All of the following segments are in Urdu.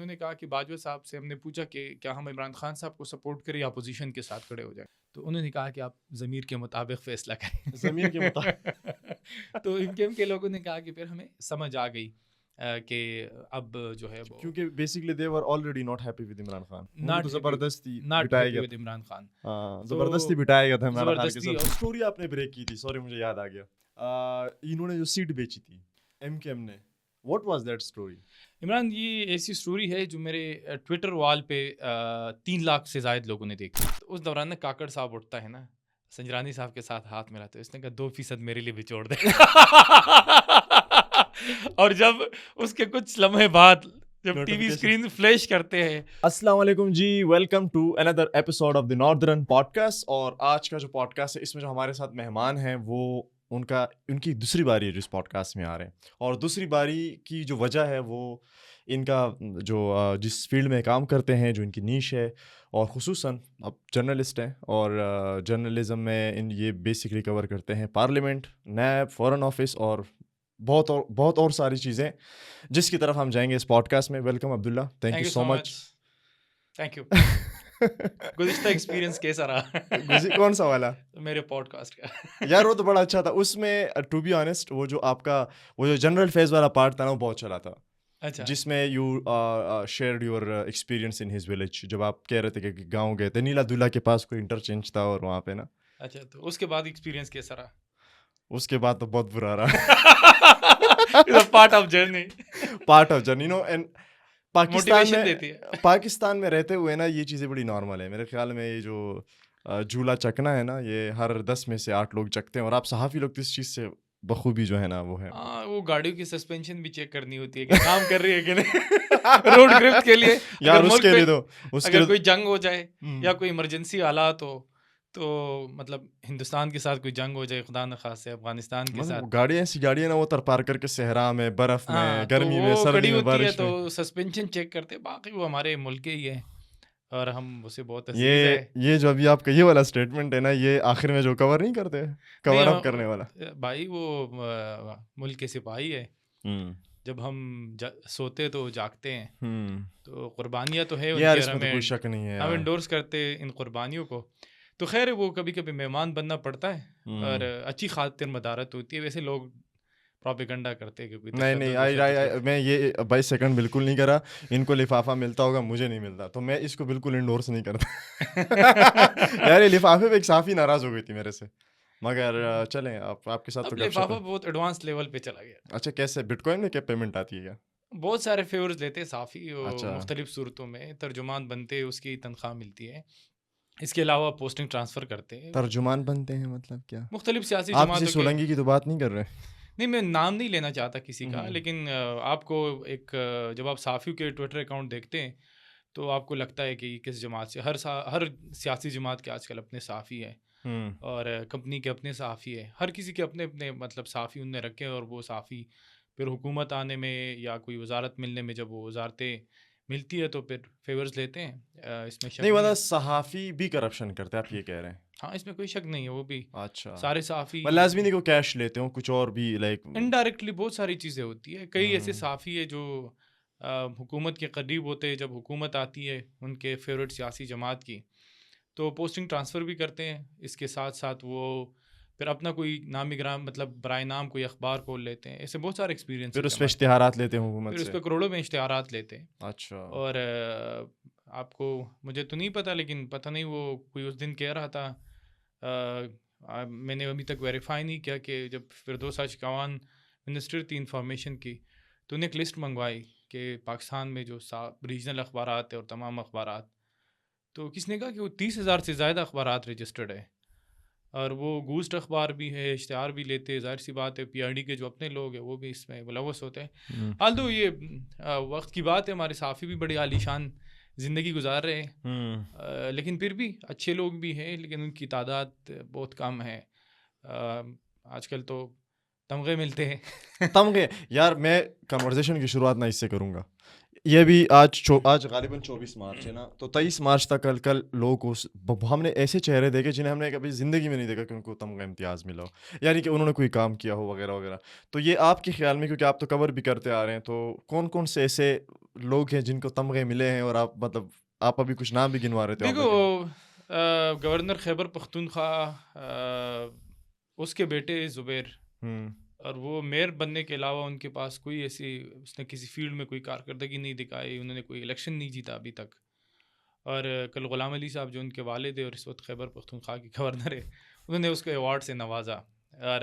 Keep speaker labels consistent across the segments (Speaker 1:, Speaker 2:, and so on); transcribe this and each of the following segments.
Speaker 1: انہوں نے کہا کہ باجوہ صاحب سے ہم نے پوچھا کہ کیا ہم عمران خان صاحب کو سپورٹ کریں یا اپوزیشن کے ساتھ کھڑے ہو جائیں, تو انہوں نے کہا کہ آپ ضمیر کے مطابق فیصلہ کریں.
Speaker 2: ضمیر کے مطابق.
Speaker 1: تو MKM کے لوگوں نے کہا کہ پھر ہمیں سمجھ آ گئی کہ اب جو ہے
Speaker 2: کیونکہ basically they were already not happy with Imran Khan,
Speaker 1: not
Speaker 2: زبردستی
Speaker 1: بٹایا گیا عمران خان,
Speaker 2: زبردستی بٹایا گیا تھا عمران خان کے ساتھ. اسٹوری آپ نے بریک کی تھی, سوری مجھے یاد آ گیا, انہوں نے جو سیٹ بیچی تھی MKM نے, what was that story?
Speaker 1: Imran, یہ ایسی اسٹوری ہے جو میرے ٹویٹر وال پہ 3 لاکھ سے زائد لوگوں نے دیکھی. تو اس دوران نا کاکڑ صاحب اٹھتا ہے نا, سنجرانی صاحب کے ساتھ ہاتھ ملاتے, اس نے کہا 2% میرے لیے بھی چھوڑ دے. اور جب اس کے کچھ لمحے بعد جب ٹی وی اسکرین فلیش کرتے ہیں.
Speaker 2: السلام علیکم جی, welcome to another episode of the Northern Podcast. اور آج کا جو پوڈ کاسٹ ہے اس میں جو ہمارے ساتھ مہمان ہیں وہ ان کی دوسری باری ہے جو اس پوڈ کاسٹ میں آ رہے ہیں. اور دوسری باری کی جو وجہ ہے وہ ان کا جو جس فیلڈ میں کام کرتے ہیں, جو ان کی نیش ہے, اور خصوصاً اب جرنلسٹ ہیں, اور جرنلزم میں یہ بیسکلی کور کرتے ہیں پارلیمنٹ, نیب, فارن آفس اور بہت اور ساری چیزیں جس کی طرف ہم جائیں گے اس پوڈ کاسٹ میں. Welcome Abdullah, thank you so much.
Speaker 1: Thank you. گزشتہ ایکسپیرینس کیسا رہا؟
Speaker 2: کون سا والا؟
Speaker 1: میرے پوڈ کاسٹ کا.
Speaker 2: یار وہ تو بڑا اچھا تھا. اس میں ٹو بی آنیسٹ وہ جو آپ کا وہ جو جنرل فیز والا پارٹ تھا نا وہ بہت چلا تھا.
Speaker 1: اچھا,
Speaker 2: جس میں you shared your experience in his village. جب آپ کہہ رہے تھے کہ گاؤں گئے تھے, نیلا دلہا کے پاس کوئی انٹرچینج تھا اور وہاں پہ نا.
Speaker 1: اچھا, تو اس کے بعد ایکسپیرینس کیسا رہا؟
Speaker 2: اس کے بعد تو بہت برا رہا.
Speaker 1: Part of journey,
Speaker 2: you know. And Pakistan میں رہتے ہوئے نا یہ چیزیں بڑی نارمل ہے میرے خیال میں. یہ جو جھولا چکنا ہے نا, یہ ہر 10 میں سے 8 لوگ چکتے ہیں, اور آپ صحافی لوگ تو اس چیز سے بخوبی جو ہے نا وہ ہے.
Speaker 1: وہ گاڑیوں کی سسپینشن بھی چیک کرنی ہوتی ہے کہ کام کر رہی ہے کہ نہیں. روڈ گرفت کے لیے
Speaker 2: یار اس کے لیے تو
Speaker 1: اگر کوئی جنگ ہو جائے یا کوئی ایمرجنسی حالات ہو, تو مطلب ہندوستان کے ساتھ کوئی جنگ ہو جائے, خدا نخواستہ افغانستان کے ساتھ,
Speaker 2: گاڑیاں ایسی گاڑیاں نا وہ ترپار کر کے صحرا میں, برف میں, گرمی میں, سردی میں, بارش میں,
Speaker 1: تو سسپینشن چیک کرتے. باقی وہ ہمارے ملک کے ہی ہے اور ہم اسے بہت عزیز ہے.
Speaker 2: یہ جو ابھی آپ کا یہ والا اسٹیٹمنٹ ہے نا, یہ آخر میں جو کور نہیں کرتے, کور اپ کرنے والا
Speaker 1: بھائی, وہ ملک کے سپاہی ہے. جب ہم سوتے تو جاگتے ہیں, تو قربانیاں تو ہے ان کی,
Speaker 2: ہمیں کوئی شک نہیں ہے,
Speaker 1: ہم انڈورس کرتے ان قربانیوں کو. تو خیر وہ کبھی کبھی مہمان بننا پڑتا ہے اور اچھی خاطر مدارت ہوتی ہے. ویسے لوگ پروپیگنڈا کرتے کہ
Speaker 2: نہیں, میں یہ 22 سیکنڈ بالکل نہیں کرا. ان کو لفافہ ملتا ہوگا, مجھے نہیں ملتا, تو میں اس کو بالکل انڈورس نہیں کرتا. یار یہ لفافے پہ ایک صحافی ناراض ہو گئی تھی میرے سے, مگر چلیں آپ کے ساتھ تو
Speaker 1: لفافہ بہت ایڈوانس لیول پہ چلا گیا.
Speaker 2: اچھا, کیسے بٹ کوائن میں کیا پیمنٹ آتی ہے کیا؟
Speaker 1: بہت سارے فیورز لیتے صحافی, مختلف صورتوں میں ترجمان بنتے, اس کی تنخواہ ملتی ہے. اس کے علاوہ پوسٹنگ ٹرانسفر کرتے ہیں.
Speaker 2: ترجمان بنتے ہیں مطلب کیا؟
Speaker 1: مختلف سیاسی جماعتوں کے.
Speaker 2: آپ سولنگی کی تو بات نہیں کر رہے؟
Speaker 1: نہیں, میں نام نہیں لینا چاہتا کسی کا, لیکن آپ کو ایک جب آپ صحافیوں کے ٹویٹر اکاؤنٹ دیکھتے ہیں تو آپ کو لگتا ہے کہ کس جماعت سے. ہر سیاسی جماعت کے آج کل اپنے صحافی ہیں, اور کمپنی کے اپنے صحافی ہیں. ہر کسی کے اپنے اپنے مطلب صحافی ان نے رکھے, اور وہ صحافی پھر حکومت آنے میں یا کوئی وزارت ملنے میں, جب وہ وزارتیں ملتی ہے تو پھر فیورز لیتے ہیں. اس میں
Speaker 2: نہیں مطلب صحافی بھی کرپشن کرتے ہیں, آپ یہ کہہ رہے ہیں؟
Speaker 1: ہاں, اس میں کوئی شک نہیں ہے. وہ بھی
Speaker 2: اچھا,
Speaker 1: سارے صحافی
Speaker 2: لازمی نہیں کو کیش لیتے ہوں, کچھ اور بھی لائک
Speaker 1: انڈائریکٹلی بہت ساری چیزیں ہوتی ہے. کئی ایسے صحافی ہے جو حکومت کے قریب ہوتے ہیں. جب حکومت آتی ہے ان کے فیوریٹ سیاسی جماعت کی, تو پوسٹنگ ٹرانسفر بھی کرتے ہیں. اس کے ساتھ ساتھ وہ پھر اپنا کوئی نامی گرام مطلب برائے نام کوئی اخبار کھول لیتے ہیں. ایسے بہت سارے ایکسپیرینس.
Speaker 2: پھر اس پہ اشتہارات لیتے ہیں حکومت سے,
Speaker 1: پھر اس پہ کروڑوں میں اشتہارات لیتے ہیں.
Speaker 2: اچھا.
Speaker 1: اور آپ کو, مجھے تو نہیں پتا, لیکن پتہ نہیں وہ کوئی اس دن کہہ رہا تھا, میں نے ابھی تک ویریفائی نہیں کیا, کہ جب فردوس اشکوان منسٹر تھی انفارمیشن کی, تو انہیں ایک لسٹ منگوائی کہ پاکستان میں جو ریجنل اخبارات ہیں اور تمام اخبارات, تو کس نے کہا کہ وہ 30,000 سے زیادہ اخبارات رجسٹرڈ ہے, اور وہ گوسٹ اخبار بھی ہے, اشتہار بھی لیتے. ظاہر سی بات ہے PRD کے جو اپنے لوگ ہیں وہ بھی اس میں ملوث ہوتے ہیں. آلدو یہ وقت کی بات ہے, ہمارے صحافی بھی بڑی عالیشان زندگی گزار رہے ہیں, لیکن پھر بھی اچھے لوگ بھی ہیں, لیکن ان کی تعداد بہت کم ہے. آج کل تو تمغے ملتے ہیں.
Speaker 2: تمغے یار میں کنورزیشن کی شروعات نہ اس سے کروں گا. یہ بھی آج غالباً 24 مارچ ہے نا, تو 23 مارچ تک کل لوگ ہم نے ایسے چہرے دیکھے جنہیں ہم نے کبھی زندگی میں نہیں دیکھا کہ ان کو تمغہ امتیاز ملا ہو, یعنی کہ انہوں نے کوئی کام کیا ہو وغیرہ وغیرہ. تو یہ آپ کے خیال میں, کیونکہ آپ تو کور بھی کرتے آ رہے ہیں, تو کون کون سے ایسے لوگ ہیں جن کو تمغے ملے ہیں, اور آپ مطلب آپ ابھی کچھ نام بھی گنوا رہے تھے.
Speaker 1: دیکھو گورنر خیبر پختونخوا اس کے بیٹے زبیر, اور وہ میئر بننے کے علاوہ ان کے پاس کوئی ایسی اس نے کسی فیلڈ میں کوئی کارکردگی نہیں دکھائی, انہوں نے کوئی الیکشن نہیں جیتا ابھی تک. اور کل غلام علی صاحب جو ان کے والد ہیں اور اس وقت خیبر پختونخوا کے گورنر ہے, انہوں نے اس کو ایوارڈ سے نوازا. اور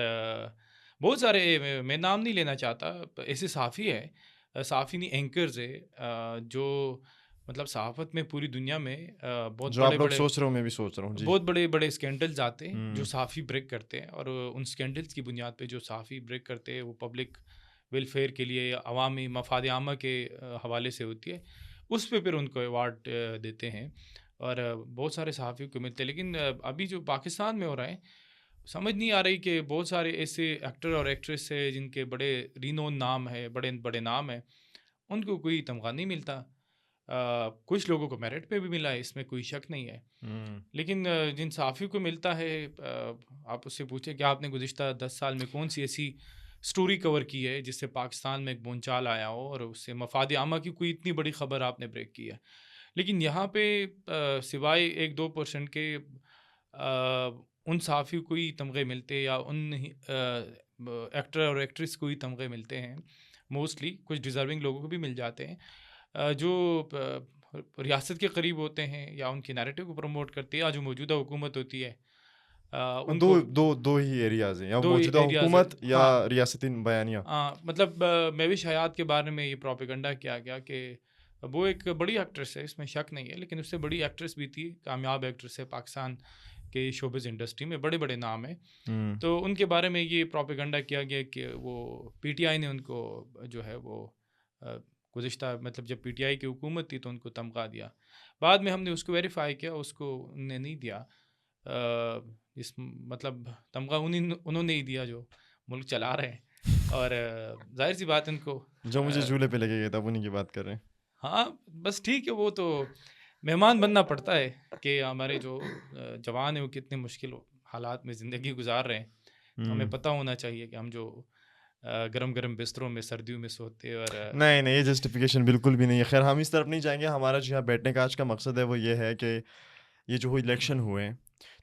Speaker 1: بہت سارے, میں نام نہیں لینا چاہتا, ایسے صحافی ہے, صحافی نہیں اینکرز ہے جو مطلب صحافت میں پوری دنیا میں بہت
Speaker 2: جو آپ
Speaker 1: بڑے
Speaker 2: لوگ
Speaker 1: بڑے
Speaker 2: سوچ رہے ہو میں بھی سوچ رہا ہوں جی,
Speaker 1: بہت بڑے بڑے اسکینڈلز آتے ہیں جو صحافی بریک کرتے ہیں, اور ان اسکینڈلز کی بنیاد پہ جو صحافی بریک کرتے ہیں وہ پبلک ویلفیئر کے لیے, عوامی مفاد عامہ کے حوالے سے ہوتی ہے, اس پہ پھر ان کو ایوارڈ دیتے ہیں. اور بہت سارے صحافیوں کو ملتے ہیں. لیکن ابھی جو پاکستان میں ہو رہا ہے سمجھ نہیں آ رہی کہ بہت سارے ایسے ایکٹر اور ایکٹریس ہیں جن کے بڑے رینون نام ہے, بڑے بڑے نام ہیں, ان کو کوئی تمغہ نہیں ملتا. کچھ لوگوں کو میرٹ پہ بھی ملا ہے, اس میں کوئی شک نہیں ہے. لیکن جن صحافیوں کو ملتا ہے, آپ اس سے پوچھیں کہ آپ نے گزشتہ 10 سال میں کون سی ایسی سٹوری کور کی ہے جس سے پاکستان میں ایک بونچال آیا ہو اور اس سے مفاد عامہ کی کوئی اتنی بڑی خبر آپ نے بریک کی ہے. لیکن یہاں پہ سوائے 1-2% کے ان صحافیوں کو ہی تمغے ملتے, یا ان ایکٹر اور ایکٹریس کو ہی تمغے ملتے ہیں. موسٹلی کچھ ڈیزرونگ لوگوں کو بھی مل جاتے ہیں جو ریاست کے قریب ہوتے ہیں یا ان کی نیریٹو کو پروموٹ کرتے ہیں, یا جو موجودہ حکومت ہوتی ہے ان کو.
Speaker 2: دو ہی ایریاز ہیں, یا
Speaker 1: دو
Speaker 2: موجودہ
Speaker 1: ایریاز
Speaker 2: حکومت یا
Speaker 1: ہاں
Speaker 2: ریاستی بیانیہ.
Speaker 1: مطلب مہوش حیات کے بارے میں یہ پروپیگنڈا کیا گیا کہ وہ ایک بڑی ایکٹریس ہے, اس میں شک نہیں ہے, لیکن اس سے بڑی ایکٹریس بھی تھی, کامیاب ایکٹریس ہے پاکستان کے شوبز انڈسٹری میں, بڑے بڑے نام ہیں. تو ان کے بارے میں یہ پروپیگنڈا کیا گیا کہ وہ پی ٹی آئی نے ان کو جو ہے وہ گزشتہ مطلب جب پی ٹی آئی کی حکومت تھی تو ان کو تمغہ دیا. بعد میں ہم نے اس کو ویریفائی کیا, اس کو انہوں نے نہیں دیا. اس مطلب تمغہ انہوں نے ہی دیا جو ملک چلا رہے ہیں, اور ظاہر سی بات ان کو
Speaker 2: جو مجھے جھولے پہ لگے گیا تھا انہیں کی بات کر رہے ہیں.
Speaker 1: ہاں بس ٹھیک ہے, وہ تو مہمان بننا پڑتا ہے کہ ہمارے جو جوان ہیں وہ کتنے مشکل حالات میں زندگی گزار رہے ہیں. ہمیں پتہ ہونا چاہیے کہ ہم جو گرم گرم بستروں میں سردیوں میں سوتے, اور
Speaker 2: نہیں یہ جسٹیفیکیشن بالکل بھی نہیں ہے. خیر ہم اس طرف نہیں جائیں گے. ہمارا جو یہاں بیٹھنے کا آج کا مقصد ہے وہ یہ ہے کہ یہ جو الیکشن ہوئے ہیں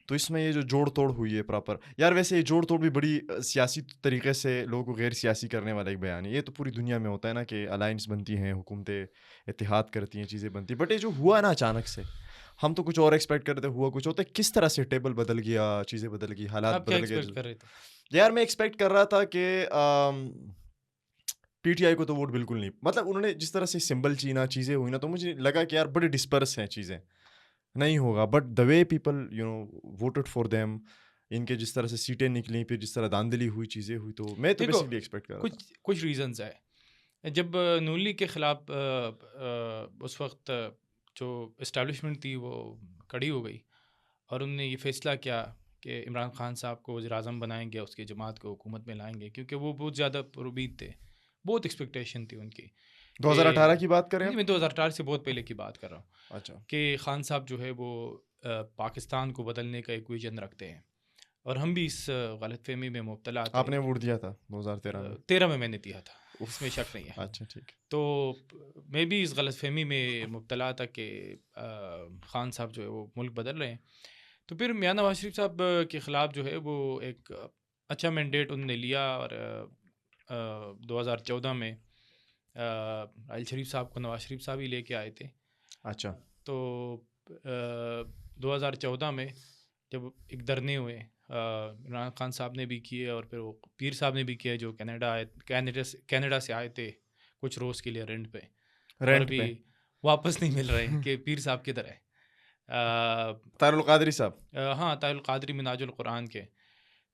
Speaker 2: تو اس میں یہ جو جوڑ توڑ ہوئی ہے پراپر, یار ویسے یہ جوڑ توڑ بھی بڑی سیاسی طریقے سے لوگوں کو غیر سیاسی کرنے والا ایک بیان ہے. یہ تو پوری دنیا میں ہوتا ہے نا کہ الائنس بنتی ہیں, حکومتیں اتحاد کرتی ہیں, چیزیں بنتی ہیں. بٹ یہ جو ہوا نا اچانک سے, ہم تو کچھ اور ایکسپیکٹ کرتے, ہوا کچھ ہوتا ہے. کس طرح سے ٹیبل بدل گیا, چیزیں بدل گئی, حالات
Speaker 1: آپ کیا
Speaker 2: بدل گئے.
Speaker 1: ایکسپیکٹ کر رہے تھے؟
Speaker 2: یار میں ایکسپیکٹ کر رہا تھا کہ پی ٹی آئی کو تو ووٹ بالکل نہیں, مطلب انہوں نے جس طرح سے سمبل چینا, چیزیں ہوئی نا, تو مجھے لگا کہ یار بڑے ڈسپرس ہیں چیزیں, نہیں ہوگا. But the way people voted for them, ان کے جس طرح سے سیٹیں نکلیں, پھر جس طرح داندلی ہوئی, چیزیں ہوئی, تو میں تو بیسکلی ایکسپیکٹ کر رہا تھا.
Speaker 1: کچھ ریزنز ہے. جب نون لیگ کے خلاف اس وقت جو اسٹیبلشمنٹ تھی وہ کڑی ہو گئی, اور انہوں نے یہ فیصلہ کیا کہ عمران خان صاحب کو وزیر اعظم بنائیں گے, اس کی جماعت کو حکومت میں لائیں گے, کیونکہ وہ بہت زیادہ پرامید تھے, بہت ایکسپیکٹیشن تھی ان کی.
Speaker 2: 2018 کی بات کریں,
Speaker 1: میں 2018 سے بہت پہلے کی بات کر رہا ہوں.
Speaker 2: اچھا,
Speaker 1: کہ خان صاحب جو ہے وہ پاکستان کو بدلنے کا ایک ویژن رکھتے ہیں, اور ہم بھی اس غلط فہمی میں مبتلا تھے.
Speaker 2: آپ نے ووٹ دیا تھا
Speaker 1: 2013 میں نے دیا تھا, اس میں شک نہیں ہے.
Speaker 2: اچھا ٹھیک.
Speaker 1: تو میں بھی اس غلط فہمی میں مبتلا تھا کہ خان صاحب جو ہے وہ ملک بدل رہے ہیں. تو پھر میاں نواز شریف صاحب کے خلاف جو ہے وہ ایک اچھا مینڈیٹ انہوں نے لیا, اور 2014 میں راحیل شریف صاحب کو نواز شریف صاحب ہی لے کے آئے تھے.
Speaker 2: اچھا,
Speaker 1: تو 2014 میں جب ایک دھرنے ہوئے, عمران خان صاحب نے بھی کیے, اور پھر وہ پیر صاحب نے بھی کیا جو کینیڈا سے آئے تھے کچھ روز کے لیے رینٹ پہ, اور بھی واپس نہیں مل رہے کہ پیر صاحب کدھر ہے.
Speaker 2: طاہر القادری صاحب,
Speaker 1: ہاں طاہر القادری مناج القرآن کے.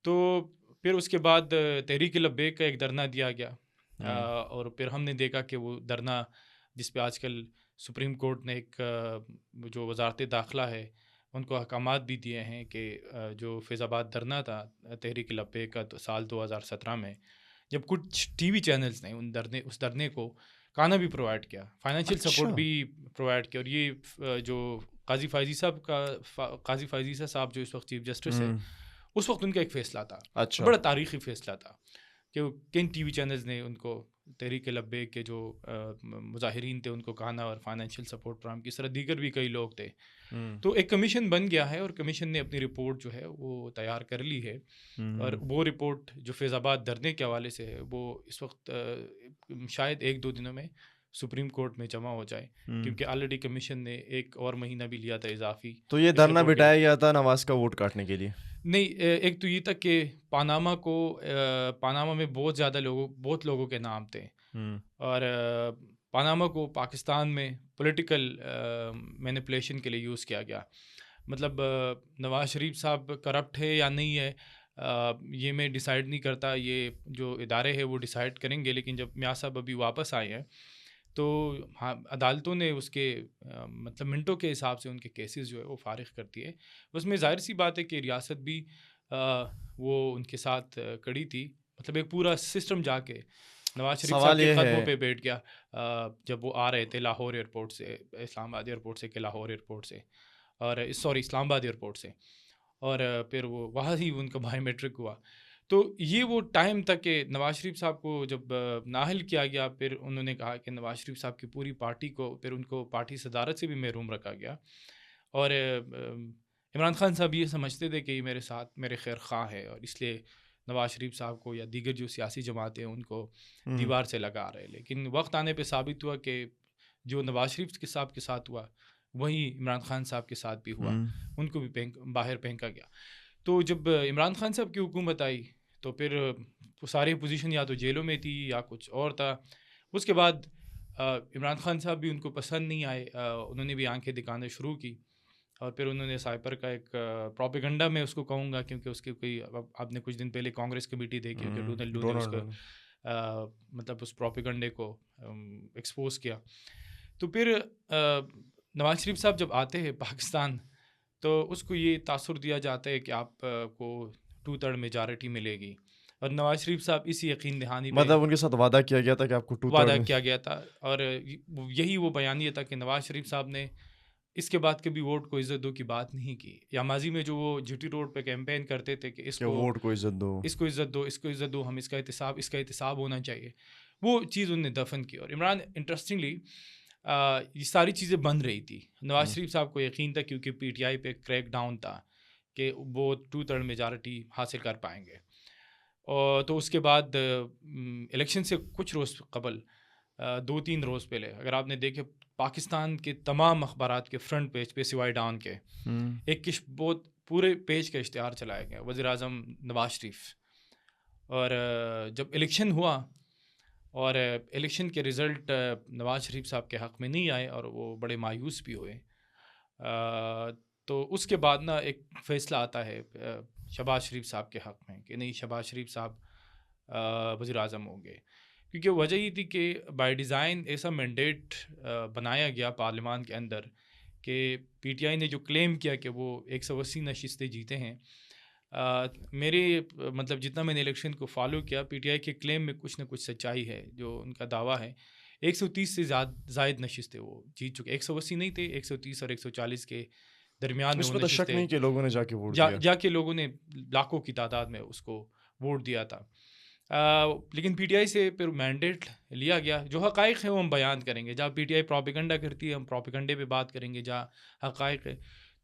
Speaker 1: تو پھر اس کے بعد تحریک لبیک کا ایک دھرنا دیا گیا, اور پھر ہم نے دیکھا کہ وہ دھرنا جس پہ آج کل سپریم کورٹ نے ایک جو وزارت داخلہ ہے ان کو احکامات بھی دیے ہیں کہ جو فیض آباد دھرنا تھا تحریک لبیک کا سال 2017 میں، جب کچھ ٹی وی چینلز نے اس دھرنے کو کھانا بھی پرووائڈ کیا، فائنینشیل سپورٹ بھی پرووائڈ کیا، اور یہ جو قاضی فائزیزہ صاحب جو اس وقت چیف جسٹس ہے، اس وقت ان کا ایک فیصلہ تھا، بڑا تاریخی فیصلہ تھا کہ کن ٹی وی چینلز نے ان کو تحریک لبیک کے جو مظاہرین تھے ان کو کھانا اور فائنینشیل سپورٹ فراہم کی، اس طرح دیگر بھی کئی لوگ تھے. تو ایک کمیشن بن گیا ہے اور کمیشن نے اپنی رپورٹ جو ہے وہ تیار کر لی ہے، اور وہ رپورٹ جو فیض آباد دھرنے کے حوالے سے ہے وہ اس وقت شاید 1-2 دنوں میں سپریم کورٹ میں جمع ہو جائے، کیونکہ آلریڈی کمیشن نے 1 اور مہینہ بھی لیا تھا اضافی.
Speaker 2: تو یہ دھرنا بٹھایا گیا تھا نواز کا ووٹ کاٹنے کے لیے؟
Speaker 1: نہیں، ایک تو یہ تک کہ پاناما میں بہت لوگوں کے نام تھے، اور پاناما کو پاکستان میں پولیٹیکل مینیپولیشن کے لیے یوز کیا گیا. مطلب نواز شریف صاحب کرپٹ ہے یا نہیں ہے یہ میں ڈیسائیڈ نہیں کرتا، یہ جو ادارے ہیں وہ ڈیسائیڈ کریں گے. لیکن جب میاں صاحب ابھی واپس آئے ہیں تو ہاں عدالتوں نے اس کے مطلب منٹوں کے حساب سے ان کے کیسز جو ہے وہ فارغ کرتی ہے. اس میں ظاہر سی بات ہے کہ ریاست بھی وہ ان کے ساتھ کڑی تھی، مطلب ایک پورا سسٹم جا کے نواز شریف صاحب کے قدموں پہ بیٹھ گیا جب وہ آ رہے تھے لاہور ایئرپورٹ سے، اسلام آباد ایئرپورٹ سے کہ لاہور ایئرپورٹ سے، اور اسلام آباد ایئرپورٹ سے، اور پھر وہ وہاں ہی ان کا بایو میٹرک ہوا. تو یہ وہ ٹائم تک کہ نواز شریف صاحب کو جب نااہل کیا گیا، پھر انہوں نے کہا کہ نواز شریف صاحب کی پوری پارٹی کو، پھر ان کو پارٹی صدارت سے بھی محروم رکھا گیا. اور عمران خان صاحب یہ سمجھتے تھے کہ یہ میرے ساتھ میرے خیر خواہ ہے، اور اس لیے نواز شریف صاحب کو یا دیگر جو سیاسی جماعتیں ان کو دیوار سے لگا رہے. لیکن وقت آنے پہ ثابت ہوا کہ جو نواز شریف صاحب کے ساتھ ہوا وہی عمران خان صاحب کے ساتھ بھی ہوا، ان کو بھی باہر پھینکا گیا. تو جب عمران خان صاحب کی حکومت آئی تو پھر ساری اپوزیشن یا تو جیلوں میں تھی یا کچھ اور تھا. اس کے بعد عمران خان صاحب بھی ان کو پسند نہیں آئے، انہوں نے بھی آنکھیں دکھانا شروع کی، اور پھر انہوں نے سائپر کا ایک پروپیگنڈا میں اس کو کہوں گا، کیونکہ اس کی کوئی آپ نے کچھ دن پہلے کانگریس کمیٹی دیکھی کہ ڈونلڈ نے اس کو مطلب اس پروپیگنڈے کو ایکسپوز کیا. تو پھر نواز شریف صاحب جب آتے ہیں پاکستان تو اس کو یہ تاثر دیا جاتا ہے کہ آپ کو 2/3 میجارٹی ملے گی، اور نواز شریف صاحب اسی یقین دہانی پہ
Speaker 2: مطلب ان کے ساتھ وعدہ کیا گیا تھا کہ آپ کو 2/3
Speaker 1: وعدہ کیا گیا تھا، اور یہی وہ بیانیہ تھا کہ نواز شریف صاحب نے اس کے بعد کبھی ووٹ کو عزت دو کی بات نہیں کی. یا ماضی میں جو وہ جی ٹی روڈ پہ کیمپین کرتے تھے کہ اس کو
Speaker 2: ووٹ کو عزت دو،
Speaker 1: اس کو عزت دو، اس کو عزت دو، ہم اس کا احتساب ہونا چاہیے، وہ چیز انہوں نے دفن کی. اور عمران انٹرسٹنگلی یہ ساری چیزیں بن رہی تھی. نواز شریف صاحب کو یقین تھا کیونکہ پی ٹی آئی پہ کریک ڈاؤن تھا کہ وہ 2/3 میجارٹی حاصل کر پائیں گے. اور تو اس کے بعد الیکشن سے کچھ روز قبل 2-3 روز پہلے اگر آپ نے دیکھے پاکستان کے تمام اخبارات کے فرنٹ پیج پہ سوائے ڈاؤن کے ایک بہت پورے پیج کا اشتہار چلایا گیا، وزیر اعظم نواز شریف. اور جب الیکشن ہوا اور الیکشن کے رزلٹ نواز شریف صاحب کے حق میں نہیں آئے اور وہ بڑے مایوس بھی ہوئے، تو اس کے بعد نا ایک فیصلہ آتا ہے شہباز شریف صاحب کے حق میں کہ نہیں، شہباز شریف صاحب وزیر اعظم ہوں گے. کیونکہ وجہ یہ تھی کہ بائی ڈیزائن ایسا مینڈیٹ بنایا گیا پارلیمان کے اندر کہ پی ٹی آئی نے جو کلیم کیا کہ وہ 180 نشستیں جیتے ہیں، میرے مطلب جتنا میں نے الیکشن کو فالو کیا، پی ٹی آئی کے کلیم میں کچھ نہ کچھ سچائی ہے. جو ان کا دعویٰ ہے 130 سے زائد نشستیں وہ جیت چکے، 180 نہیں تھے، 130 اور 140 کے درمیان میں.
Speaker 2: اس میں تو شک نہیں کہ لوگوں نے
Speaker 1: جا کے لوگوں نے لاکھوں کی تعداد میں اس کو ووٹ دیا تھا. لیکن پی ٹی آئی سے پھر مینڈیٹ لیا گیا. جو حقائق ہیں وہ ہم بیان کریں گے، جہاں پی ٹی آئی پروپیگنڈا کرتی ہے ہم پروپیگنڈے پہ بات کریں گے، جہاں حقائق ہے.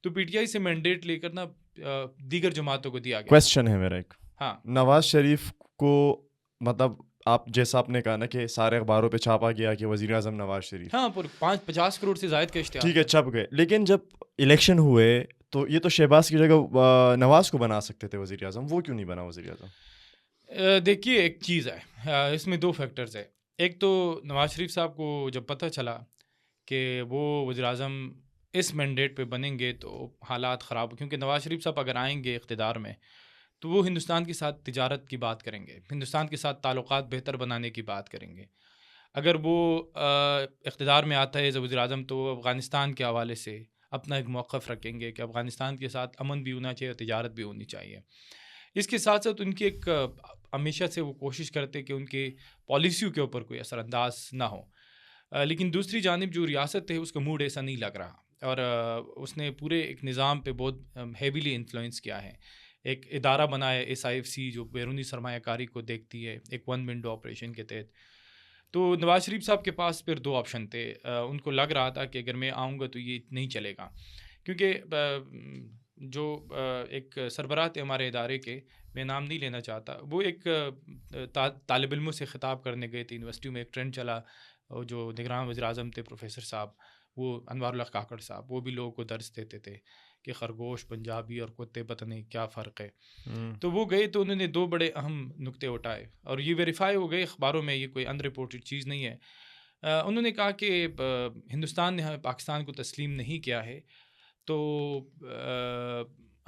Speaker 1: تو پی ٹی آئی سے مینڈیٹ لے کر نا دیگر جماعتوں کو دیا گیا.
Speaker 2: کویسچن ہے میرا ایک،
Speaker 1: ہاں
Speaker 2: نواز شریف کو مطلب آپ جیسا آپ نے کہا نا کہ سارے اخباروں پہ چھاپا گیا کہ وزیر اعظم نواز شریف،
Speaker 1: ہاں 50 کروڑ سے زائد کا اشتہار،
Speaker 2: ٹھیک ہے چھپ گئے. لیکن جب الیکشن ہوئے تو یہ تو شہباز کی جگہ نواز کو بنا سکتے تھے وزیر اعظم، وہ کیوں نہیں بنا وزیر اعظم؟
Speaker 1: دیکھیے ایک چیز ہے، اس میں 2 فیکٹرز ہے. ایک تو نواز شریف صاحب کو جب پتہ چلا کہ وہ وزیر اعظم اس مینڈیٹ پہ بنیں گے تو حالات خراب، کیونکہ نواز شریف صاحب اگر آئیں گے اقتدار میں تو وہ ہندوستان کے ساتھ تجارت کی بات کریں گے، ہندوستان کے ساتھ تعلقات بہتر بنانے کی بات کریں گے. اگر وہ اقتدار میں آتا ہے ایز وزیر اعظم تو افغانستان کے حوالے سے، اپنا ایک موقف رکھیں گے کہ افغانستان کے ساتھ امن بھی ہونا چاہیے اور تجارت بھی ہونی چاہیے. اس کے ساتھ ساتھ ان کی ایک ہمیشہ سے وہ کوشش کرتے کہ ان کے پالیسیوں کے اوپر کوئی اثر انداز نہ ہو. لیکن دوسری جانب جو ریاست ہے اس کا موڈ ایسا نہیں لگ رہا, اور اس نے پورے ایک نظام پہ بہت ہیویلی انفلوئنس کیا ہے. ایک ادارہ بنایا SIFC جو بیرونی سرمایہ کاری کو دیکھتی ہے ایک ون ونڈو آپریشن کے تحت. تو نواز شریف صاحب کے پاس پھر 2 آپشن تھے. ان کو لگ رہا تھا کہ اگر میں آؤں گا تو یہ نہیں چلے گا, کیونکہ جو ایک سربراہ تھے ہمارے ادارے کے, میں نام نہیں لینا چاہتا, وہ ایک طالب علموں سے خطاب کرنے گئے تھے یونیورسٹیوں میں. ایک ٹرینڈ چلا, جو نگران وزیر اعظم تھے پروفیسر صاحب, وہ انوار اللہ کاکڑ صاحب, وہ بھی لوگوں کو درس دیتے تھے کہ خرگوش, پنجابی اور کتے پتہ نہیں کیا فرق ہے. تو وہ گئے تو انہوں نے 2 بڑے اہم نکتے اٹھائے, اور یہ ویریفائی ہو گئے اخباروں میں, یہ کوئی ان رپورٹڈ چیز نہیں ہے. انہوں نے کہا کہ ہندوستان نے پاکستان کو تسلیم نہیں کیا ہے, تو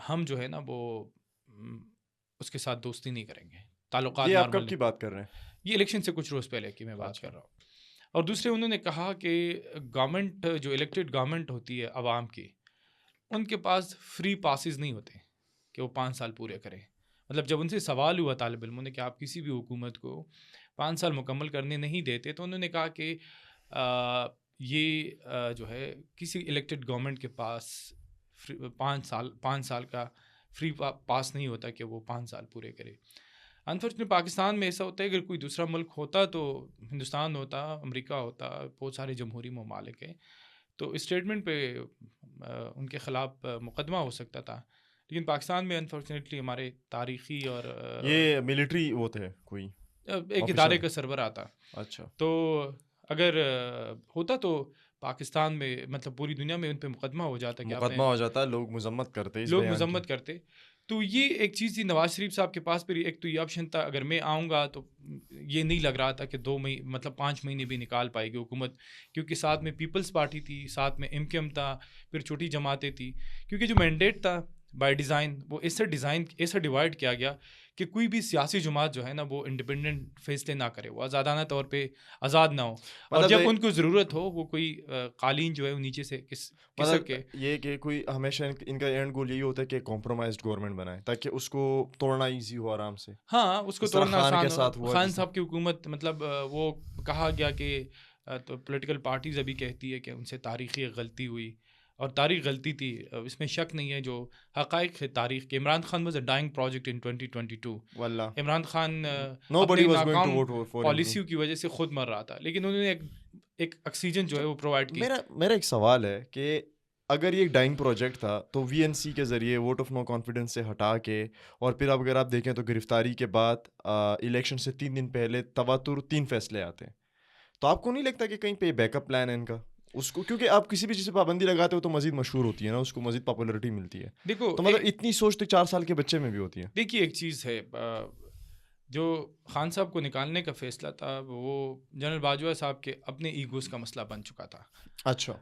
Speaker 1: ہم جو ہے نا وہ اس کے ساتھ دوستی نہیں کریں گے, تعلقات
Speaker 2: یہ آپ
Speaker 1: نارمل
Speaker 2: کب کی بات کر رہے ہیں؟
Speaker 1: یہ الیکشن سے کچھ روز پہلے کی میں بات کر رہا ہوں. اور دوسرے انہوں نے کہا کہ گورنمنٹ جو الیکٹڈ گورنمنٹ ہوتی ہے عوام کی, ان کے پاس فری پاسز نہیں ہوتے کہ وہ 5 سال پورے کریں. مطلب جب ان سے سوال ہوا طالب علموں نے کہ آپ کسی بھی حکومت کو 5 سال مکمل کرنے نہیں دیتے, تو انہوں نے کہا کہ یہ جو ہے کسی الیکٹڈ گورنمنٹ کے پاس 5 سال کا فری پاس نہیں ہوتا کہ وہ 5 سال پورے کرے. انفارچونیٹلی پاکستان میں ایسا ہوتا ہے, اگر کوئی دوسرا ملک ہوتا تو ہندوستان ہوتا, امریکہ ہوتا, بہت سارے جمہوری ممالک ہیں, تو اسٹیٹمنٹ پہ ان کے خلاف مقدمہ ہو سکتا تھا. لیکن پاکستان میں انفارچونیٹلی ہمارے تاریخی اور
Speaker 2: یہ ملٹری وہ تھے کوئی
Speaker 1: ایک ادارے کا سربراہ تھا.
Speaker 2: اچھا,
Speaker 1: تو اگر ہوتا تو پاکستان میں مطلب پوری دنیا میں ان پہ مقدمہ ہو جاتا, کہ
Speaker 2: مقدمہ ہو جاتا, لوگ مذمت کرتے,
Speaker 1: لوگ مذمت کرتے. تو یہ ایک چیز تھی نواز شریف صاحب کے پاس. پھر ایک تو یہ آپشن تھا, اگر میں آؤں گا تو یہ نہیں لگ رہا تھا کہ 2 مہینے مطلب 5 مہینے بھی نکال پائے گی حکومت, کیونکہ ساتھ میں پیپلز پارٹی تھی, ساتھ میں MKM تھا, پھر چھوٹی جماعتیں تھیں. کیونکہ جو مینڈیٹ تھا بائی ڈیزائن وہ ایسا ڈیوائڈ کیا گیا کہ کوئی بھی سیاسی جماعت جو ہے نا وہ انڈیپینڈنٹ فیصلے نہ کرے, وہ آزادانہ طور پہ آزاد نہ ہو, اور جب ان کو ضرورت ہو وہ کوئی قالین جو ہے وہ نیچے سے
Speaker 2: مطلب یہ کہ کوئی ہمیشہ ان کا اینڈ گول یہی ہوتا ہے کہ کمپرومائزڈ گورنمنٹ بنائے تاکہ اس کو توڑنا ایزی ہو آرام سے.
Speaker 1: ہاں, اس کو توڑنا آسان ہو. خان
Speaker 2: جیسے
Speaker 1: صاحب کی حکومت مطلب وہ کہا گیا کہ تو پولیٹیکل پارٹیز ابھی کہتی ہے کہ ان سے تاریخی غلطی ہوئی, اور تاریخ غلطی تھی, اس میں شک نہیں ہے. جو حقائق ہے تاریخ کے, Imran Khan was a dying project in 2022. Imran Khan اپنی ناکام پالیسیوں کی وجہ سے خود مر رہا تھا, لیکن انہوں نے ایک آکسیجن جو ہے وہ پرووائڈ کی.
Speaker 2: میرا ایک سوال ہے کہ اگر یہ ایک ڈائنگ پروجیکٹ تھا تو VNC کے ذریعے ووٹ آف نو کانفیڈنس سے ہٹا کے, اور پھر اب اگر آپ دیکھیں تو گرفتاری کے بعد الیکشن سے 3 دن پہلے تواتر 3 فیصلے آتے ہیں, تو آپ کو نہیں لگتا کہ کہیں پہ بیک اپ پلان ہے ان کا اس کو, کیونکہ آپ کسی بھی چیز پہ پابندی لگاتے ہو تو مزید مشہور ہوتی ہے نا, اس کو مزید پاپولرٹی ملتی ہے.
Speaker 1: دیکھو
Speaker 2: تو مطلب اتنی سوچ تو 4 سال کے بچے میں بھی ہوتی ہے.
Speaker 1: دیکھیے ایک چیز ہے, جو خان صاحب کو نکالنے کا فیصلہ تھا وہ جنرل باجوہ صاحب کے اپنے ایگوز کا مسئلہ بن چکا تھا.
Speaker 2: اچھا,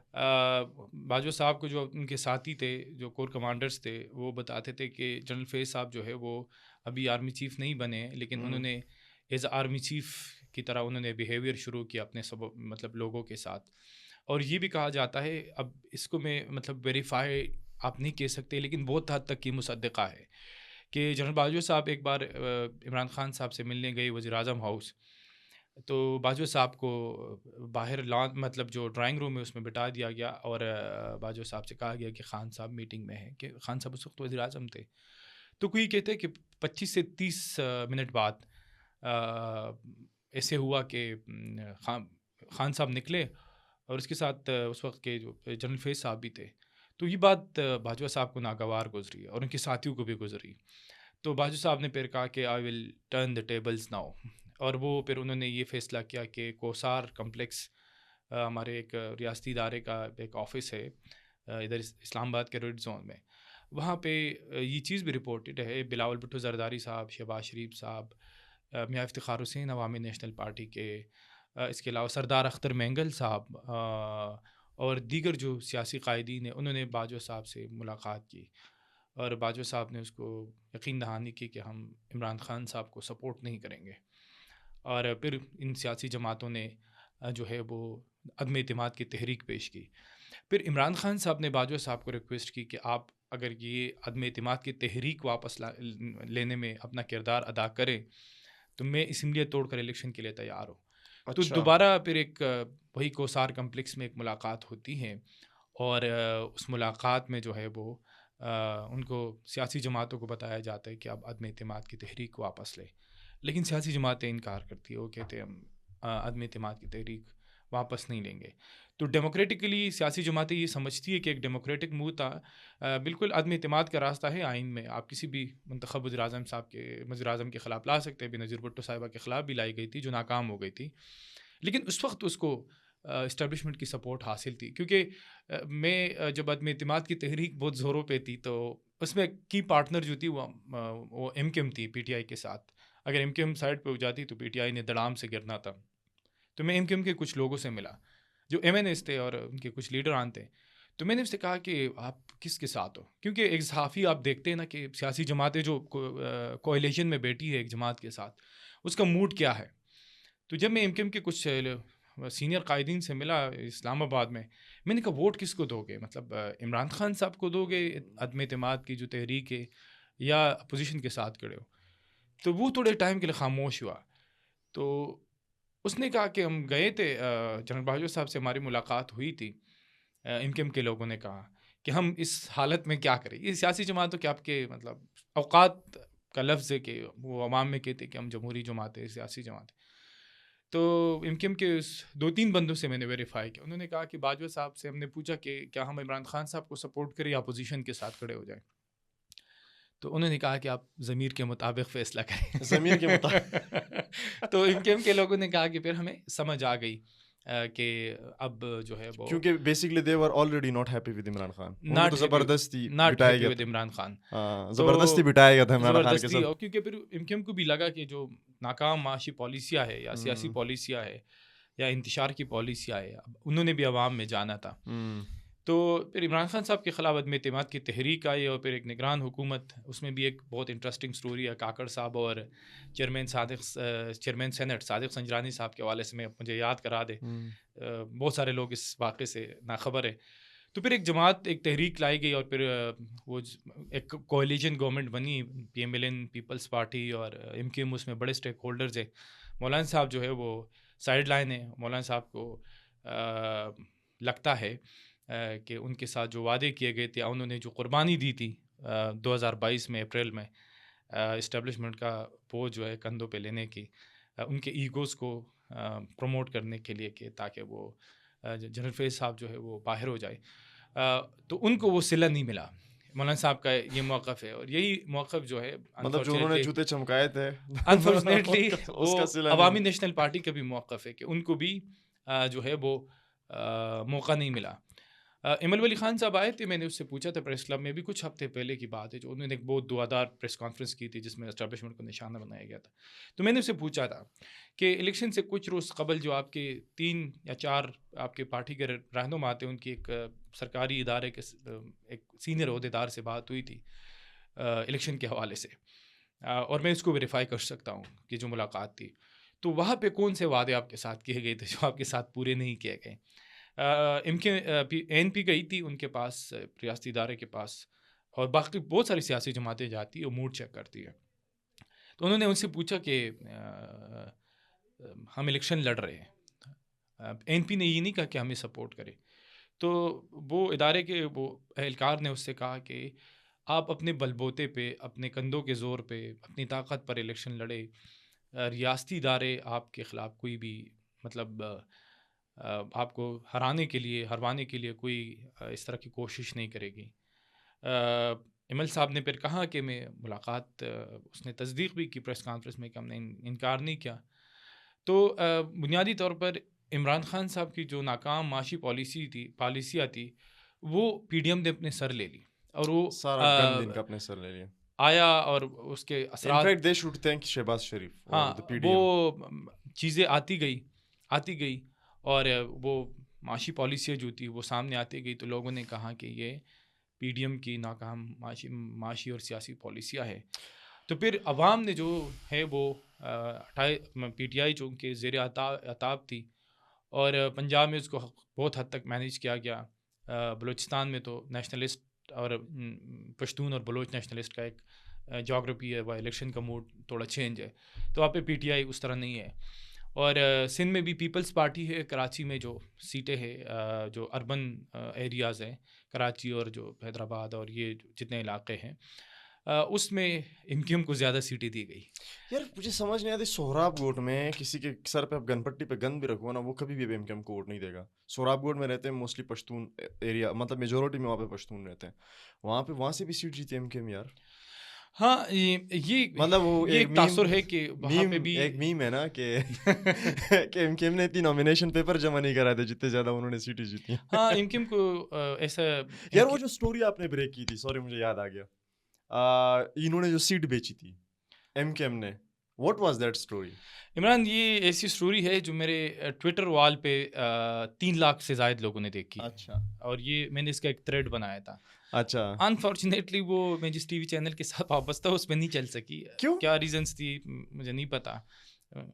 Speaker 1: باجوہ صاحب کو جو ان کے ساتھی تھے, جو کور کمانڈرز تھے, وہ بتاتے تھے کہ جنرل فیض صاحب جو ہے وہ ابھی آرمی چیف نہیں بنے, لیکن انہوں نے ایز آرمی چیف کی طرح انہوں نے بیہیویئر شروع کیا اپنے مطلب لوگوں کے ساتھ. اور یہ بھی کہا جاتا ہے, اب اس کو میں مطلب ویریفائی آپ نہیں کہہ سکتے, لیکن بہت حد تک یہ مصدقہ ہے کہ جنرل باجوہ صاحب ایک بار عمران خان صاحب سے ملنے گئے وزیر اعظم ہاؤس, تو باجوہ صاحب کو باہر مطلب جو ڈرائنگ روم ہے اس میں بٹھا دیا گیا, اور باجوہ صاحب سے کہا گیا کہ خان صاحب میٹنگ میں ہے, کہ خان صاحب اس وقت وزیر اعظم تھے. تو کوئی کہتے ہیں کہ 25 سے 30 منٹ بعد ایسے ہوا کہ خان صاحب نکلے, اور اس کے ساتھ اس وقت کے جو جنرل فیض صاحب بھی تھے. تو یہ بات باجوہ صاحب کو ناگوار گزری اور ان کے ساتھیوں کو بھی گزری. تو باجوہ صاحب نے پھر کہا کہ I will turn the tables now, اور وہ پھر انہوں نے یہ فیصلہ کیا کہ کوسار کمپلیکس, ہمارے ایک ریاستی ادارے کا ایک آفس ہے ادھر اسلام آباد کے ریڈ زون میں, وہاں پہ یہ چیز بھی رپورٹڈ ہے. بلاول بھٹو زرداری صاحب, شہباز شریف صاحب, میاں افتخار حسین عوامی نیشنل پارٹی کے, اس کے علاوہ سردار اختر مینگل صاحب اور دیگر جو سیاسی قائدین ہیں, انہوں نے باجوہ صاحب سے ملاقات کی, اور باجوہ صاحب نے اس کو یقین دہانی کی کہ ہم عمران خان صاحب کو سپورٹ نہیں کریں گے. اور پھر ان سیاسی جماعتوں نے جو ہے وہ عدم اعتماد کی تحریک پیش کی. پھر عمران خان صاحب نے باجوہ صاحب کو ریکویسٹ کی کہ آپ اگر یہ عدم اعتماد کی تحریک واپس لینے میں اپنا کردار ادا کریں تو میں اسمبلی توڑ کر الیکشن کے لیے تیار ہوں. تو دوبارہ پھر ایک وہی کوثار کمپلیکس میں ایک ملاقات ہوتی ہے اور اس ملاقات میں جو ہے وہ ان کو سیاسی جماعتوں کو بتایا جاتا ہے کہ آپ عدم اعتماد کی تحریک واپس لیں. لیکن سیاسی جماعتیں انکار کرتی ہیں, وہ کہتے ہیں ہم عدم اعتماد کی تحریک واپس نہیں لیں گے. تو ڈیموکریٹکلی سیاسی جماعتیں یہ سمجھتی ہے کہ ایک ڈیموکریٹک موو تھا, بالکل عدم اعتماد کا راستہ ہے آئین میں, آپ کسی بھی منتخب وزیر اعظم کے خلاف لا سکتے ہیں. بینظیر بھٹو صاحبہ کے خلاف بھی لائی گئی تھی جو ناکام ہو گئی تھی, لیکن اس وقت اس کو اسٹیبلشمنٹ کی سپورٹ حاصل تھی. کیونکہ میں جب عدم اعتماد کی تحریک بہت زوروں پہ تھی تو اس میں کی پارٹنر جو تھی وہ ایم کیو ایم تھی پی ٹی آئی کے ساتھ. اگر ایم کیو ایم سائڈ پہ ہو جاتی تو پی ٹی آئی نے دڑام سے گرنا تھا. تو میں ایم کیو ایم کے کچھ لوگوں سے ملا جو ایم این ایس تھے اور ان کے کچھ لیڈران تھے. تو میں نے اس سے کہا کہ آپ کس کے ساتھ ہو, کیونکہ ایک صحافی آپ دیکھتے ہیں نا کہ سیاسی جماعتیں جو کولیشن میں بیٹھی ہے ایک جماعت کے ساتھ, اس کا موڈ کیا ہے. تو جب میں ایم کیو ایم کے کچھ سینئر قائدین سے ملا اسلام آباد میں نے کہا ووٹ کس کو دو گے, مطلب عمران خان صاحب کو دو گے عدم اعتماد کی جو تحریک ہے, یا اپوزیشن کے ساتھ کھڑے ہو. تو وہ تھوڑے ٹائم کے لیے خاموش ہوا. تو اس نے کہا کہ ہم گئے تھے, جنرل باجوہ صاحب سے ہماری ملاقات ہوئی تھی, ایم کیو ایم کے لوگوں نے کہا کہ ہم اس حالت میں کیا کریں. یہ سیاسی جماعتوں کے آپ کے مطلب اوقات کا لفظ ہے کہ وہ عوام میں کہتے کہ ہم جمہوری جماعت ہے, سیاسی جماعت ہے. تو ایم کیو ایم کے 2-3 بندوں سے میں نے ویریفائی کیا, انہوں نے کہا کہ باجوہ صاحب سے ہم نے پوچھا کہ کیا ہم عمران خان صاحب کو سپورٹ کریں یا اپوزیشن کے ساتھ کھڑے ہو جائیں. تو انہوں نے کہا کہ آپ ضمیر کے مطابق فیصلہ کریں.
Speaker 2: ضمیر کے مطابق.
Speaker 1: تو ایم کیو ایم کے لوگوں نے کہا کہ پھر ہمیں سمجھ آ گئی کہ اب جو ہے وہ
Speaker 2: کیونکہ basically they were already not happy with Imran Khan,
Speaker 1: not
Speaker 2: زبردستی
Speaker 1: بٹایا گیا عمران خان,
Speaker 2: زبردستی بٹایا گیا تھا عمران خان کے
Speaker 1: زبردستی. اور کیونکہ پھر ایم کیو ایم کو بھی لگا کہ جو ناکام معاشی پالیسیاں ہے یا سیاسی پالیسیاں ہے یا انتشار کی پالیسیاں ہے, اب انہوں نے بھی عوام میں جانا تھا. تو پھر عمران خان صاحب کے خلاف عدم اعتماد کی تحریک آئی اور پھر ایک نگران حکومت, اس میں بھی ایک بہت انٹرسٹنگ سٹوری ہے. کاکڑ صاحب اور چیئرمین سینٹ صادق سنجرانی صاحب کے حوالے سے میں مجھے یاد کرا دے, بہت سارے لوگ اس واقعے سے ناخبر ہے. تو پھر ایک جماعت ایک تحریک لائی گئی اور پھر وہ ایک کولیجن گورنمنٹ بنی, P M L N Peoples Party اور ایم کیو ایم, اس میں بڑے اسٹیک ہولڈرز ہیں. مولانا صاحب جو ہے وہ سائڈ لائن ہے. مولانا صاحب کو لگتا ہے کہ ان کے ساتھ جو وعدے کیے گئے تھے, انہوں نے جو قربانی دی تھی 2022 میں اپریل میں اسٹیبلشمنٹ کا بوجھ جو ہے کندھوں پہ لینے کی, ان کے ایگوز کو پروموٹ کرنے کے لیے کہ تاکہ وہ جنرل فیض صاحب جو ہے وہ باہر ہو جائے, تو ان کو وہ صلہ نہیں ملا. مولانا صاحب کا یہ موقف ہے, اور یہی موقف جو ہے
Speaker 2: مطلب جو انہوں نے جوتے چمکائے تھے
Speaker 1: انفارچونیٹلی وہ عوامی نیشنل پارٹی کا بھی موقف ہے کہ ان کو بھی جو ہے وہ موقع نہیں ملا. ایمل ولی خان صاحب آئے تھے, میں نے اس سے پوچھا تھا پریس کلب میں بھی کچھ ہفتے پہلے کی بات ہے, جو انہوں نے ایک بہت دعادار پریس کانفرنس کی تھی جس میں اسٹیبلشمنٹ کو نشانہ بنایا گیا تھا. تو میں نے اس سے پوچھا تھا کہ الیکشن سے کچھ روز قبل جو آپ کے 3 یا 4 آپ کے پارٹی کے رہنما آتے, ان کی ایک سرکاری ادارے کے ایک سینئر عہدیدار سے بات ہوئی تھی الیکشن کے حوالے سے, اور میں اس کو ویریفائی کر سکتا ہوں کہ جو ملاقات تھی تو وہاں پہ کون سے وعدے آپ کے ساتھ کیے گئے تھے جو آپ کے ساتھ پورے نہیں کیے گئے. این پی گئی تھی ان کے پاس, ریاستی ادارے کے پاس, اور باقی بہت ساری سیاسی جماعتیں جاتی ہیں اور موڈ چیک کرتی ہیں. تو انہوں نے ان سے پوچھا کہ ہم الیکشن لڑ رہے ہیں, این پی نے یہ نہیں کہا کہ ہمیں سپورٹ کرے. تو وہ ادارے کے وہ اہلکار نے اس سے کہا کہ آپ اپنے بل بوتے پہ, اپنے کندھوں کے زور پہ, اپنی طاقت پر الیکشن لڑے, ریاستی ادارے آپ کے خلاف کوئی بھی مطلب آپ کو ہروانے کے لیے کوئی اس طرح کی کوشش نہیں کرے گی. ایمل صاحب نے پھر کہا کہ میں ملاقات, اس نے تصدیق بھی کی پریس کانفرنس میں کہ ہم نے انکار نہیں کیا. تو بنیادی طور پر عمران خان صاحب کی جو ناکام معاشی پالیسیاں تھی وہ پی ڈی ایم نے اپنے سر لے لی, اور وہ
Speaker 2: سارا گند ان کا اپنے سر لے لیا
Speaker 1: آیا, اور اس کے اثرات
Speaker 2: دے شوڈ تھینک شہباز شریف.
Speaker 1: ہاں, وہ چیزیں آتی گئی اور وہ معاشی پالیسیاں جو تھی وہ سامنے آتی گئی. تو لوگوں نے کہا کہ یہ پی ڈی ایم کی ناکام معاشی اور سیاسی پالیسیاں ہے. تو پھر عوام نے جو ہے وہ پی ٹی آئی جو ان کے زیر عطاب تھی, اور پنجاب میں اس کو بہت حد تک مینیج کیا گیا. بلوچستان میں تو نیشنلسٹ اور پشتون اور بلوچ نیشنلسٹ کا ایک جغرافی ہے, وہ الیکشن کا موڈ تھوڑا چینج ہے. تو وہاں پہ پی ٹی آئی اس طرح نہیں ہے. اور سندھ میں بھی پیپلز پارٹی ہے. کراچی میں جو سیٹیں ہیں جو اربن ایریاز ہیں, کراچی اور جو حیدرآباد اور یہ جتنے علاقے ہیں, اس میں ایم کیو ایم کو زیادہ سیٹیں دی گئی.
Speaker 2: یار مجھے سمجھ نہیں آتی, سہراب گوٹ میں کسی کے سر پہ گن پٹی پہ گن بھی رکھو نا, وہ کبھی بھی ایم کیو ایم کو ووٹ نہیں دے گا. سہراب گوٹ میں رہتے ہیں موسٹلی پشتون ایریا, مطلب میجورٹی میں وہاں پہ پشتون رہتے ہیں. وہاں سے بھی سیٹ جیتے ایم کیو ایم یار.
Speaker 1: ہاں یہ
Speaker 2: مطلب وہ
Speaker 1: ایک تاثر ہے کہ وہاں پہ بھی
Speaker 2: ایک میم ہے نا کہ ایم کیو ایم نے اتنی نامینیشن پیپر جمع نہیں کرائے تھے جتنے زیادہ انہوں نے سیٹیں جیتی.
Speaker 1: ہاں ایم کیو ایم کو ایسا
Speaker 2: یار وہ جو اسٹوری آپ نے بریک کی تھی, سوری مجھے یاد آ گیا, انہوں نے جو سیٹ بیچی تھی ایم کیو ایم نے, what was that story?
Speaker 1: Imran, یہ ایسی اسٹوری ہے جو میرے ٹویٹر وال پہ 3 لاکھ سے زائد لوگوں نے دیکھی.
Speaker 2: اچھا.
Speaker 1: اور یہ میں نے اس کا ایک تھریڈ بنایا تھا.
Speaker 2: اچھا.
Speaker 1: انفارچونیٹلی وہ میں جس ٹی وی چینل کے ساتھ وابستہ اس پہ نہیں چل سکی.
Speaker 2: کیوں؟
Speaker 1: کیا ریزنس تھی مجھے نہیں پتا.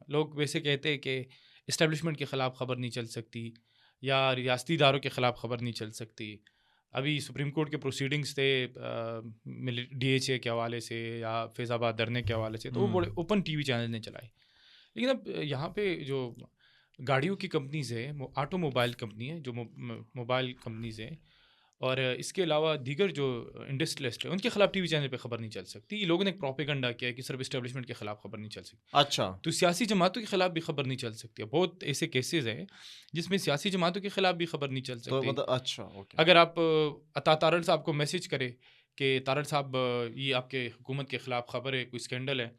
Speaker 1: لوگ ویسے کہتے ہیں کہ اسٹیبلشمنٹ کے خلاف خبر نہیں چل سکتی یا ریاستی اداروں کے خلاف خبر نہیں چل سکتی. ابھی سپریم کورٹ کے پروسیڈنگس تھے ڈی ایچ اے کے حوالے سے یا فیض آباد دھرنے کے حوالے سے, تو وہ بڑے اوپن ٹی وی چینل نے چلائی. لیکن اب یہاں پہ جو گاڑیوں کی کمپنیز ہیں, آٹو موبائل کمپنی ہے, جو موبائل کمپنیز ہیں, اور اس کے علاوہ دیگر جو انڈسٹریلسٹ ہیں, ان کے خلاف ٹی وی چینل پہ خبر نہیں چل سکتی. یہ لوگوں نے ایک پروپیگنڈا کیا ہے کہ صرف اسٹیبلشمنٹ کے خلاف خبر نہیں چل سکتی.
Speaker 2: اچھا.
Speaker 1: تو سیاسی جماعتوں کے خلاف بھی خبر نہیں چل سکتی. بہت ایسے کیسز ہیں جس میں سیاسی جماعتوں کے خلاف بھی خبر نہیں چل سکتی.
Speaker 2: اچھا,
Speaker 1: اگر آپ عطا تارڑ صاحب کو میسج کرے کہ تارڑ صاحب یہ آپ کے حکومت کے خلاف خبر ہے, کوئی اسکینڈل ہے,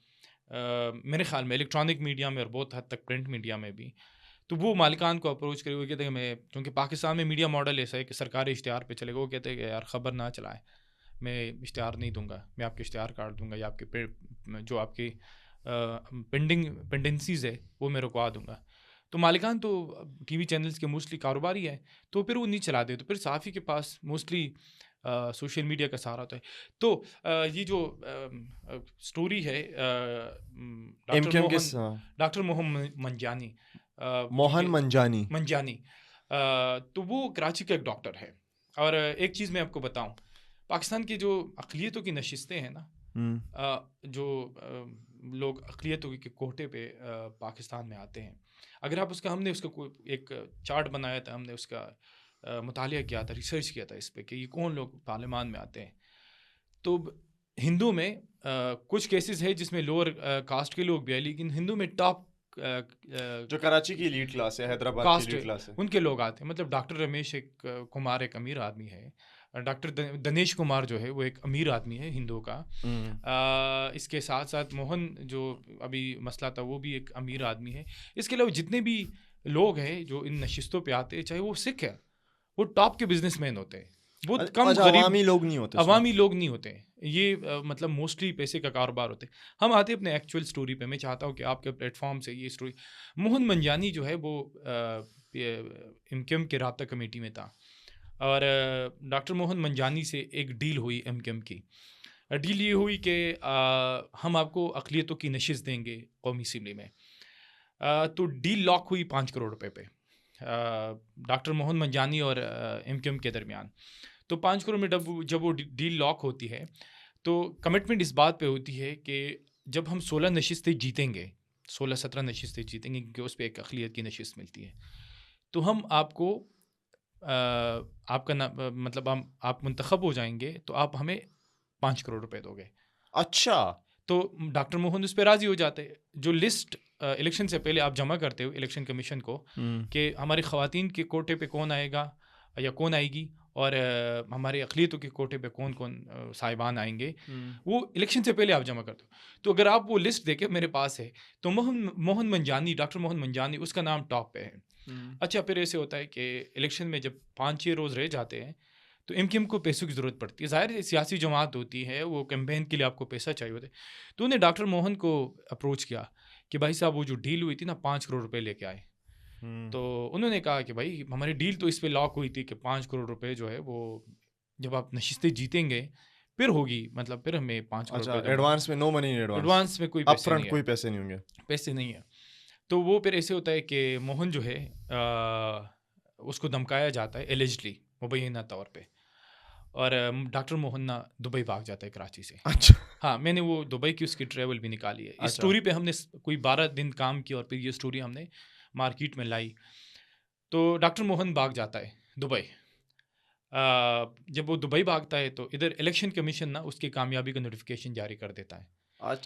Speaker 1: میرے خیال میں الیکٹرانک میڈیا میں اور بہت حد تک پرنٹ میڈیا میں بھی, تو وہ مالکان کو اپروچ کرے. وہ کہتے ہیں میں, کیونکہ پاکستان میں میڈیا ماڈل ایسا ہے کہ سرکاری اشتہار پہ چلے گا. وہ کہتے ہیں کہ یار خبر نہ چلائے, میں اشتہار نہیں دوں گا, میں آپ کے اشتہار کاٹ دوں گا, یا آپ کے جو آپ کی پینڈنسیز ہے وہ میں رکوا دوں گا. تو مالکان تو ٹی وی چینلز کے موسٹلی کاروباری ہے, تو پھر وہ نہیں چلا دے. تو پھر صحافی کے پاس موسٹلی سوشل میڈیا کا سہارا ہوتا ہے. تو یہ جو اسٹوری ہے ڈاکٹر موہن منجانی, تو وہ کراچی کا ایک ڈاکٹر ہے. اور ایک چیز میں آپ کو بتاؤں, پاکستان کی جو اقلیتوں کی نشستیں ہیں نا, جو لوگ اقلیتوں کے کوٹے پہ پاکستان میں آتے ہیں, اگر آپ اس کا, ہم نے اس کا کوئی ایک چارٹ بنایا تھا, ہم نے اس کا مطالعہ کیا تھا, ریسرچ کیا تھا اس پہ کہ یہ کون لوگ پارلیمان میں آتے ہیں. تو ہندو میں کچھ کیسز ہے جس میں لوور کاسٹ کے لوگ بھی ہیں, لیکن ہندو میں ٹاپ
Speaker 2: جو کراچی کی ایلیٹ کلاس ہے, حیدرآباد کی ایلیٹ کلاس ہے,
Speaker 1: ان کے لوگ آتے ہیں. مطلب ڈاکٹر رمیش کمار ایک امیر آدمی ہے, ڈاکٹر دنیش کمار جو ہے وہ ایک امیر آدمی ہے ہندو کا. اس کے ساتھ ساتھ موہن جو ابھی مسئلہ تھا وہ بھی ایک امیر آدمی ہے. اس کے علاوہ جتنے بھی لوگ ہیں جو ان نشستوں پہ آتے ہیں, چاہے وہ سکھ ہے, وہ ٹاپ کے بزنس مین ہوتے ہیں, بہت کم
Speaker 2: عوامی لوگ نہیں ہوتے.
Speaker 1: عوامی لوگ نہیں ہوتے, یہ مطلب موسٹلی پیسے کا کاروبار ہوتے ہیں. ہم آتے ہیں اپنے ایکچوئل اسٹوری پہ. میں چاہتا ہوں کہ آپ کے پلیٹ فارم سے یہ اسٹوری, موہن منجانی جو ہے وہ ایم کیو ایم کے رابطہ کمیٹی میں تھا, اور ڈاکٹر موہن منجانی سے ایک ڈیل ہوئی ایم کیو ایم کی. ڈیل یہ ہوئی کہ ہم آپ کو اقلیتوں کی نشست دیں گے قومی اسمبلی میں. تو ڈیل لاک ہوئی 5 کروڑ روپے پہ ڈاکٹر موہن منجانی اور ایم کیو ایم کے درمیان. تو 5 کروڑ میں جب وہ ڈیل لاک ہوتی ہے تو کمٹمنٹ اس بات پہ ہوتی ہے کہ جب ہم 16 نشستیں جیتیں گے, 16-17 نشستیں جیتیں گے, کیونکہ اس پہ ایک اقلیت کی نشست ملتی ہے, تو ہم آپ کو آپ کا مطلب آپ منتخب ہو جائیں گے تو آپ ہمیں 5 کروڑ روپے دو گے.
Speaker 2: اچھا.
Speaker 1: تو ڈاکٹر موہن اس پہ راضی ہو جاتے. جو لسٹ الیکشن سے پہلے آپ جمع کرتے ہو الیکشن کمیشن کو کہ ہماری خواتین کے کوٹے پہ کون آئے گا یا کون آئے گی, اور ہمارے اقلیتوں کے کوٹے پہ کون کون صاحبان آئیں گے, وہ الیکشن سے پہلے آپ جمع کرتے ہو. تو اگر آپ وہ لسٹ دیکھیں میرے پاس ہے, تو موہن منجانی, ڈاکٹر موہن منجانی, اس کا نام ٹاپ پہ ہے. اچھا, پھر ایسے ہوتا ہے کہ الیکشن میں جب 5-6 روز رہ جاتے ہیں تو ایم کیو ایم کو پیسوں کی ضرورت پڑتی ہے. ظاہر ہے سیاسی جماعت ہوتی ہے, وہ کیمپین کے لیے آپ کو پیسہ چاہیے ہوتا ہے. تو انہیں ڈاکٹر موہن کو اپروچ کیا کہ بھائی صاحب وہ جو ڈیل ہوئی تھی نا 5 کروڑ روپے لے کے آئے. تو انہوں نے کہا کہ بھائی ہماری ڈیل تو اس پہ لاک ہوئی تھی کہ 5 کروڑ روپے جو ہے وہ جب آپ نشستیں جیتیں گے پھر ہوگی, مطلب پھر ہمیں 5 کروڑ روپے
Speaker 2: ایڈوانس میں. نو منی ان ایڈوانس,
Speaker 1: ایڈوانس میں کوئی
Speaker 2: پیسے نہیں ہوں گے,
Speaker 1: پیسے نہیں ہے. تو وہ پھر ایسے ہوتا ہے کہ موہن جو ہے اس کو دھمکایا جاتا ہے ایلیجلی مبینہ طور پہ, اور ڈاکٹر موہن نا دبئی بھاگ جاتا ہے کراچی سے.
Speaker 2: اچھا
Speaker 1: ہاں, میں نے وہ دبئی کی اس کی ٹریول بھی نکالی ہے. اس اسٹوری پہ ہم نے کوئی 12 دن کام کیا اور پھر یہ اسٹوری ہم نے مارکیٹ میں لائی. تو ڈاکٹر موہن بھاگ جاتا ہے دبئی. جب وہ دبئی بھاگتا ہے تو ادھر الیکشن کمیشن نا اس کی کامیابی کا نوٹیفیکیشن جاری کر دیتا ہے.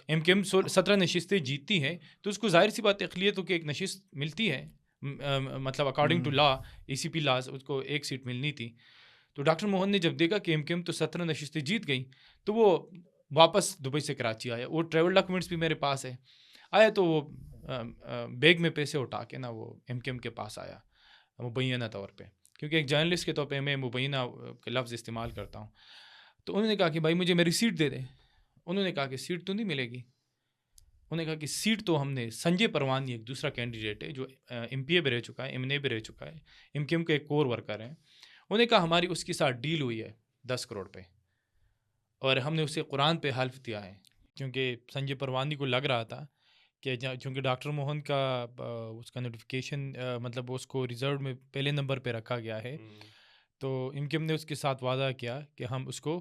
Speaker 1: ایم کیو ایم 17 نشستیں جیتتی ہے تو اس کو ظاہر سی بات ہے اقلیتوں کی ایک نشست ملتی ہے, مطلب according to law E C P laws اس کو ایک سیٹ ملنی تھی. تو ڈاکٹر موہن نے جب دیکھا کہ ایم کیو ایم تو 17 نشستیں جیت گئیں تو وہ واپس دبئی سے کراچی آیا. وہ ٹریول ڈاکومنٹس بھی میرے پاس ہے. آیا تو وہ بیگ میں پیسے اٹھا کے نا وہ ایم کیو ایم کے پاس آیا مبینہ طور پہ, کیونکہ ایک جرنلسٹ کے طور پہ میں مبینہ کے لفظ استعمال کرتا ہوں. تو انہوں نے کہا کہ بھائی مجھے میری سیٹ دے دیں. انہوں نے کہا کہ سیٹ تو نہیں ملے گی. انہوں نے کہا کہ سیٹ تو ہم نے سنجے پروانی ایک دوسرا کینڈیڈیٹ ہے جو ایم پی اے بھی رہ چکا ہے, ایم این اے بھی رہ چکا ہے, ایم کیو ایم کے ایک کور ورکر ہیں. انہوں نے کہا ہماری اس کے ساتھ ڈیل ہوئی ہے 10 کروڑ پہ, اور ہم نے اسے قرآن پہ حلف دیا ہے, کیونکہ سنجے پروانی کو لگ رہا تھا کہ چونکہ ڈاکٹر موہن کا اس کا نوٹیفیکیشن مطلب اس کو ریزرو میں پہلے نمبر پہ رکھا گیا ہے, تو ایم کیو ایم نے اس کے ساتھ وعدہ کیا کہ ہم اس کو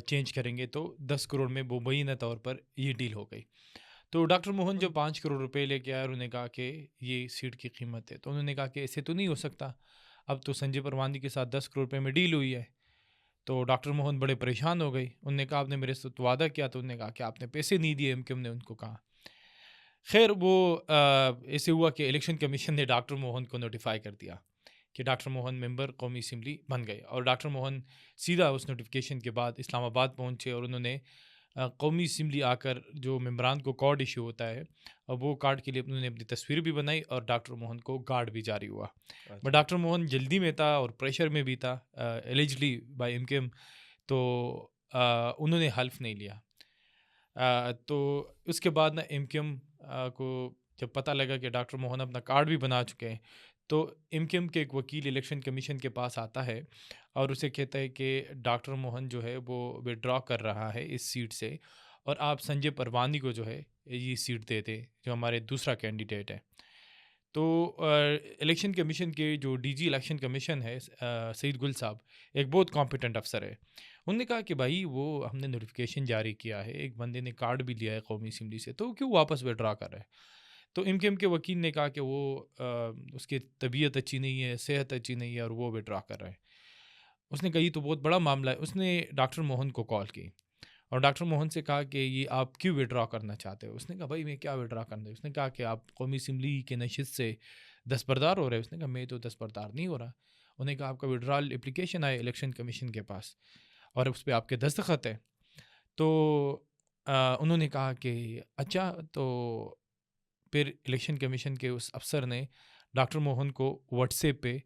Speaker 1: چینج کریں گے. تو 10 کروڑ میں مبینہ طور پر یہ ڈیل ہو گئی. تو ڈاکٹر موہن جو 5 کروڑ روپے لے کے آئے, انہوں نے کہا کہ یہ سیٹ کی قیمت ہے. تو انہوں نے کہا کہ ایسے تو نہیں ہو سکتا, اب تو سنجے پروانی کے ساتھ 10 کروڑ روپے میں ڈیل ہوئی ہے. تو ڈاکٹر موہن بڑے پریشان ہو گئی. انہوں نے کہا آپ نے میرے ساتھ وعدہ کیا, تو انہوں نے کہا کہ آپ نے پیسے نہیں دیے. ایم کیو ایم نے ان کو کہا. خیر وہ ایسے ہوا کہ الیکشن کمیشن نے ڈاکٹر موہن کو نوٹیفائی کر دیا کہ ڈاکٹر موہن ممبر قومی اسمبلی بن گئے, اور ڈاکٹر موہن سیدھا اس نوٹیفیکیشن کے بعد اسلام آباد پہنچے, اور انہوں نے قومی اسمبلی آ کر جو ممبران کو کارڈ ایشو ہوتا ہے, اور وہ کارڈ کے لیے انہوں نے اپنی تصویر بھی بنائی, اور ڈاکٹر موہن کو کارڈ بھی جاری ہوا. بٹ ڈاکٹر موہن جلدی میں تھا اور پریشر میں بھی تھا ایلیجلی بائی ایم کیو ایم, تو انہوں نے حلف نہیں لیا. تو اس کے بعد نا ایم کیو ایم کو جب پتہ لگا کہ ڈاکٹر موہن اپنا کارڈ بھی بنا چکے ہیں, تو ایم کیو ایم کے ایک وکیل الیکشن کمیشن کے پاس آتا ہے اور اسے کہتا ہے کہ ڈاکٹر موہن جو ہے وہ وڈرا کر رہا ہے اس سیٹ سے, اور آپ سنجے پروانی کو جو ہے یہ سیٹ دے دیں جو ہمارے دوسرا کینڈیڈیٹ ہے. تو الیکشن کمیشن کے جو ڈی جی الیکشن کمیشن ہے سعید گل صاحب, ایک بہت کمپیٹنٹ افسر ہے. انہوں نے کہا کہ بھائی وہ ہم نے نوٹیفیکیشن جاری کیا ہے, ایک بندے نے کارڈ بھی لیا ہے قومی اسمبلی سے, تو کیوں واپس وڈرا کر رہے ہیں. تو ایم کیو ایم کے وکیل نے کہا کہ وہ اس کی طبیعت اچھی نہیں ہے, صحت اچھی نہیں ہے, اور وہ وڈرا کر رہے ہیں. اس نے کہا یہ تو بہت بڑا معاملہ ہے. اس نے ڈاکٹر موہن کو کال کی اور ڈاکٹر موہن سے کہا کہ یہ آپ کیوں وڈرا کرنا چاہتے ہو. اس نے کہا بھائی میں کیا وڈرا کرنا ہے. اس نے کہا کہ آپ قومی اسمبلی کے نشست سے دستبردار ہو رہے ہیں. اس نے کہا میں تو دستبردار نہیں ہو رہا. انہوں نے کہا آپ کا وڈرال اپلیکیشن آئے الیکشن کمیشن کے پاس اور اس پہ آپ کے دستخط ہے. تو انہوں نے کہا کہ اچھا. تو پھر الیکشن کمیشن کے اس افسر نے ڈاکٹر موہن کو واٹس ایپ پہ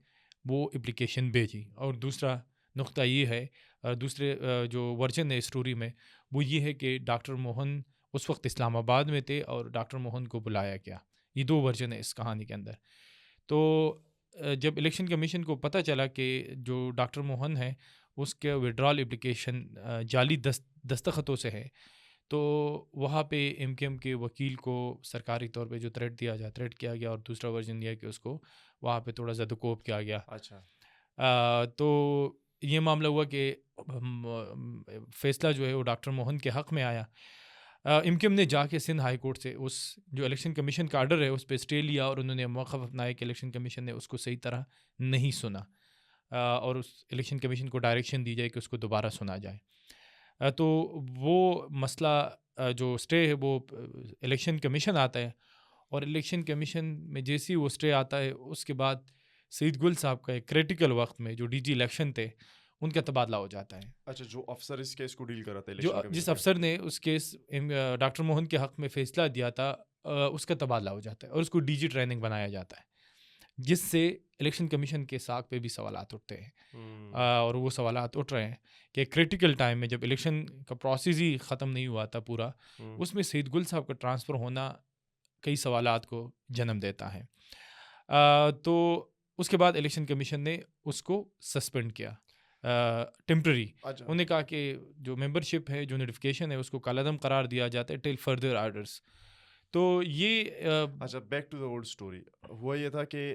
Speaker 1: وہ اپلیکیشن بھیجی. اور دوسرا نقطہ یہ ہے, دوسرے جو ورژن ہے اسٹوری میں, وہ یہ ہے کہ ڈاکٹر موہن اس وقت اسلام آباد میں تھے اور ڈاکٹر موہن کو بلایا گیا. یہ 2 ورژن ہے اس کہانی کے اندر. تو جب الیکشن کمیشن کو پتہ چلا کہ جو ڈاکٹر موہن ہے اس کے وڈرال اپلیکیشن جعلی دستخطوں سے ہے, تو وہاں پہ ایم کیو ایم کے وکیل کو سرکاری طور پہ جو تھریٹ کیا گیا, اور دوسرا ورژن یہ ہے کہ اس کو وہاں پہ تھوڑا زد و کوب کیا گیا.
Speaker 2: اچھا.
Speaker 1: تو یہ معاملہ ہوا کہ فیصلہ جو ہے وہ ڈاکٹر موہن کے حق میں آیا. ایم کیو ایم نے جا کے سندھ ہائی کورٹ سے اس جو الیکشن کمیشن کا آرڈر ہے اس پہ اسٹے لیا, اور انہوں نے موقف اپنایا کہ الیکشن کمیشن نے اس کو صحیح طرح نہیں سنا, اور اس الیکشن کمیشن کو ڈائریکشن دی جائے کہ اس کو دوبارہ سنا جائے. تو وہ مسئلہ جو اسٹے ہے وہ الیکشن کمیشن آتا ہے, اور الیکشن کمیشن میں جیسے ہی وہ اسٹے آتا ہے اس کے بعد سعید گل صاحب کا ایک کریٹیکل وقت میں جو ڈی جی الیکشن تھے ان کا تبادلہ ہو جاتا ہے.
Speaker 2: اچھا, جو افسر اس کیس کو ڈیل کر رہا تھا,
Speaker 1: جو جس افسر نے اس کیس ڈاکٹر موہن کے حق میں فیصلہ دیا تھا اس کا تبادلہ ہو جاتا ہے, اور اس کو ڈی جی ٹریننگ بنایا جاتا ہے, جس سے الیکشن کمیشن کے ساکھ پہ بھی سوالات اٹھتے ہیں. اور وہ سوالات اٹھ رہے ہیں کہ کریٹیکل ٹائم میں جب الیکشن کا پروسیس ہی ختم نہیں ہوا تھا پورا, اس میں سعید گل صاحب کا ٹرانسفر ہونا کئی سوالات کو جنم دیتا ہے. تو اس کے بعد الیکشن کمیشن نے اس کو سسپینڈ کیا ٹیمپرری. انہوں نے کہا کہ جو ممبرشپ ہے, جو نوٹیفیکیشن ہے, اس کو کالعدم قرار دیا جاتا ہے ٹل فردر آرڈرس. تو یہ
Speaker 2: اچھا back to the old story. ہوا یہ تھا کہ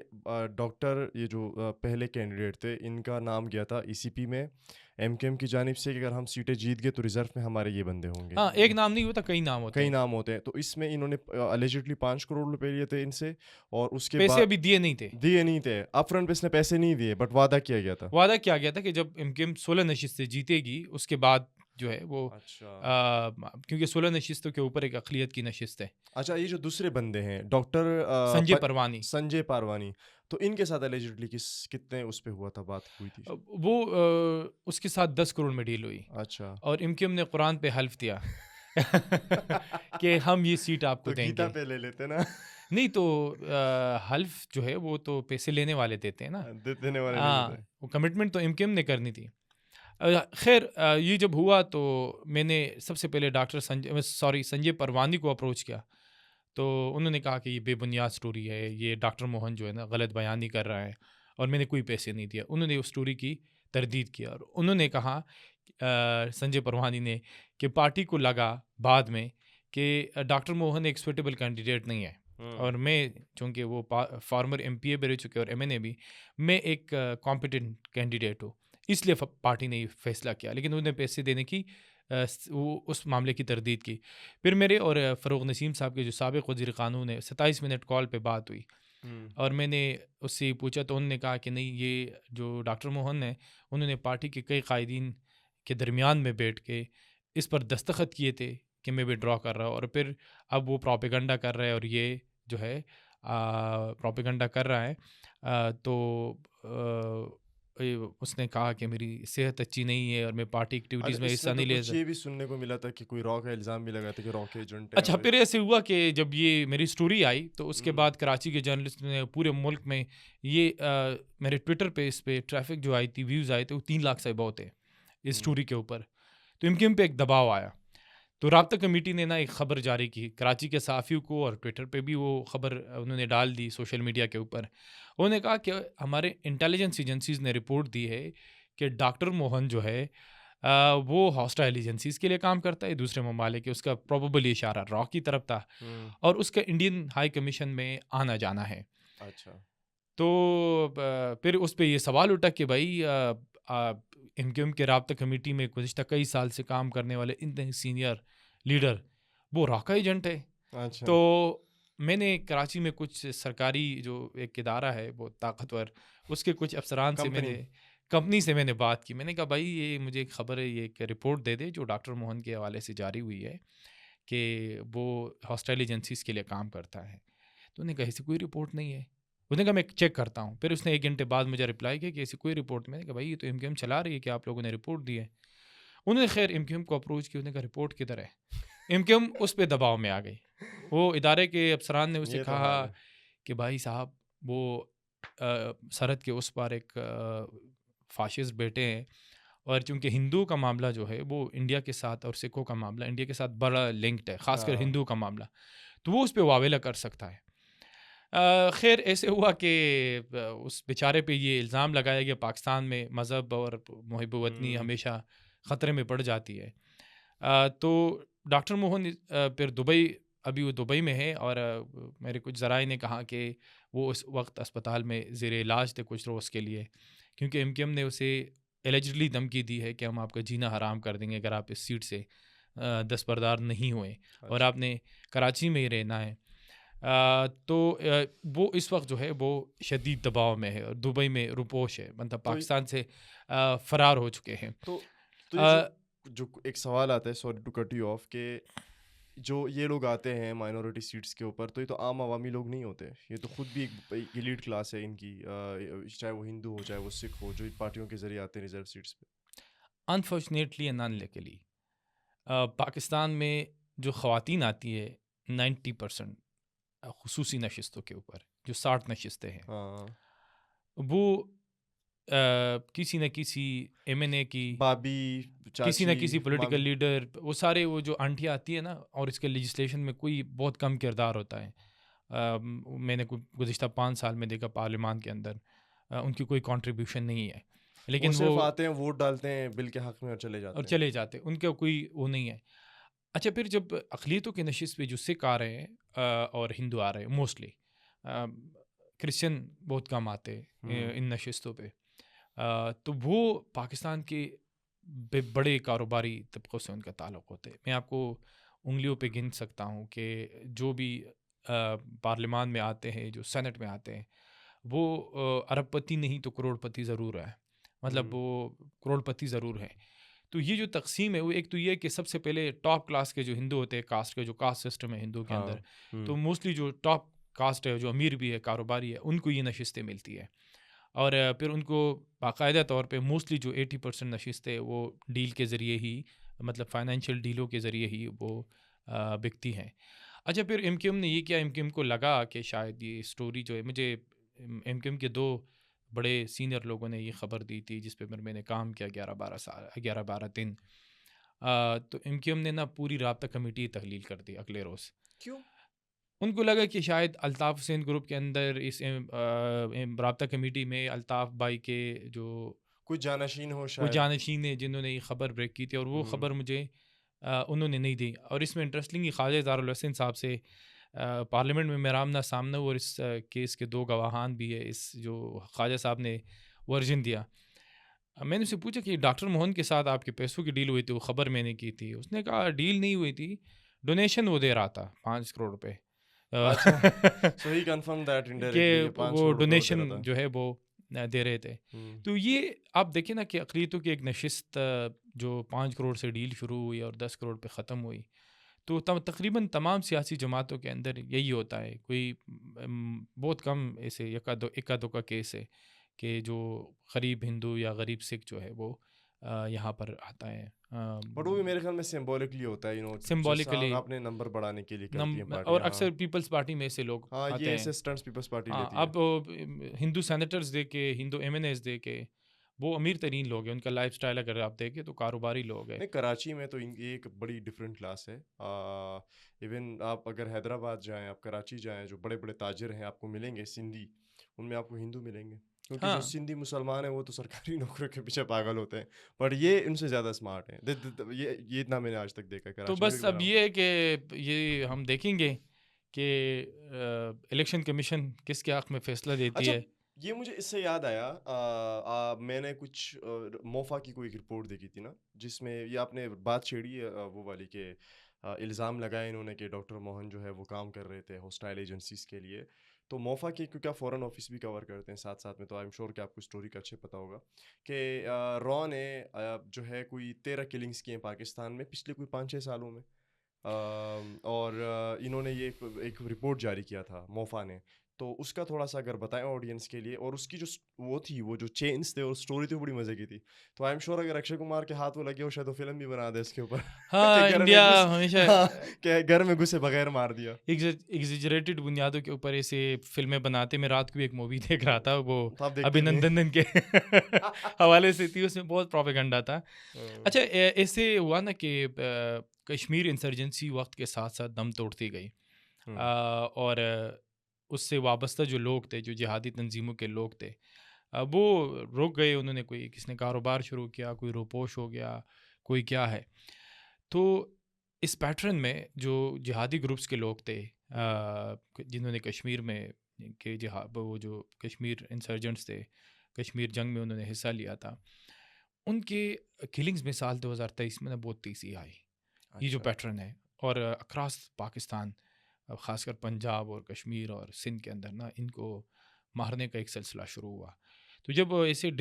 Speaker 2: ڈاکٹر یہ جو پہلے کینڈیڈیٹ تھے ان کا نام گیا تھا ای سی پی میں ایم کیو ایم کی جانب سے کہ اگر ہم سیٹیں جیت گئے تو ریزرو میں ہمارے یہ بندے ہوں گے.
Speaker 1: ہاں ایک نام نہیں ہوتا، کئی نام ہوتے
Speaker 2: کئی
Speaker 1: ہیں.
Speaker 2: نام ہوتے ہیں. تو اس میں انہوں نے الیجڈلی 5 کروڑ روپے لیے تھے ان سے اور اس کے
Speaker 1: پیسے
Speaker 2: بعد
Speaker 1: ابھی دیے نہیں تھے.
Speaker 2: دیے نہیں تھے اپ فرنٹ پہ اس نے پیسے نہیں دیے بٹ وعدہ کیا گیا تھا.
Speaker 1: وعدہ کیا گیا تھا کہ جب ایم کیو ایم 16 نشستیں جیتے گی اس کے بعد جو ہے وہ کیونکہ 16 نشستوں کے اوپر ایک اقلیت کی نشست ہے.
Speaker 2: اچھا یہ جو دوسرے بندے ہیں ڈاکٹر سنجے پاروانی تو ان کے ساتھ الیجڈلی کتنے اس پہ ہوا تھا بات ہوئی تھی؟
Speaker 1: وہ اس کے ساتھ 10 کروڑ میں ڈیل ہوئی.
Speaker 2: اچھا.
Speaker 1: اور ایم کیو ایم نے قرآن پہ حلف دیا کہ ہم یہ سیٹ آپ کو دیں گے.
Speaker 2: گیتا پہ لے لیتے نا.
Speaker 1: نہیں تو حلف جو ہے وہ تو پیسے لینے والے دیتے ہیں نا.
Speaker 2: دینے والے.
Speaker 1: ہاں وہ کمٹمنٹ تو ایم کیو ایم نے کرنی تھی. خیر یہ جب ہوا تو میں نے سب سے پہلے ڈاکٹر سنجے پروانی کو اپروچ کیا. تو انہوں نے کہا کہ یہ بے بنیاد سٹوری ہے، یہ ڈاکٹر موہن جو ہے نا غلط بیانی کر رہا ہے اور میں نے کوئی پیسے نہیں دیا. انہوں نے اس سٹوری کی تردید کیا اور انہوں نے کہا سنجے پروانی نے کہ پارٹی کو لگا بعد میں کہ ڈاکٹر موہن ایک سویٹیبل کینڈیڈیٹ نہیں ہے اور میں چونکہ وہ فارمر ایم پی اے بھی رہ چکے اور ایم این اے بھی، میں ایک کمپیٹنٹ کینڈیڈیٹ ہوں، اس لیے پارٹی نے یہ فیصلہ کیا. لیکن انہوں نے پیسے دینے کی وہ اس معاملے کی تردید کی. پھر میرے اور فروغ نسیم صاحب کے جو سابق وزیر قانون ہے 27 منٹ کال پہ بات ہوئی اور میں نے اس سے پوچھا تو انہوں نے کہا کہ نہیں، یہ جو ڈاکٹر موہن ہے انہوں نے پارٹی کے کئی قائدین کے درمیان میں بیٹھ کے اس پر دستخط کیے تھے کہ میں وڈرا کر رہا ہوں اور پھر اب وہ پروپیگنڈا کر رہا ہے اور یہ جو ہے پروپیگنڈا کر رہا ہے. تو اس نے کہا کہ میری صحت اچھی نہیں ہے اور میں پارٹی ایکٹیویٹیز میں حصہ نہیں لے سکتا.
Speaker 2: یہ بھی سننے کو ملا تھا کہ کوئی را کا الزام بھی لگا تھا کہ را کے ایجنٹ.
Speaker 1: اچھا پھر ایسے ہوا کہ جب یہ میری سٹوری آئی تو اس کے بعد کراچی کے جرنلسٹ نے پورے ملک میں یہ میرے ٹویٹر پہ اس پہ ٹریفک جو آئی تھی، ویوز آئے تھے وہ 3 لاکھ سے بہت ہے اس سٹوری کے اوپر. تو ایم کیو ایم پہ ایک دباؤ آیا تو رابطہ کمیٹی نے نا ایک خبر جاری کی کراچی کے صحافیوں کو اور ٹویٹر پہ بھی وہ خبر انہوں نے ڈال دی سوشل میڈیا کے اوپر. انہوں نے کہا کہ ہمارے انٹیلیجنس ایجنسیز نے رپورٹ دی ہے کہ ڈاکٹر موہن جو ہے وہ ہاسٹائل ایجنسیز کے لیے کام کرتا ہے دوسرے ممالک کے. اس کا پروبیبلی اشارہ را کی طرف تھا اور اس کا انڈین ہائی کمیشن میں آنا جانا ہے.
Speaker 2: اچھا.
Speaker 1: تو پھر اس پہ یہ سوال اٹھا کہ بھائی ایم کیو ایم کے رابطہ کمیٹی میں گزشتہ کئی سال سے کام کرنے والے اتنے سینئر لیڈر وہ را کا ایجنٹ ہے. تو میں نے کراچی میں کچھ سرکاری جو ایک ادارہ ہے بہت طاقتور، اس کے کچھ افسران سے میں نے کمپنی سے میں نے بات کی. میں نے کہا بھائی یہ مجھے ایک خبر ہے، یہ ایک رپورٹ دے دے جو ڈاکٹر موہن کے حوالے سے جاری ہوئی ہے کہ وہ ہاسٹائل ایجنسیز کے لیے کام کرتا ہے. تو انہوں نے کہا ایسی کوئی رپورٹ نہیں ہے. اس نے کہا میں چیک کرتا ہوں. پھر اس نے 1 گھنٹے بعد مجھے رپلائی کیا کہ ایسی کوئی رپورٹ. میں نے کہا بھائی یہ تو ایم کیو ایم چلا رہی ہے کہ آپ لوگوں نے رپورٹ دی ہے. انہوں نے خیر ایم کیو ایم کو اپروچ کیا. انہوں نے کہا رپورٹ کدھر ہے. ایم کیو ایم اس پہ دباؤ میں آ گئی. وہ ادارے کے افسران نے اسے کہا کہ بھائی صاحب وہ سرحد کے اس پار ایک فاشسٹ بیٹے ہیں اور چونکہ ہندو کا معاملہ جو ہے وہ انڈیا کے ساتھ اور سکھوں کا معاملہ انڈیا کے ساتھ بڑا لنکڈ ہے، خاص کر ہندو کا معاملہ، تو وہ اس پہ واویلا کر سکتا ہے. خیر ایسے ہوا کہ اس بیچارے پہ یہ الزام لگایا گیا. پاکستان میں مذہب اور محب وطنی ہمیشہ خطرے میں پڑ جاتی ہے. تو ڈاکٹر موہن پھر ابھی وہ دبئی میں ہے اور میرے کچھ ذرائع نے کہا کہ وہ اس وقت اسپتال میں زیر علاج تھے کچھ روز کے لیے، کیونکہ ایم کیو ایم نے اسے ایلیجڈلی دھمکی دی ہے کہ ہم آپ کا جینا حرام کر دیں گے اگر آپ اس سیٹ سے دستبردار نہیں ہوئے اور آپ نے کراچی میں ہی رہنا ہے. تو وہ اس وقت جو ہے وہ شدید دباؤ میں ہے اور دبئی میں روپوش ہے، مطلب پاکستان سے فرار ہو چکے ہیں.
Speaker 2: تو جو ایک سوال آتا ہے، sorry to cut you off, کہ جو یہ لوگ آتے ہیں مائنورٹی سیٹس کے اوپر تو یہ تو عام عوامی لوگ نہیں ہوتے، یہ تو خود بھی ایک ایلیٹ کلاس ہے ان کی، چاہے وہ ہندو ہو چاہے وہ سکھ ہو، جو پارٹیوں کے ذریعے آتے ہیں ریزرو سیٹس پہ.
Speaker 1: انفارچونیٹلی اینڈ انلیکلی پاکستان میں جو خواتین آتی ہے 90% خصوصی نشستوں کے اوپر جو 60 نشستیں ہیں وہ کسی نہ کسی ایم این اے کی
Speaker 2: بابی،
Speaker 1: کسی نہ کسی پولیٹیکل لیڈر، وہ سارے وہ جو آنٹیاں آتی ہے نا، اور اس کے لیجسلیشن میں کوئی بہت کم کردار ہوتا ہے. میں نے گزشتہ 5 سال میں دیکھا پارلیمان کے اندر ان کی کوئی کنٹریبیوشن نہیں ہے، لیکن
Speaker 2: وہ صرف آتے ہیں ووٹ ڈالتے ہیں بل کے حق میں اور چلے جاتے
Speaker 1: ان کا کوئی وہ نہیں ہے. اچھا پھر جب اقلیتوں کے نشست پہ جو سکھ آ رہے ہیں اور ہندو آ رہے ہیں موسٹلی، کرسچن بہت کم آتے ہیں ان نشستوں پہ، تو وہ پاکستان کے بڑے کاروباری طبقوں سے ان کا تعلق ہوتا ہے. میں آپ کو انگلیوں پہ گن سکتا ہوں کہ جو بھی پارلیمان میں آتے ہیں، جو سینٹ میں آتے ہیں، وہ ارب پتی نہیں تو کروڑ پتی ضرور ہے، مطلب وہ کروڑ پتی ضرور ہیں. تو یہ جو تقسیم ہے وہ ایک تو یہ ہے کہ سب سے پہلے ٹاپ کلاس کے جو ہندو ہوتے ہیں، کاسٹ کے جو کاسٹ سسٹم ہے ہندو کے اندر، تو موسٹلی جو ٹاپ کاسٹ ہے، جو امیر بھی ہے، کاروباری ہے، ان کو یہ نشستیں ملتی ہے. اور پھر ان کو باقاعدہ طور پہ موسٹلی جو 80% نشستیں وہ ڈیل کے ذریعے ہی، مطلب فائنینشیل ڈیلوں کے ذریعے ہی وہ بکتی ہیں. اچھا پھر ایم کیو ایم نے یہ کیا، ایم کیو ایم کو لگا کہ شاید یہ اسٹوری جو ہے، مجھے ایم کیو ایم کے 2 بڑے سینئر لوگوں نے یہ خبر دی تھی جس پہ میں نے کام کیا 11-12 دن. تو ایم کیو ایم نے نا پوری رابطہ کمیٹی تحلیل کر دی اگلے روز.
Speaker 2: کیوں؟
Speaker 1: ان کو لگا کہ شاید الطاف حسین گروپ کے اندر اس رابطہ کمیٹی میں الطاف بھائی کے جو
Speaker 2: کوئی جانشین ہو
Speaker 1: وہ
Speaker 2: شاید.
Speaker 1: جانشین ہیں جنہوں نے یہ خبر بریک کی تھی، اور وہ خبر مجھے انہوں نے نہیں دی. اور اس میں انٹرسٹنگلی خواجہ اظہار الحسن صاحب سے پارلیمنٹ میں میرا آمنا سامنا، اور اس کیس کے 2 گواہان بھی ہے، اس جو خواجہ صاحب نے ورژن دیا. میں نے اسے پوچھا کہ ڈاکٹر موہن کے ساتھ آپ کے پیسوں کی ڈیل ہوئی تھی، وہ خبر میں نے کی تھی. اس نے کہا ڈیل نہیں ہوئی تھی، ڈونیشن وہ دے رہا تھا 5 کروڑ روپے.
Speaker 2: So he confirmed that indirectly
Speaker 1: کہ
Speaker 2: یہ 5
Speaker 1: وہ
Speaker 2: کروڑ روپے
Speaker 1: ڈونیشن
Speaker 2: دے رہا تھا.
Speaker 1: جو ہے وہ دے رہے تھے. تو یہ آپ دیکھیں نا کہ اقلیتوں کی ایک نشست جو 5 کروڑ سے ڈیل شروع ہوئی اور 10 کروڑ پہ ختم ہوئی، تو تقریباً تمام سیاسی جماعتوں کے اندر یہی ہوتا ہے. کوئی بہت کم ایسے اکا دکا کیس ہے کہ جو غریب ہندو یا غریب سکھ جو ہے وہ یہاں پر آتا ہے.
Speaker 2: بٹ وہ بھی میرے خیال میں سمبولکلی ہوتا ہے،
Speaker 1: سمبولکلی
Speaker 2: اپنے نمبر بڑھانے کے لیے کرتی ہیں پارٹیاں.
Speaker 1: اور اکثر پیپلز پارٹی میں سے لوگ
Speaker 2: ہاں
Speaker 1: آتے
Speaker 2: یہ
Speaker 1: ہیں.
Speaker 2: ایسے اسٹنٹس پیپلز پارٹی لیتی ہے.
Speaker 1: اب ہندو سینیٹرز دے کے، ہندو ایم این ایز دے کے، وہ امیر ترین لوگ ہیں. ان کا لائف سٹائل اگر آپ دیکھیں تو کاروباری لوگ ہیں.
Speaker 2: نہیں کراچی میں تو یہ ایک بڑی ڈفرینٹ کلاس ہے. ایون آپ اگر حیدرآباد جائیں، آپ کراچی جائیں، جو بڑے بڑے تاجر ہیں آپ کو ملیں گے سندھی، ان میں آپ کو ہندو ملیں گے، کیونکہ جو سندھی مسلمان ہیں وہ تو سرکاری نوکریوں کے پیچھے پاگل ہوتے ہیں، پر یہ ان سے زیادہ اسمارٹ ہیں. یہ اتنا میں نے آج تک دیکھا.
Speaker 1: تو بس اب یہ ہے کہ یہ ہم دیکھیں گے کہ الیکشن کمیشن کس کے حق میں فیصلہ دیتی ہے.
Speaker 2: یہ مجھے اس سے یاد آیا، میں نے کچھ موفا کی کوئی رپورٹ دیکھی تھی نا، جس میں یہ آپ نے بات چھیڑی ہے وہ والی کہ الزام لگائے انہوں نے کہ ڈاکٹر موہن جو ہے وہ کام کر رہے تھے ہوسٹائل ایجنسیز کے لیے. تو موفا کی کیونکہ آپ فورن آفس بھی کور کرتے ہیں ساتھ ساتھ میں، تو آئی ایم شیور کہ آپ کو اسٹوری کا اچھے پتہ ہوگا کہ را نے جو ہے کوئی 13 کلنگس کیے ہیں پاکستان میں پچھلے کوئی 5-6 سالوں میں. اور انہوں نے یہ ایک رپورٹ جاری کیا تھا موفا نے. تو اس کا تھوڑا سا اگر بتائیں آڈینس کے لیے، اور اس کی جو وہ تھی، وہ جو چینز تھے اور اسٹوری تھی، وہ بڑی مزے کی تھی. تو آئی ایم شیور اگر اکشے کمار کے ہاتھ وہ لگے ہو شاید وہ فلم بھی بنا دے اس کے اوپر.
Speaker 1: ہاں انڈیا ہمیشہ
Speaker 2: کہ گھر میں گھسے بغیر مار دیا.
Speaker 1: ایگزیجریٹڈ بنیادوں کے اوپر ایسے فلمیں بناتے. میں رات کو ایک مووی دیکھ رہا تھا، وہ ابھینندن کے حوالے سے تھی، اس میں بہت پروپیگنڈا تھا. اچھا ایسے ہوا نا کہ کشمیر انسرجنسی وقت کے ساتھ ساتھ دم توڑتی گئی، اور اس سے وابستہ جو لوگ تھے، جو جہادی تنظیموں کے لوگ تھے، وہ رک گئے. انہوں نے کس نے کاروبار شروع کیا، کوئی روپوش ہو گیا، کوئی کیا ہے. تو اس پیٹرن میں جو جہادی گروپس کے لوگ تھے جنہوں نے کشمیر میں کہ وہ جو کشمیر انسرجنٹس تھے، کشمیر جنگ میں انہوں نے حصہ لیا تھا، ان کے کلنگز میں سال 2023 میں بہت تیزی آئی. یہ جو پیٹرن ہے، اور اکراس پاکستان، خاص کر پنجاب اور کشمیر اور سندھ کے اندر نا ان کو مارنے کا ایک سلسلہ شروع ہوا. تو جب ایسے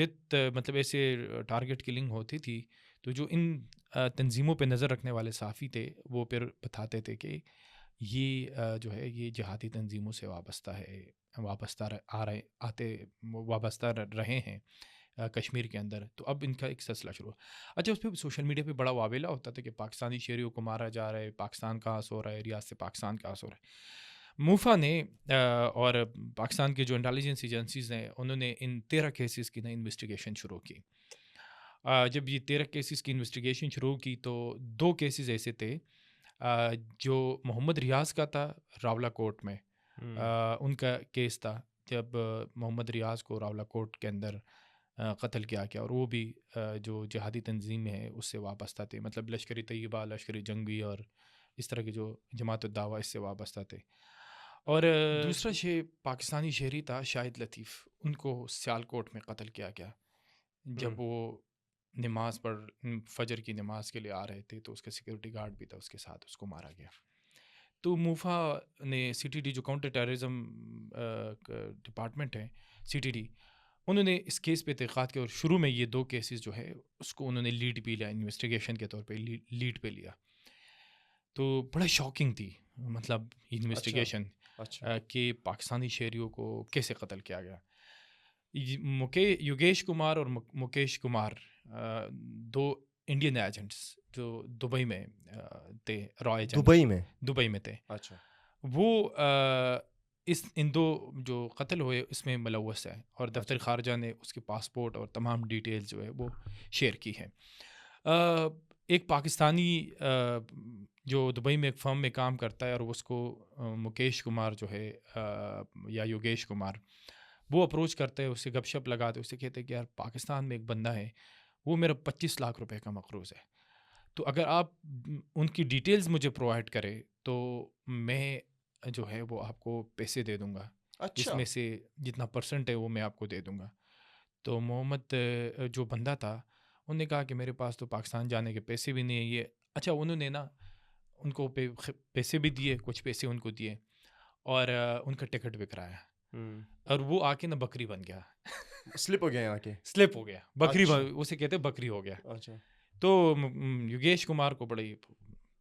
Speaker 1: مطلب ایسے ٹارگٹ کلنگ ہوتی تھی، تو جو ان تنظیموں پہ نظر رکھنے والے صحافی تھے وہ پھر بتاتے تھے کہ یہ جو ہے یہ جہادی تنظیموں سے وابستہ رہے ہیں کشمیر کے اندر. تو اب ان کا ایک سلسلہ شروع. اچھا اس پہ سوشل میڈیا پہ بڑا واویلا ہوتا تھا کہ پاکستانی شہریوں کو مارا جا رہا ہے، پاکستان کہاں سو رہا ہے، ریاست پاکستان کہاں سو رہا ہے. موفا نے اور پاکستان کے جو انٹیلیجنس ایجنسیز ہیں، انہوں نے ان 13 کیسز کی انویسٹیگیشن شروع کی. جب یہ 13 کیسز کی انویسٹیگیشن شروع کی تو 2 کیسز ایسے تھے جو محمد ریاض کا تھا راولا کوٹ میں. ان کا کیس تھا جب محمد ریاض کو راولا کوٹ کے اندر قتل کیا گیا، اور وہ بھی جو جہادی تنظیم ہے اس سے وابستہ تھے، مطلب لشکر طیبہ، لشکر جنگی اور اس طرح کے جو جماعت الدعوہ اس سے وابستہ تھے. اور دوسرا پاکستانی شہری تھا شاہد لطیف، ان کو سیالکوٹ میں قتل کیا گیا جب وہ نماز فجر کی نماز کے لیے آ رہے تھے، تو اس کا سیکورٹی گارڈ بھی تھا اس کے ساتھ، اس کو مارا گیا. تو موفا نے CTD جو کاؤنٹر ٹیررزم ڈپارٹمنٹ ہے CTD، انہوں نے اس کیس پہ تحقیقات کیا، اور شروع میں یہ 2 کیسز جو ہے اس کو انہوں نے لیڈ بھی لیا، انویسٹیگیشن کے طور پہ لیڈ پہ لیا. تو بڑا شاکنگ تھی مطلب انویسٹیگیشن کہ پاکستانی شہریوں کو کیسے قتل کیا گیا. یوگیش کمار اور مکیش کمار 2 انڈین ایجنٹس جو دبئی میں تھے، را ایجنٹ دبئی میں تھے.
Speaker 2: اچھا.
Speaker 1: وہ ان 2 جو قتل ہوئے اس میں ملوث ہے، اور دفتر خارجہ نے اس کے پاسپورٹ اور تمام ڈیٹیل جو ہے وہ شیئر کی ہے. ایک پاکستانی جو دبئی میں ایک فرم میں کام کرتا ہے، اور اس کو مکیش کمار جو ہے یا یوگیش کمار، وہ اپروچ کرتے ہیں، اس سے گپ شپ لگاتے، اس سے کہتے ہیں کہ یار پاکستان میں ایک بندہ ہے، وہ میرا 25 لاکھ روپے کا مقروض ہے، تو اگر آپ ان کی ڈیٹیلز مجھے پرووائڈ کرے تو میں جو ہے وہ آپ کو پیسے دے دوں گا. اس میں سے جتنا % ہے وہ میں آپ کو دے دوں گا. تو محمد جو بندہ تھا، انہوں نے کہا کہ میرے پاس تو پاکستان جانے کے پیسے بھی نہیں ہیں. یہ اچھا، انہوں نے نا ان کو پیسے بھی دیے، کچھ پیسے ان کو دیے، اور ان کا ٹکٹ بھی کرایا، اور وہ آ کے نا بکری بن گیا.
Speaker 2: سلپ ہو گیا
Speaker 1: بکری اسے کہتے بکری ہو گیا. تو یوگیش کمار کو بڑی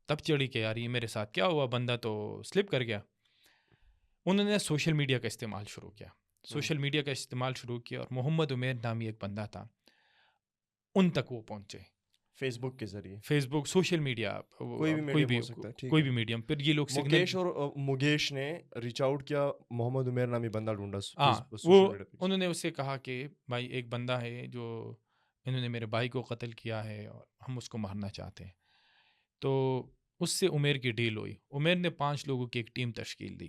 Speaker 1: تب چڑھی کہ یار یہ میرے ساتھ کیا ہوا، بندہ تو سلپ کر گیا. انہوں نے سوشل میڈیا کا استعمال شروع کیا، اور محمد عمیر نامی ایک بندہ تھا، ان تک وہ پہنچے
Speaker 2: فیس بک کے ذریعے،
Speaker 1: سوشل میڈیا، کوئی بھی میڈیم. پھر یہ لوگ
Speaker 2: مکیش اور مگیش نے ریچ آؤٹ کیا، محمد عمیر نامی بندہ ڈھونڈا.
Speaker 1: وہ انہوں نے اس سے کہا کہ بھائی ایک بندہ ہے جو انہوں نے میرے بھائی کو قتل کیا ہے، اور ہم اس کو مارنا چاہتے ہیں. تو اس سے عمیر کی ڈیل ہوئی. عمیر نے 5 لوگوں کی ایک ٹیم تشکیل دی،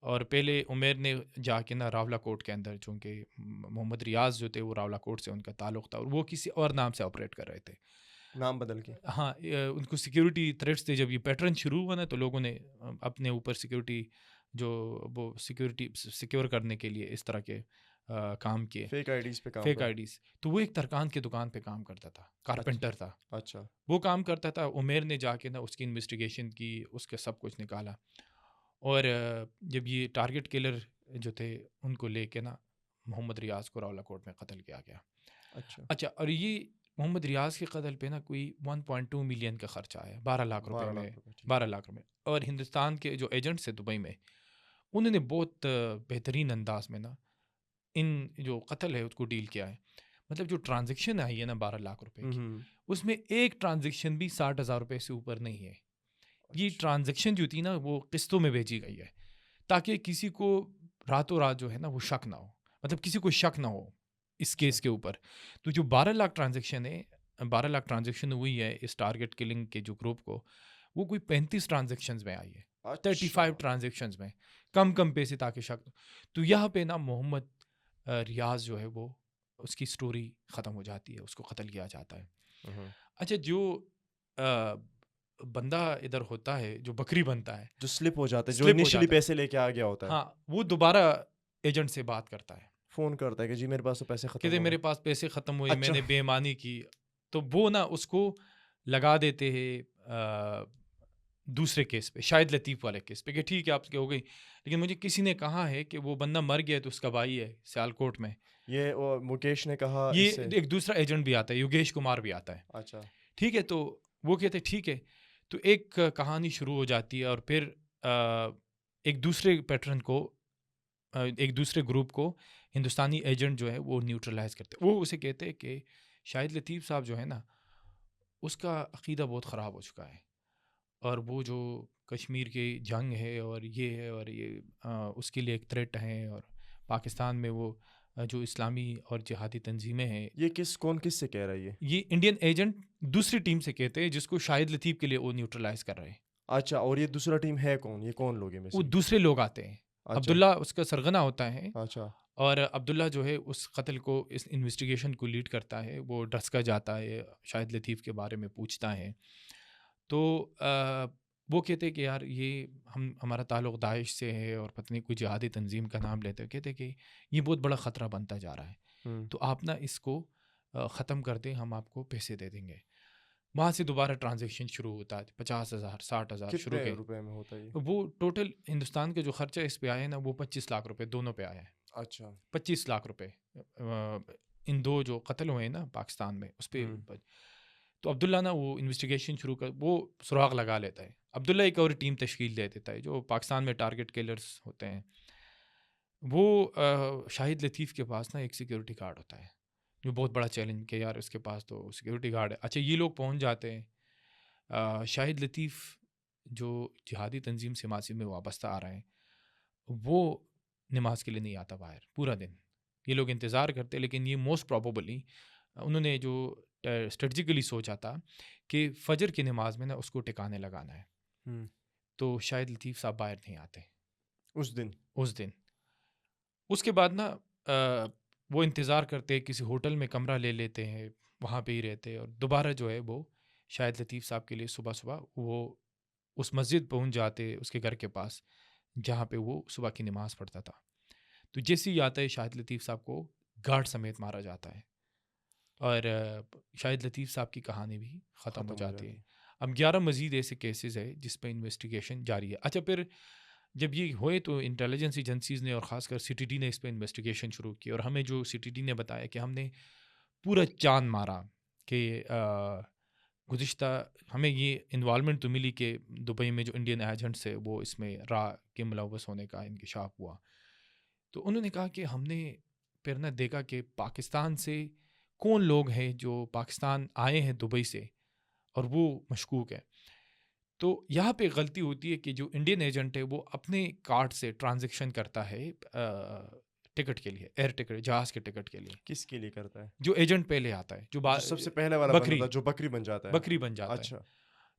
Speaker 1: اور پہلے عمیر نے جا کے نا راولہ کوٹ کے اندر، چونکہ محمد ریاض جو تھے وہ راولہ کوٹ سے ان کا تعلق تھا، اور وہ کسی اور نام سے آپریٹ کر رہے تھے،
Speaker 2: نام بدل کے.
Speaker 1: ہاں، ان کو سیکیورٹی تھریٹس تھے. جب یہ پیٹرن شروع ہوا نا، تو لوگوں نے اپنے اوپر سیکیورٹی جو وہ سیکیور کرنے کے لیے اس طرح کے کام کیے،
Speaker 2: فیک آئی ڈیز.
Speaker 1: تو وہ ایک ترکان کی دکان پہ کام کرتا تھا، کارپینٹر تھا.
Speaker 2: اچھا.
Speaker 1: وہ کام کرتا تھا. عمیر نے جا کے نا اس کی انویسٹیگیشن کی، اس کے سب کچھ نکالا، اور جب یہ ٹارگٹ کلر جو تھے ان کو لے کے نا محمد ریاض کو راولہ کوٹ میں قتل کیا گیا. اچھا. اور یہ محمد ریاض کے قتل پہ نا کوئی 1.2 ملین کا خرچہ آیا، 12 لاکھ روپے. اور ہندوستان کے جو ایجنٹس ہیں دبئی میں، انہوں نے بہت بہترین انداز میں نا ان جو قتل ہے اس کو ڈیل کیا ہے. مطلب جو ٹرانزیکشن آئی ہے نا 12 لاکھ روپے کی، اس میں ایک ٹرانزیکشن بھی 60,000 روپے سے اوپر نہیں ہے. یہ ٹرانزیکشن جو تھی نا وہ قسطوں میں بھیجی گئی ہے، تاکہ کسی کو راتوں رات جو ہے نا وہ شک نہ ہو، مطلب کسی کو شک نہ ہو اس کیس کے اوپر. تو جو 12 لاکھ ٹرانزیکشن ہوئی ہے اس ٹارگٹ کلنگ کے جو گروپ کو، وہ کوئی 35 ٹرانزیکشنز میں آئی ہے، 35 ٹرانزیکشنز میں کم پیسے تاکہ شک. تو یہاں پہ نا محمد ریاض جو ہے وہ اس کی سٹوری ختم ہو جاتی ہے، اس کو قتل کیا جاتا ہے. اچھا، جو بندہ ادھر ہوتا ہے جو بکری بنتا ہے،
Speaker 2: جو سلپ ہو جاتا ہے، جو انیشلی پیسے لے کے آ گیا ہوتا ہے،
Speaker 1: ہاں، وہ دوبارہ ایجنٹ سے بات کرتا ہے،
Speaker 2: فون کرتا ہے کہ جی میرے پاس تو پیسے ختم ہوئے،
Speaker 1: میرے پاس پیسے ختم ہوئے، میں نے بے ایمانی کی. تو وہ نا اس کو لگا دیتے ہیں دوسرے کیس پہ، شاہد لطیف والے کیس پہ، کہ ٹھیک ہے آپ کی ہو گئی، لیکن مجھے کسی نے کہا ہے کہ وہ بندہ مر گیا تو اس کا بھائی ہے سیالکوٹ میں. یہ
Speaker 2: مکیش نے کہا.
Speaker 1: یہ ایک دوسرا ایجنٹ بھی آتا ہے، یوگیش کمار بھی آتا ہے.
Speaker 2: اچھا،
Speaker 1: ٹھیک ہے. تو وہ کہتے ٹھیک ہے. تو ایک کہانی شروع ہو جاتی ہے، اور پھر ایک دوسرے پیٹرن کو، ایک دوسرے گروپ کو ہندوستانی ایجنٹ جو ہے وہ نیوٹرلائز کرتے. وہ اسے کہتے ہیں کہ شاہد لطیف صاحب جو ہے نا، اس کا عقیدہ بہت خراب ہو چکا ہے، اور وہ جو کشمیر کی جنگ ہے اور یہ ہے، اور یہ اس کے لیے ایک تھریٹ ہے، اور پاکستان میں وہ جو اسلامی اور جہادی تنظیمیں ہیں. یہ
Speaker 2: کون کس سے کہہ رہا ہے؟
Speaker 1: یہ انڈین ایجنٹ دوسری ٹیم سے کہتے ہیں، جس کو شاہد لطیف کے لیے وہ نیوٹرلائز کر رہے ہیں.
Speaker 2: اچھا. اور یہ دوسرا ٹیم ہے کون؟ یہ کون لوگ ہیں؟
Speaker 1: وہ دوسرے لوگ آتے ہیں. عبداللہ اس کا سرغنہ ہوتا ہے.
Speaker 2: اچھا.
Speaker 1: اور عبداللہ جو ہے اس قتل کو اس انویسٹیگیشن کو لیڈ کرتا ہے، وہ ڈسکا جاتا ہے، شاہد لطیف کے بارے میں پوچھتا ہے، تو وہ کہتے ہیں کہ یار یہ ہمارا تعلق داعش سے ہے اور پتہ نہیں کوئی جہادی تنظیم کا نام لیتے ہیں، کہتے ہیں کہ یہ بہت بڑا خطرہ بنتا جا رہا ہے، تو آپ نا اس کو ختم کر دیں، ہم آپ کو پیسے دے دیں گے. وہاں سے دوبارہ ٹرانزیکشن شروع ہوتا ہے، 50,000 60,000 شروع
Speaker 2: کتنے
Speaker 1: کے.
Speaker 2: روپے میں ہوتا ہے یہ؟
Speaker 1: وہ ٹوٹل ہندوستان کے جو خرچہ اس پہ آئے نا وہ 25 لاکھ روپے دونوں پہ آیا ہے.
Speaker 2: اچھا
Speaker 1: 25 لاکھ روپے ان دو جو قتل ہوئے ہیں نا پاکستان میں اس پہ. تو عبداللہ نا وہ انویسٹیگیشن شروع کر وہ سراغ لگا لیتا ہے. عبداللہ ایک اور ٹیم تشکیل دے دیتا ہے جو پاکستان میں ٹارگٹ کلرز ہوتے ہیں. وہ شاہد لطیف کے پاس نا ایک سیکیورٹی گارڈ ہوتا ہے جو بہت بڑا چیلنج کہ یار اس کے پاس تو سیکیورٹی گارڈ ہے. اچھا یہ لوگ پہنچ جاتے ہیں. شاہد لطیف جو جہادی تنظیم سے ماضی میں وابستہ آ رہے ہیں وہ نماز کے لیے نہیں آتا باہر پورا دن. یہ لوگ انتظار کرتے لیکن یہ موسٹ پروبیبلی انہوں نے جو اسٹریٹجیکلی سوچا تھا کہ فجر کی نماز میں نا اس کو ٹکانے لگانا ہے. تو شاہد لطیف صاحب باہر نہیں آتے
Speaker 2: اس دن.
Speaker 1: اس کے بعد نا وہ انتظار کرتے کسی ہوٹل میں کمرہ لے لیتے ہیں، وہاں پہ ہی رہتے. اور دوبارہ جو ہے وہ شاہد لطیف صاحب کے لیے صبح وہ اس مسجد پہنچ جاتے اس کے گھر کے پاس جہاں پہ وہ صبح کی نماز پڑھتا تھا. تو جیسے ہی آتا ہے شاہد لطیف صاحب کو گارڈ سمیت مارا جاتا ہے اور شاہد لطیف صاحب کی کہانی بھی ختم ہو جاتی ہے. اب 11 مزید ایسے کیسز ہے جس پہ انویسٹیگیشن جاری ہے. اچھا پھر جب یہ ہوئے تو انٹیلیجنس ایجنسیز نے اور خاص کر سی ٹی ڈی نے اس پہ انویسٹیگیشن شروع کی اور ہمیں جو سی ٹی ڈی نے بتایا کہ ہم نے پورا چاند مارا کہ گزشتہ ہمیں یہ انوالومنٹ تو ملی کہ دبئی میں جو انڈین ایجنٹس ہے وہ اس میں کے ملوث ہونے کا انکشاف ہوا. تو انہوں نے کہا کہ ہم نے پھر نہ دیکھا کہ پاکستان سے کون لوگ ہیں جو پاکستان آئے ہیں دبئی سے اور وہ مشکوک ہے. تو یہاں پہ غلطی ہوتی ہے کہ جو انڈین ایجنٹ ہے وہ اپنے کارڈ سے ٹرانزیکشن کرتا ہے ٹکٹ کے لیے، ایئر ٹکٹ، جہاز کے ٹکٹ کے لیے.
Speaker 2: کس کے لیے کرتا ہے؟
Speaker 1: جو ایجنٹ پہلے آتا ہے، جو
Speaker 2: سب سے پہلے والا بندہ جو بکری بن جاتا ہے. اچھا.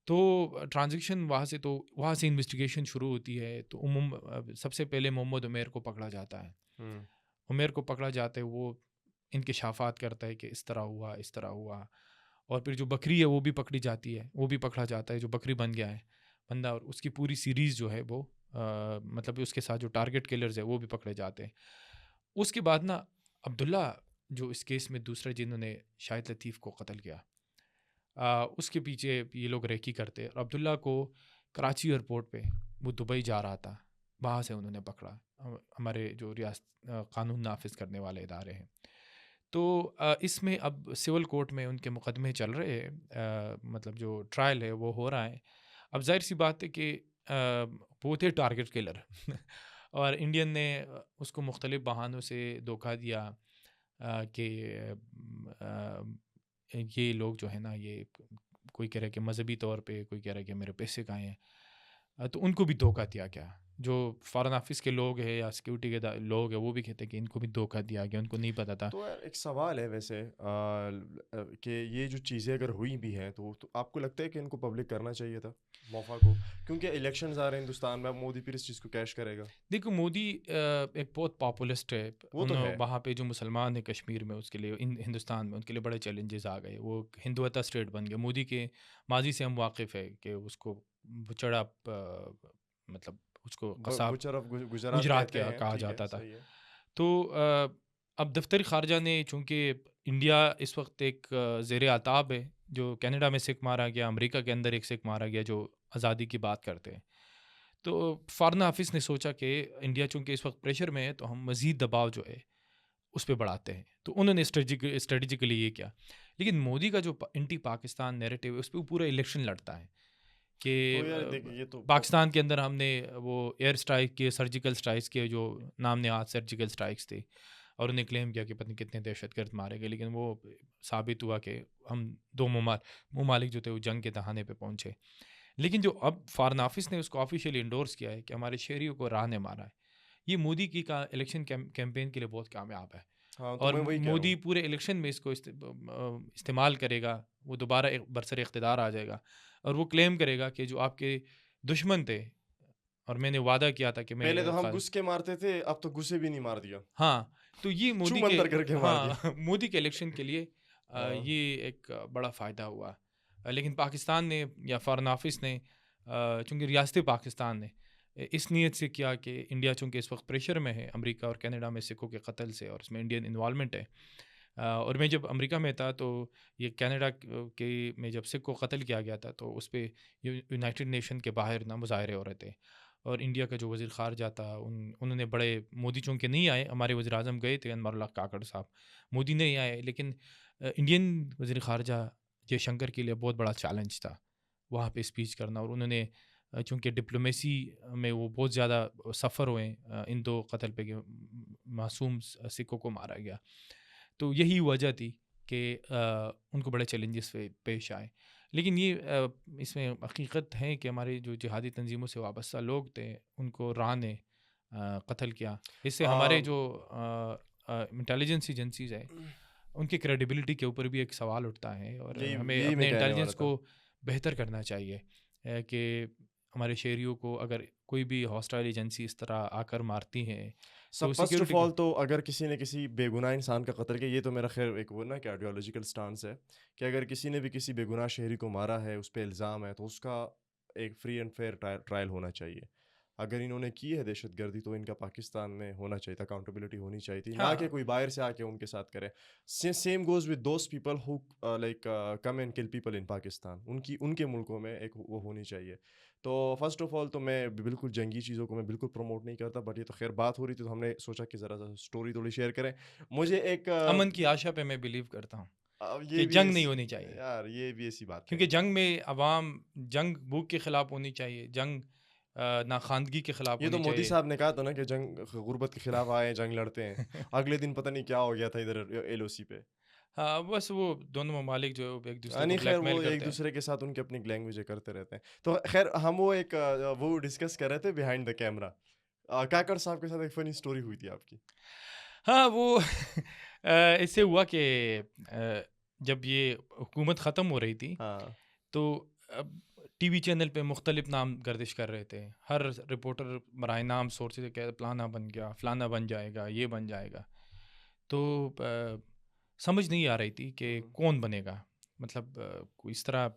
Speaker 1: تو ٹرانزیکشن وہاں سے انویسٹیگیشن شروع ہوتی ہے. تو سب سے پہلے محمد عمیر کو پکڑا جاتا ہے. عمیر کو پکڑا جاتا ہے، وہ انکشافات کرتا ہے کہ اس طرح ہوا. اور پھر جو بکری ہے وہ بھی پکڑی جاتی ہے، وہ بھی پکڑا جاتا ہے جو بکری بن گیا ہے بندہ. اور اس کی پوری سیریز جو ہے وہ مطلب اس کے ساتھ جو ٹارگٹ کلرز ہے وہ بھی پکڑے جاتے ہیں. اس کے بعد نا عبداللہ جو اس کیس میں دوسرے جنہوں نے شاہد لطیف کو قتل کیا، اس کے پیچھے یہ لوگ ریکی کرتے. اور عبداللہ کو کراچی ایئرپورٹ پہ وہ دبئی جا رہا تھا، وہاں سے انہوں نے پکڑا. ہمارے جو ریاست قانون نافذ کرنے والے ادارے ہیں. تو اس میں اب سول کورٹ میں ان کے مقدمے چل رہے ہیں، مطلب جو ٹرائل ہے وہ ہو رہا ہے. اب ظاہر سی بات ہے کہ وہ تھے ٹارگٹ کلر اور انڈین نے اس کو مختلف بہانوں سے دھوکہ دیا کہ یہ لوگ جو ہے نا، یہ کوئی کہہ رہا ہے کہ مذہبی طور پہ، کوئی کہہ رہا ہے کہ میرے پیسے کہاں ہیں. تو ان کو بھی دھوکہ دیا گیا. جو فارن آفس کے لوگ ہیں یا سیکیورٹی کے لوگ ہیں وہ بھی کہتے ہیں کہ ان کو بھی دھوکہ دیا گیا، ان کو نہیں پتہ تھا.
Speaker 2: تو ایک سوال ہے ویسے کہ یہ جو چیزیں اگر ہوئی بھی ہیں تو آپ کو لگتا ہے کہ ان کو پبلک کرنا چاہیے تھا موقع کو؟ کیونکہ الیکشنز آ رہے ہیں ہندوستان میں، مودی پھر اس چیز کو کیش کرے گا.
Speaker 1: دیکھو مودی ایک بہت پاپولسٹ ہے، وہاں پہ جو مسلمان ہیں کشمیر میں اس کے لیے، ہندوستان میں ان کے لیے بڑے چیلنجز آ گئے. وہ ہندوتا اسٹیٹ بن گیا. مودی کے ماضی سے ہم واقف ہے کہ اس کو بچڑا مطلب اس کو گجرات کا کہا جاتا تھا. تو اب دفتر خارجہ نے چونکہ انڈیا اس وقت ایک زیر آتاب ہے، جو کینیڈا میں سکھ مارا گیا، امریکہ کے اندر ایک سکھ مارا گیا جو آزادی کی بات کرتے ہیں. تو فارن آفس نے سوچا کہ انڈیا چونکہ اس وقت پریشر میں ہے تو ہم مزید دباؤ جو ہے اس پہ بڑھاتے ہیں. تو انہوں نے اسٹریٹجیکلی یہ کیا. لیکن مودی کا جو اینٹی پاکستان نیریٹو ہے اس پہ وہ پورا الیکشن لڑتا ہے کہ پاکستان کے اندر ہم نے وہ ایئر اسٹرائک کیے، سرجیکل اسٹرائکس کے جو نام نہاد سرجیکل اسٹرائکس تھے، اور انہیں کلیم کیا کہ پتہ نہیں کتنے دہشت گرد مارے گئے. لیکن وہ ثابت ہوا کہ ہم دو ممالک جو تھے وہ جنگ کے دہانے پہ پہنچے. لیکن جو اب فارن آفس نے اس کو آفیشیلی انڈورس کیا ہے کہ ہمارے شہریوں کو راہ نے مارا ہے، یہ مودی کی کا الیکشن کیمپین کے لیے بہت کامیاب ہے. اور مودی پورے الیکشن میں اس کو استعمال کرے گا. وہ دوبارہ ایک برسر اقتدار آ جائے گا اور وہ کلیم کرے گا کہ جو آپ کے دشمن تھے اور میں نے وعدہ کیا تھا کہ میں
Speaker 2: پہلے تو ہم گھس کے مارتے تھے، اب تو گھسے بھی نہیں مار دیا.
Speaker 1: ہاں تو یہ مودی
Speaker 2: منتر کر کے مار دیا.
Speaker 1: ہاں مودی کے الیکشن کے لیے یہ ایک بڑا فائدہ ہوا. لیکن پاکستان نے یا فارن آفس نے چونکہ ریاست پاکستان نے اس نیت سے کیا کہ انڈیا چونکہ اس وقت پریشر میں ہے امریکہ اور کینیڈا میں سکھوں کے قتل سے اور اس میں انڈین انوالومنٹ ہے. اور میں جب امریکہ میں تھا تو یہ کینیڈا کے میں جب سکھ کو قتل کیا گیا تھا تو اس پہ یونائٹڈ نیشن کے باہر نہ مظاہرے ہو رہے تھے. اور انڈیا کا جو وزیر خارجہ تھا انہوں نے بڑے مودی چونکہ نہیں آئے, ہمارے وزیر اعظم گئے تھے انوار اللہ کاکڑ صاحب, مودی نہیں آئے, لیکن انڈین وزیر خارجہ جے شنکر کے لیے بہت بڑا چیلنج تھا وہاں پہ اسپیچ کرنا. اور انہوں نے چونکہ ڈپلومیسی میں وہ بہت زیادہ سفر ہوئے ان دو قتل پہ معصوم سکھوں کو مارا گیا, تو یہی وجہ تھی کہ ان کو بڑے چیلنجز پیش آئے. لیکن یہ اس میں حقیقت ہے کہ ہمارے جو جہادی تنظیموں سے وابستہ لوگ تھے ان کو راہ نے قتل کیا. اس سے ہمارے جو انٹیلیجنس ایجنسیز ہے ان کی کریڈیبلٹی کے اوپر بھی ایک سوال اٹھتا ہے, اور ہمیں اپنے انٹیلیجنس کو بہتر کرنا چاہیے کہ ہمارے شہریوں کو اگر کوئی بھی ہاسٹائل ایجنسی اس طرح آ کر مارتی ہیں.
Speaker 2: فرسٹ آف آل تو اگر کسی نے کسی بے گناہ انسان کا قتل کیا, یہ تو میرا خیر ایک وہ نا کہ آئیڈیالوجیکل سٹانس ہے کہ اگر کسی نے بھی کسی بے گناہ شہری کو مارا ہے, اس پہ الزام ہے, تو اس کا ایک فری اینڈ فیئر ٹرائل ہونا چاہیے. اگر انہوں نے کی ہے دہشت گردی تو ان کا پاکستان میں ہونا چاہیے تھا, اکاؤنٹیبلٹی ہونی چاہیے تھی, نہ کہ کوئی باہر سے آ کے ان کے ساتھ کرے. Same goes with those people who like come and کل پیپل ان پاکستان, ان کے ملکوں میں ایک وہ ہونی چاہیے. تو فرسٹ آف آل تو میں بالکل جنگی چیزوں کو میں بالکل پروموٹ نہیں کرتا, بٹ یہ تو خیر بات ہو رہی تھی تو ہم نے سوچا کہ ذرا سا اسٹوری تھوڑی شیئر کریں. مجھے ایک
Speaker 1: امن کی آشا پہ میں بلیو کرتا ہوں کہ جنگ نہیں ہونی چاہیے
Speaker 2: یار, یہ بھی ایسی بات ہے
Speaker 1: کیونکہ جنگ میں عوام جنگ بھوک کے خلاف ہونی چاہیے, جنگ ناخواندگی کے خلاف
Speaker 2: یہ تو
Speaker 1: ہونی
Speaker 2: مودی
Speaker 1: چاہیے.
Speaker 2: صاحب نے کہا تھا نا کہ جنگ غربت کے خلاف آئے, جنگ لڑتے ہیں. اگلے دن پتہ نہیں کیا ہو گیا تھا ادھر ایل او سی پہ.
Speaker 1: ہاں بس وہ دونوں ممالک جو ایک دوسرے کو
Speaker 2: خیر
Speaker 1: بلیک میل
Speaker 2: وہ
Speaker 1: کرتے
Speaker 2: ایک
Speaker 1: ہیں.
Speaker 2: دوسرے کے ساتھ ان کی اپنی لینگویجیں کرتے رہتے ہیں. تو خیر ہم وہ ایک وہ ڈسکس کر رہے تھے بیہائنڈ دا کیمرہ. کاکڑ صاحب کے ساتھ ایک فنی اسٹوری ہوئی تھی آپ کی.
Speaker 1: ہاں وہ اس سے ہوا کہ جب یہ حکومت ختم ہو رہی تھی تو ٹی وی چینل پہ مختلف نام گردش کر رہے تھے, ہر رپورٹر برائے نام سورس سے کہ فلانا بن گیا, فلانا بن جائے گا, یہ بن جائے گا. تو سمجھ نہیں آ رہی تھی کہ کون بنے گا. مطلب اس طرح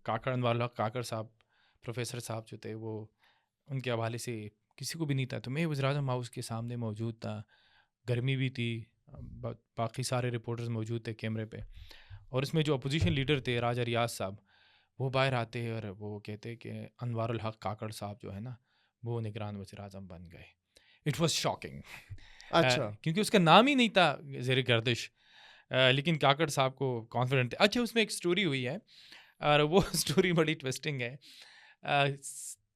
Speaker 1: کاکڑ والا کاکڑ صاحب پروفیسر صاحب جو تھے وہ ان کے حوالے سے کسی کو بھی نہیں تھا. تو میں وزیر اعظم ہاؤس کے سامنے موجود تھا, گرمی بھی تھی, باقی سارے رپورٹرز موجود تھے کیمرے پہ, اور اس میں جو اپوزیشن لیڈر تھے راجہ ریاض صاحب وہ باہر آتے اور وہ کہتے کہ انوار الحق کاکڑ صاحب جو ہے نا وہ نگران وزیر اعظم بن گئے. It was shocking.
Speaker 2: اچھا
Speaker 1: کیونکہ اس کا نام ہی نہیں تھا زیر گردش, لیکن کاکڑ صاحب کو کانفیڈنٹ تھے. اچھا اس میں ایک سٹوری ہوئی ہے اور وہ سٹوری بڑی ٹوسٹنگ ہے.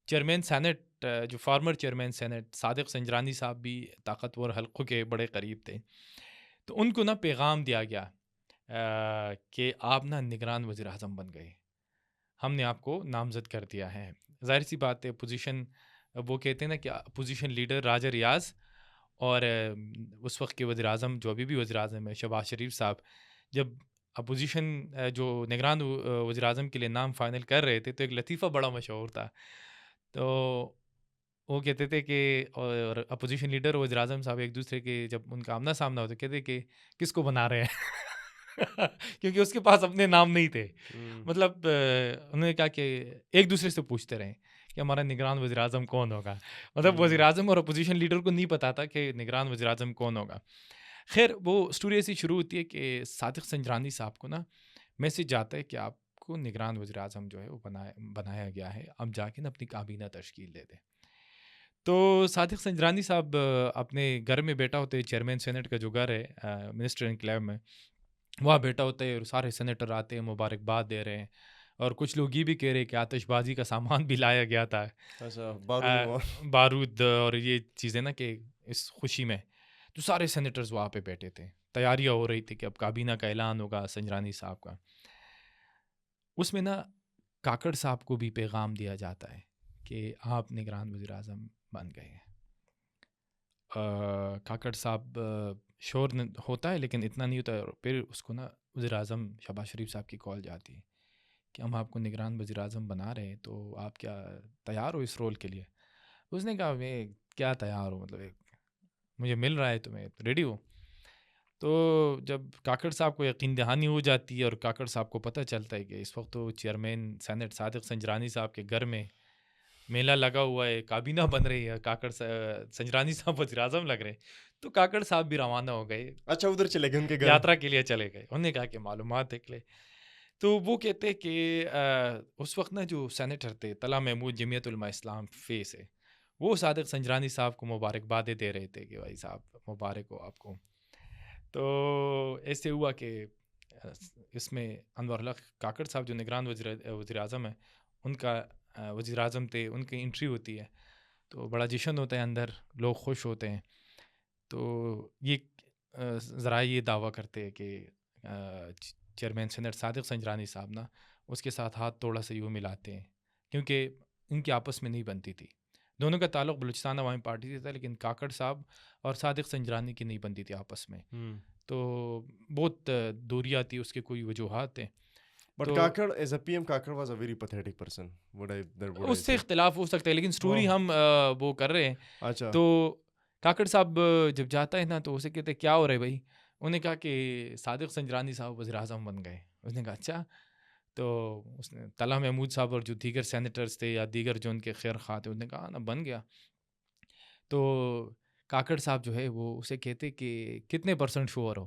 Speaker 1: چیئرمین سینٹ جو farmer chairman senate Sadiq Sanjrani صاحب بھی طاقتور حلقوں کے بڑے قریب تھے, تو ان کو نا پیغام دیا گیا کہ آپ نا نگران وزیر اعظم بن گئے, ہم نے آپ کو نامزد کر دیا ہے. ظاہر سی بات ہے اپوزیشن وہ کہتے ہیں نا کہ اپوزیشن لیڈر راجہ ریاض اور اس وقت کے وزیر اعظم جو ابھی بھی وزیر اعظم ہے شہباز شریف صاحب, جب اپوزیشن جو نگران وزیر اعظم کے لیے نام فائنل کر رہے تھے تو ایک لطیفہ بڑا مشہور تھا. تو وہ کہتے تھے کہ اور اپوزیشن لیڈر اور وزیر اعظم صاحب ایک دوسرے کے جب ان کا آمنا سامنا ہوتا کہتے کہ کس کو بنا رہے ہیں کیونکہ اس کے پاس اپنے نام نہیں تھے. مطلب انہوں نے کہا کہ ایک دوسرے سے پوچھتے رہے کہ ہمارا نگران وزیر اعظم کون ہوگا. مطلب وزیر اعظم اور اپوزیشن لیڈر کو نہیں پتا تھا کہ نگران وزیر اعظم کون ہوگا. خیر وہ اسٹوری ایسی شروع ہوتی ہے کہ صادق سنجرانی صاحب کو نا میسج جاتا ہے کہ آپ کو نگران وزیر اعظم جو ہے وہ بنایا گیا ہے, اب جا کے نا اپنی کابینہ تشکیل دے دیں. تو صادق سنجرانی صاحب اپنے گھر میں بیٹھا ہوتے ہیں, چیئرمین سینٹ کا جو گھر ہے منسٹر انکلیو میں, وہاں بیٹھا ہوتا ہے اور سارے سینیٹر آتے ہیں مبارکباد دے رہے ہیں, اور کچھ لوگ یہ بھی کہہ رہے ہیں کہ آتش بازی کا سامان بھی لایا گیا تھا, بارود اور یہ چیزیں نا کہ اس خوشی میں. تو سارے سینیٹرز وہاں پہ بیٹھے تھے, تیاریاں ہو رہی تھی کہ اب کابینہ کا اعلان ہوگا سنجرانی صاحب کا. اس میں نا کاکڑ صاحب کو بھی پیغام دیا جاتا ہے کہ آپ نگران وزیر اعظم بن گئے ہیں. کاکڑ صاحب شور ہوتا ہے لیکن اتنا نہیں ہوتا ہے, اور پھر اس کو نا وزیر اعظم شہباز شریف صاحب کی کال جاتی ہے کہ ہم آپ کو نگران وزیر اعظم بنا رہے ہیں, تو آپ کیا تیار ہو اس رول کے لیے. اس نے کہا میں کیا تیار ہوں, مطلب مجھے مل رہا ہے تو میں ریڈی ہوں. تو جب کاکڑ صاحب کو یقین دہانی ہو جاتی ہے اور کاکڑ صاحب کو پتہ چلتا ہے کہ اس وقت تو چیئرمین سینٹ صادق سنجرانی صاحب کے گھر میں میلہ لگا ہوا ہے، کابینہ بن رہی ہے، سنجرانی صاحب وزیر اعظم لگ رہے، تو کاکڑ صاحب بھی روانہ ہو گئے،
Speaker 2: اچھا ادھر چلے گئے ان کے گھر
Speaker 1: یاترا کے لیے چلے گئے. انہوں نے کہا کہ معلومات دیکھ لے. تو وہ کہتے کہ اس وقت نا جو سینیٹر تھے طلعہ محمود جمعیت علماء اسلام فے سے، وہ صادق سنجرانی صاحب کو مبارکبادیں دے رہے تھے کہ بھائی صاحب مبارک ہو آپ کو. تو ایسے ہوا کہ اس میں انور الحق کاکڑ صاحب جو نگران وزیر اعظم ہیں، ان کا وزیر اعظم تھے، ان کی انٹری ہوتی ہے تو بڑا جشن ہوتا ہے اندر، لوگ خوش ہوتے ہیں. تو یہ ذرائع یہ دعویٰ کرتے ہیں کہ چیئرمین سینٹ صادق سنجرانی صاحب نا اس کے ساتھ ہاتھ توڑا سے یوں ملاتے ہیں، کیونکہ ان کی آپس میں نہیں بنتی تھی. دونوں کا تعلق بلوچستان عوامی پارٹی سے تھا، لیکن کاکڑ صاحب اور صادق سنجرانی کی نہیں بنتی تھی آپس میں. تو بہت دوریاں تھی، اس کے کوئی وجوہات ہیں.
Speaker 2: But Kakar as a P M Kakar was a very pathetic person.
Speaker 1: اس سے اختلاف ہو سکتا ہے، لیکن سٹوری ہم وہ کر رہے ہیں.
Speaker 2: اچھا
Speaker 1: تو کاکڑ صاحب جب جاتا ہے نا تو اسے کہتے کیا ہو رہا ہے بھائی؟ انہوں نے کہا کہ صادق سنجرانی صاحب وزیر اعظم بن گئے. اس نے کہا اچھا. تو اس نے طلعہ محمود صاحب اور جو دیگر سینیٹرز تھے یا دیگر جو ان کے خیر خواہ تھے، اس نے کہا نا بن گیا. تو کاکڑ صاحب جو ہے وہ اسے کہتے کہ کتنے % شوہر ہو،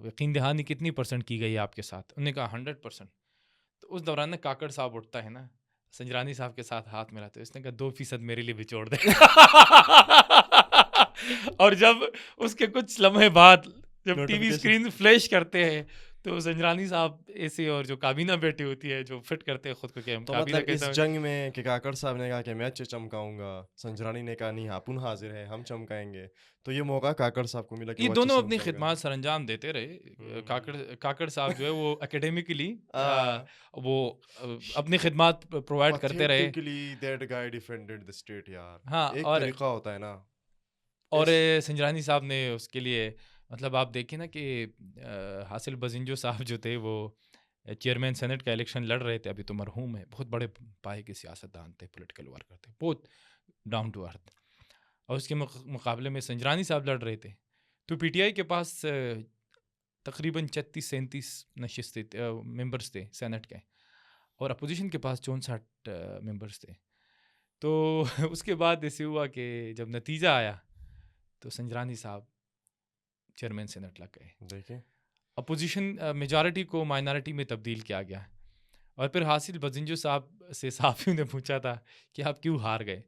Speaker 1: یقین دہانی کتنی % کی گئی آپ کے ساتھ؟ انہوں نے کہا 100%. تو اس دوران نا کاکڑ صاحب اٹھتا ہے نا، سنجرانی صاحب کے ساتھ ہاتھ ملاتے، اس نے کہا 2% میرے لیے بھی چھوڑ دے. اور جب اس کے کچھ لمحے بعد جب ٹی وی اسکرین فلیش کرتے ہیں تو سنجرانی صاحب ایسے اور جو کابینہ بیٹھی ہوتی ہے جو فٹ کرتے ہیں خود کو کہ ہم کابینہ
Speaker 2: اس جنگ میں کہ کاکڑ صاحب نے کہا کہ میں اچھے چمکاؤں گا، سنجرانی نے کہا نہیں اپن حاضر ہے ہم چمکائیں گے، تو یہ موقع کاکڑ صاحب کو ملا کہ
Speaker 1: یہ دونوں اپنی خدمات سر انجام دیتے رہے. کاکڑ صاحب جو ہے وہ اکیڈیمکلی وہ اپنی خدمات پرووائڈ کرتے رہے. ہاں اور
Speaker 2: طریقہ ہوتا ہے نا.
Speaker 1: اور سنجرانی صاحب نے اس کے لیے مطلب آپ دیکھیں نا کہ حاصل بزنجو صاحب جو تھے وہ چیئرمین سینٹ کا الیکشن لڑ رہے تھے، ابھی تو مرحوم ہے، بہت بڑے پائے کے سیاستدان تھے، پولیٹیکل ورکر تھے، بہت ڈاؤن ٹو ارتھ. اور اس کے مقابلے میں سنجرانی صاحب لڑ رہے تھے. تو پی ٹی آئی کے پاس تقریباً 36-37 نشستیں ممبرس تھے سینٹ کے، اور اپوزیشن کے پاس 64 ممبرس تھے. تو اس کے بعد ایسے ہوا کہ جب نتیجہ آیا تو سنجرانی صاحب چیئرمین سینٹ لگ گئے.
Speaker 2: دیکھیں
Speaker 1: اپوزیشن میجارٹی کو مائنارٹی میں تبدیل کیا گیا. اور پھر حاصل بزنجو صاحب سے صحافیوں نے پوچھا تھا کہ آپ کیوں ہار گئے؟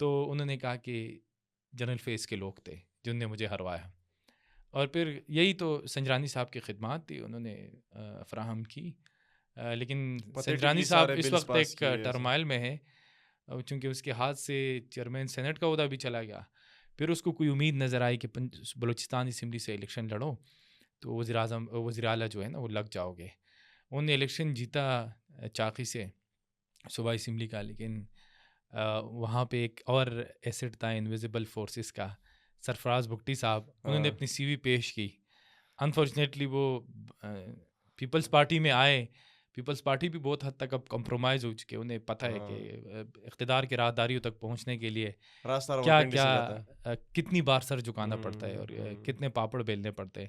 Speaker 1: تو انہوں نے کہا کہ جنرل فیس کے لوگ تھے جن نے مجھے ہروایا. اور پھر یہی تو سنجرانی صاحب کی خدمات تھی انہوں نے فراہم کی. لیکن سنجرانی صاحب اس وقت ایک ٹرمائل میں ہے، چونکہ اس کے ہاتھ سے چیئرمین سینٹ کا عہدہ بھی چلا گیا. پھر اس کو کوئی امید نظر آئی کہ بلوچستان اسمبلی سے الیکشن لڑو تو وزیر اعلیٰ جو ہے نا وہ لگ جاؤ گے. انہوں نے الیکشن جیتا چاقی سے صوبائی اسمبلی کا، لیکن وہاں پہ ایک اور ایسٹ تھا انویزیبل فورسز کا، سرفراز بگٹی صاحب، انہوں نے اپنی سی وی پیش کی. انفارچونیٹلی وہ پیپلز پارٹی میں آئے. پیپلز پارٹی بھی بہت حد تک اب کمپرومائز ہو چکے، انہیں پتہ ہے کہ اقتدار کے راہداریوں تک پہنچنے کے لیے کیا کتنی بار سر جھکانا پڑتا ہے اور کتنے پاپڑ بیلنے پڑتے ہیں.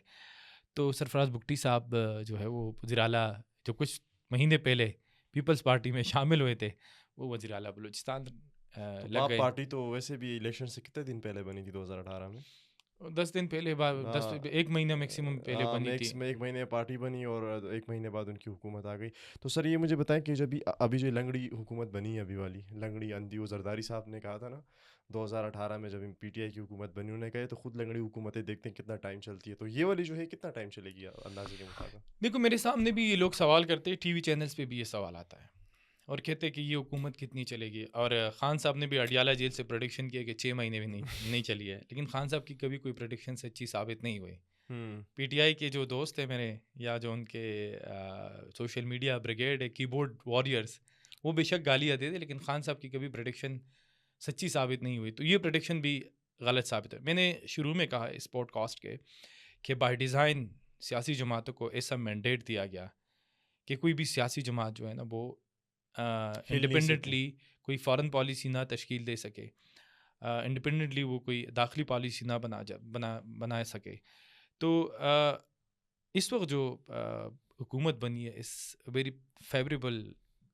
Speaker 1: تو سرفراز بگٹی صاحب جو ہے وہ وزیر اعلیٰ جو کچھ مہینے پہلے پیپلز پارٹی میں شامل ہوئے تھے، وہ وزیر اعلیٰ بلوچستان لگ گئے.
Speaker 2: پارٹی تو ویسے بھی الیکشن سے کتنے دن پہلے بنی تھی 2018 میں؟
Speaker 1: 10 دن پہلے، 1 مہینہ میکسیمم پہلے بنی تھی.
Speaker 2: 1 مہینے پارٹی بنی اور 1 مہینے بعد ان کی حکومت آ گئی. تو سر یہ مجھے بتائیں کہ جب ابھی جو لنگڑی حکومت بنی ہے، ابھی والی لنگڑی اندھی و زرداری صاحب نے کہا تھا نا 2018 میں جب پی ٹی آئی کی حکومت بنی، انہوں نے کہا تو خود لنگڑی حکومتیں دیکھتے ہیں کتنا ٹائم چلتی ہے، تو یہ والی جو ہے کتنا ٹائم چلے گی اندازے کے مطابق؟
Speaker 1: دیکھو میرے سامنے بھی یہ لوگ سوال کرتے ہیں، ٹی وی چینلز پہ بھی یہ سوال آتا ہے اور کہتے ہیں کہ یہ حکومت کتنی چلے گی. اور خان صاحب نے بھی اڈیالہ جیل سے پریڈکشن کیا کہ 6 مہینے بھی نہیں چلی ہے، لیکن خان صاحب کی کبھی کوئی پریڈکشن سچی ثابت نہیں ہوئی. پی ٹی آئی کے جو دوست ہیں میرے، یا جو ان کے سوشل میڈیا بریگیڈ ہے، کی بورڈ واریئرس، وہ بے شک گالیاں دے دے، لیکن خان صاحب کی کبھی پریڈکشن سچی ثابت نہیں ہوئی. تو یہ پریڈکشن بھی غلط ثابت ہے. میں نے شروع میں کہا اس پوڈ کاسٹ کے کہ بائی ڈیزائن سیاسی جماعتوں کو ایسا مینڈیٹ دیا گیا کہ کوئی بھی سیاسی جماعت جو ہے نا وہ انڈیپینڈنٹلی کوئی فارن پالیسی نہ تشکیل دے سکے. انڈیپینڈنٹلی وہ کوئی داخلی پالیسی نہ بنا سکے. تو اس وقت جو حکومت بنی ہے، اس very favourable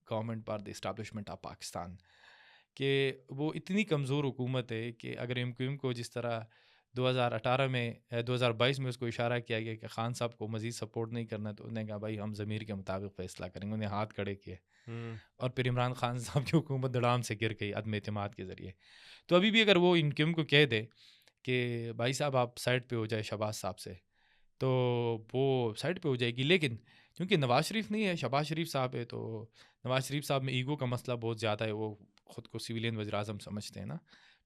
Speaker 1: government for the establishment of Pakistan, کہ وہ اتنی کمزور حکومت ہے کہ اگر ایم کو جس طرح 2018 میں 2022 میں اس کو اشارہ کیا گیا کہ خان صاحب کو مزید سپورٹ نہیں کرنا، تو انہوں نے کہا بھائی ہم ضمیر کے مطابق فیصلہ کریں گے، انہیں ہاتھ کھڑے کیے. اور پھر عمران خان صاحب کی حکومت دڑام سے گر گئی عدم اعتماد کے ذریعے. تو ابھی بھی اگر وہ ایم کو کہہ دے کہ بھائی صاحب آپ سائڈ پہ ہو جائے شہباز صاحب سے، تو وہ سائڈ پہ ہو جائے گی. لیکن کیونکہ نواز شریف نہیں ہے، شہباز شریف صاحب ہے، تو نواز شریف صاحب میں ایگو کا مسئلہ بہت زیادہ ہے. وہ خود کو سویلین وزیر اعظم سمجھتے ہیں نا.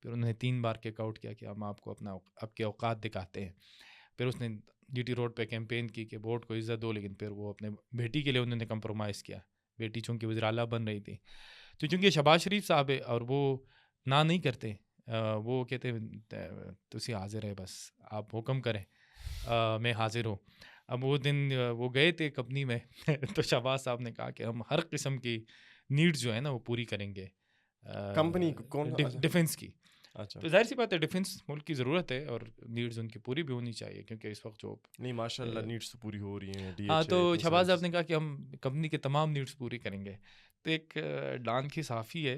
Speaker 1: پھر انہوں نے 3 بار کیک آؤٹ کیا کہ ہم آپ کو اب کے اوقات دکھاتے ہیں. پھر اس نے جی ٹی روڈ پہ کیمپین کی کہ ووٹ کو عزت دو، لیکن پھر وہ اپنے بیٹی کے لیے انہوں نے کمپرومائز کیا. بیٹی چونکہ وزیر اعلیٰ بن رہی تھی، تو چونکہ شہباز شریف صاحب ہے اور وہ نہ نہیں کرتے، وہ کہتے تسی حاضر ہے، بس آپ حکم کریں میں حاضر ہوں. اب وہ دن وہ گئے تھے کمپنی میں تو شہباز صاحب نے کہا کہ ہم ہر قسم کی نیڈز جو ہے نا وہ پوری کریں گے
Speaker 2: کمپنی کون
Speaker 1: ڈیفنس کی.
Speaker 2: اچھا،
Speaker 1: تو ظاہر سی بات ہے ڈیفنس ملک کی ضرورت ہے اور نیڈز ان کی پوری بھی ہونی چاہیے، کیونکہ اس وقت جو
Speaker 2: نہیں ماشاء اللہ نیڈس تو پوری ہو رہی ہیں.
Speaker 1: ہاں، تو شہباز صاحب نے کہا کہ ہم کمپنی کے تمام نیڈز پوری کریں گے. تو ایک ڈان کی صحافی ہے،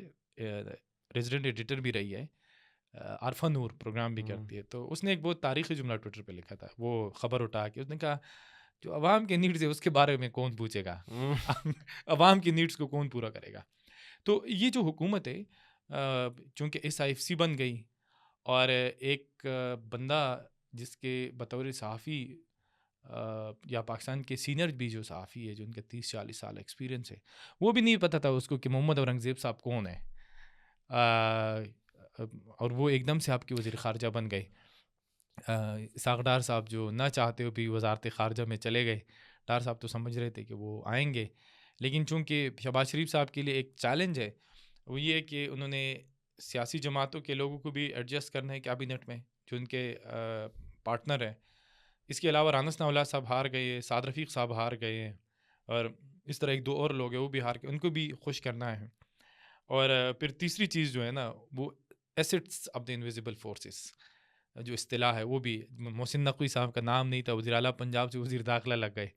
Speaker 1: ریزیڈنٹ ایڈیٹر بھی رہی ہے، عارفہ نور پروگرام بھی کرتی ہے، تو اس نے ایک بہت تاریخی جملہ ٹویٹر پہ لکھا تھا. وہ خبر اٹھا کے اس نے کہا جو عوام کے نیڈز ہے اس کے بارے میں کون پوچھے گا، عوام کی نیڈز کو کون پورا کرے گا. تو یہ جو حکومت ہے چونکہ ایس آئی ایف سی بن گئی، اور ایک بندہ جس کے بطور صحافی یا پاکستان کے سینئر بھی جو صحافی ہے جن کے 30-40 سال ایکسپیرینس ہے، وہ بھی نہیں پتہ تھا اس کو کہ محمد اورنگزیب صاحب کون ہے، اور وہ ایک دم سے آپ کے وزیر خارجہ بن گئے. اسحاق ڈار صاحب جو نہ چاہتے ہو بھی وزارت خارجہ میں چلے گئے. ڈار صاحب تو سمجھ رہے تھے کہ وہ آئیں گے، لیکن چونکہ شہباز شریف صاحب کے لیے ایک چیلنج ہے، وہ یہ ہے کہ انہوں نے سیاسی جماعتوں کے لوگوں کو بھی ایڈجسٹ کرنا ہے کابینٹ میں جو ان کے پارٹنر ہیں. اس کے علاوہ رانس ناولہ صاحب ہار گئے، سعد رفیق صاحب ہار گئے ہیں، اور اس طرح 1-2 اور لوگ ہیں وہ بھی ہار گئے، ان کو بھی خوش کرنا ہے. اور پھر تیسری چیز جو ہے نا وہ assets of the invisible forces جو اصطلاح ہے، وہ بھی محسن نقوی صاحب کا نام نہیں تھا، وزیر اعلیٰ پنجاب سے وزیر داخلہ لگ گئے،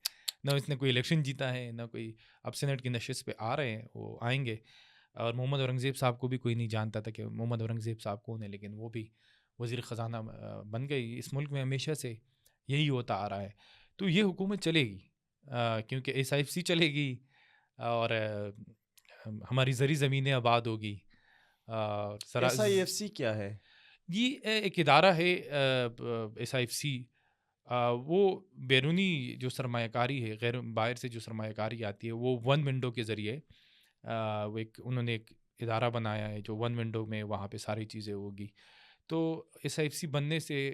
Speaker 1: نہ اس نے کوئی الیکشن جیتا ہے نہ کوئی. اب سینٹ کی نشست پہ آ رہے ہیں، وہ آئیں گے. اور محمد اورنگزیب صاحب کو بھی کوئی نہیں جانتا تھا کہ محمد اورنگزیب صاحب کون ہے، لیکن وہ بھی وزیر خزانہ بن گئی. اس ملک میں ہمیشہ سے یہی ہوتا آ رہا ہے. تو یہ حکومت چلے گی کیونکہ ایس آئی ایف سی چلے گی اور ہماری زرعی زمینیں آباد ہوگی.
Speaker 2: ایس آئی ایف سی کیا ہے؟
Speaker 1: یہ ایک ادارہ ہے ایس آئی ایف سی، وہ بیرونی جو سرمایہ کاری ہے، غیر باہر سے جو سرمایہ کاری آتی ہے، وہ ون ونڈو کے ذریعے وہ انہوں نے ایک ادارہ بنایا ہے جو ون ونڈو میں وہاں پہ ساری چیزیں ہوگی. تو ایس آئی ایف سی بننے سے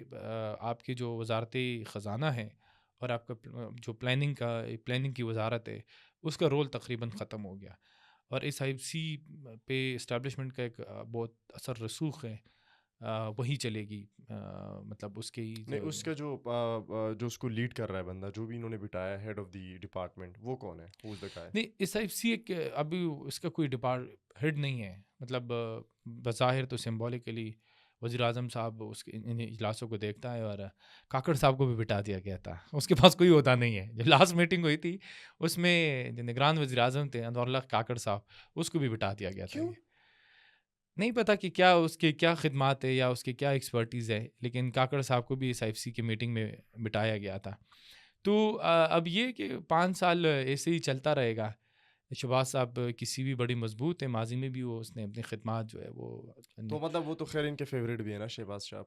Speaker 1: آپ کے جو وزارت خزانہ ہے اور آپ کا جو پلاننگ کی وزارت ہے، اس کا رول تقریباً ختم ہو گیا. اور ایس آئی ایف سی پہ اسٹیبلشمنٹ کا ایک بہت اثر رسوخ ہے، وہی چلے گی. مطلب اس کی
Speaker 2: اس کا جو اس کو لیڈ کر رہا ہے بندہ جو بھی انہوں نے بٹایا ہیڈ آف دی ڈپارٹمنٹ، وہ کون ہے؟
Speaker 1: نہیں، ایس آئی ایف سی ایک ابھی اس کا کوئی ہیڈ نہیں ہے. مطلب بظاہر تو سمبولکلی وزیر اعظم صاحب اس کے ان اجلاسوں کو دیکھتا ہے، اور کاکڑ صاحب کو بھی بٹا دیا گیا تھا، اس کے پاس کوئی عہدہ نہیں ہے. جب لاسٹ میٹنگ ہوئی تھی اس میں جو نگران وزیر اعظم تھے انور اللہ کاکڑ صاحب، اس کو بھی بٹا دیا گیا تھا. نہیں پتہ کہ کیا اس کے کیا خدمات ہے یا اس کے کیا ایکسپرٹیز ہے، لیکن کاکڑ صاحب کو بھی ایس آئی ایف سی کی میٹنگ میں بٹایا گیا تھا. تو اب یہ کہ 5 سال ایسے ہی چلتا رہے گا. شہباز صاحب کی سی وی بڑی مضبوط ہے، ماضی میں بھی وہ اس نے اپنی خدمات جو ہے وہ
Speaker 2: تو مطلب وہ تو خیر ان کے فیوریٹ بھی ہے نا شہباز صاحب.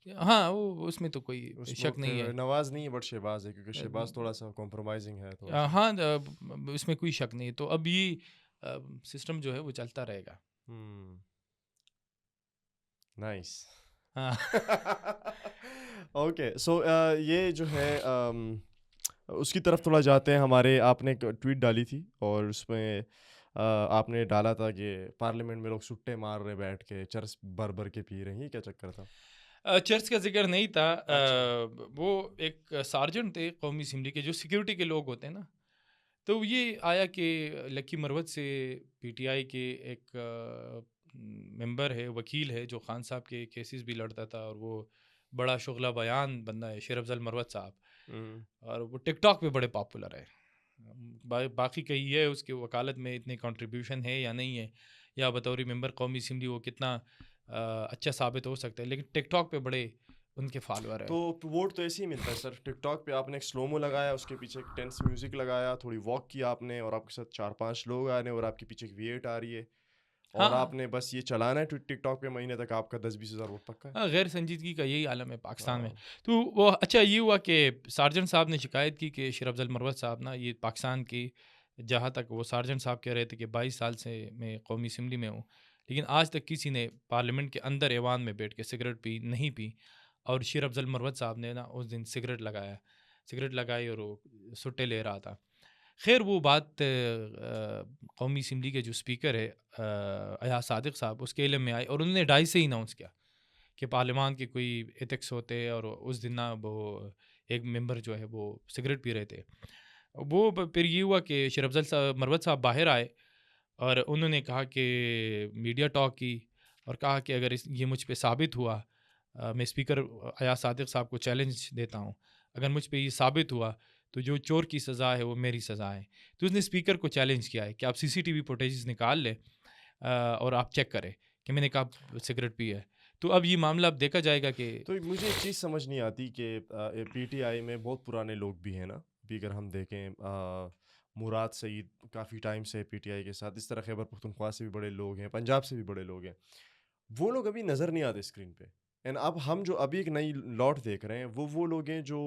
Speaker 1: ہاں، وہ اس میں تو کوئی شک نہیں ہے.
Speaker 2: نواز نہیں ہے بٹ شہباز ہے، کیونکہ شہباز تھوڑا سا کمپرومائزنگ ہے.
Speaker 1: ہاں، اس میں کوئی شک نہیں ہے. تو اب یہ سسٹم جو ہے وہ چلتا رہے گا.
Speaker 2: نائس.
Speaker 1: ہاں
Speaker 2: اوکے، سو یہ جو ہے اس کی طرف تھوڑا جاتے ہیں. ہمارے آپ نے ایک ٹویٹ ڈالی تھی اور اس میں آپ نے ڈالا تھا کہ پارلیمنٹ میں لوگ سٹے مار رہے بیٹھ کے، چرس بھر کے پی رہے ہیں، یہ کیا چکر تھا؟
Speaker 1: چرچ کا ذکر نہیں تھا. وہ ایک سارجنٹ تھے قومی اسمبلی کے جو سیکیورٹی کے لوگ ہوتے ہیں نا، تو یہ آیا کہ لکی مروت سے پی ٹی آئی کے ایک ممبر ہے, وکیل ہے, جو خان صاحب کے کیسز بھی لڑتا تھا, اور وہ بڑا شغلہ بیان بندہ ہے, شیر افضل مروت صاحب, اور وہ ٹک ٹاک پہ بڑے پاپولر ہے. باقی کہی ہے اس کے وکالت میں اتنی کنٹریبیوشن ہے یا نہیں ہے, یا بطور ممبر قومی اسمبلی وہ کتنا اچھا ثابت ہو سکتا ہے, لیکن ٹک ٹاک پہ بڑے ان کے فالوور ہیں.
Speaker 2: تو ووٹ تو ایسے ہی ملتا ہے سر. ٹک ٹاک پہ آپ نے ایک سلومو لگایا, اس کے پیچھے ایک ٹینس میوزک لگایا, تھوڑی واک کیا آپ نے, اور آپ کے ساتھ 4-5 لوگ آ رہے ہیں, اور آپ کے پیچھے ایک V8 آ رہی ہے, اور آپ نے بس یہ چلانا ہے ٹک ٹاک پہ, مہینے تک آپ کا 10-20 ہزار ووٹ پکا ہے.
Speaker 1: غیر سنجیدگی کا یہی عالم ہے پاکستان میں. تو وہ اچھا یہ ہوا کہ سارجن صاحب نے شکایت کی کہ شیر افضل مروت صاحب نا, یہ پاکستان کی, جہاں تک وہ سارجن صاحب کہہ رہے تھے کہ 22 سال سے میں قومی اسمبلی میں ہوں, لیکن آج تک کسی نے پارلیمنٹ کے اندر ایوان میں بیٹھ کے سگریٹ نہیں پی, اور شیر افضل مروت صاحب نے نا اس دن سگریٹ لگائی اور وہ سٹے لے رہا تھا. خیر وہ بات قومی اسمبلی کے جو اسپیکر ہے ایاز صادق صاحب, اس کے علم میں آئی, اور انہوں نے 2:30 سے ہی اناؤنس کیا کہ پارلیمان کے کوئی ایتھکس ہوتے, اور اس دن نا وہ ایک ممبر جو ہے وہ سگریٹ پی رہے تھے. وہ پھر یہ ہوا کہ شیر افضل مروت صاحب باہر آئے, اور انہوں نے کہا کہ میڈیا ٹاک کی, اور کہا کہ اگر یہ مجھ پہ ثابت ہوا, میں اسپیکر ایاز صادق صاحب کو چیلنج دیتا ہوں, اگر مجھ پہ یہ ثابت ہوا تو جو چور کی سزا ہے وہ میری سزا ہے. تو اس نے اسپیکر کو چیلنج کیا ہے کہ آپ CCTV فوٹیجز نکال لیں اور آپ چیک کریں کہ میں نے کہا سگریٹ پی ہے. تو اب یہ معاملہ اب دیکھا جائے گا. کہ
Speaker 2: تو مجھے ایک چیز سمجھ نہیں آتی کہ PTI میں بہت پرانے لوگ بھی ہیں نا. ابھی اگر ہم دیکھیں مراد سعید کافی ٹائم سے PTI کے ساتھ, اس طرح خیبر پختونخوا سے بھی بڑے لوگ ہیں, پنجاب سے بھی بڑے لوگ ہیں, وہ لوگ ابھی نظر نہیں آتے اسکرین پہ. اینڈ اب ہم جو ابھی ایک نئی لاٹ دیکھ رہے ہیں وہ لوگ ہیں جو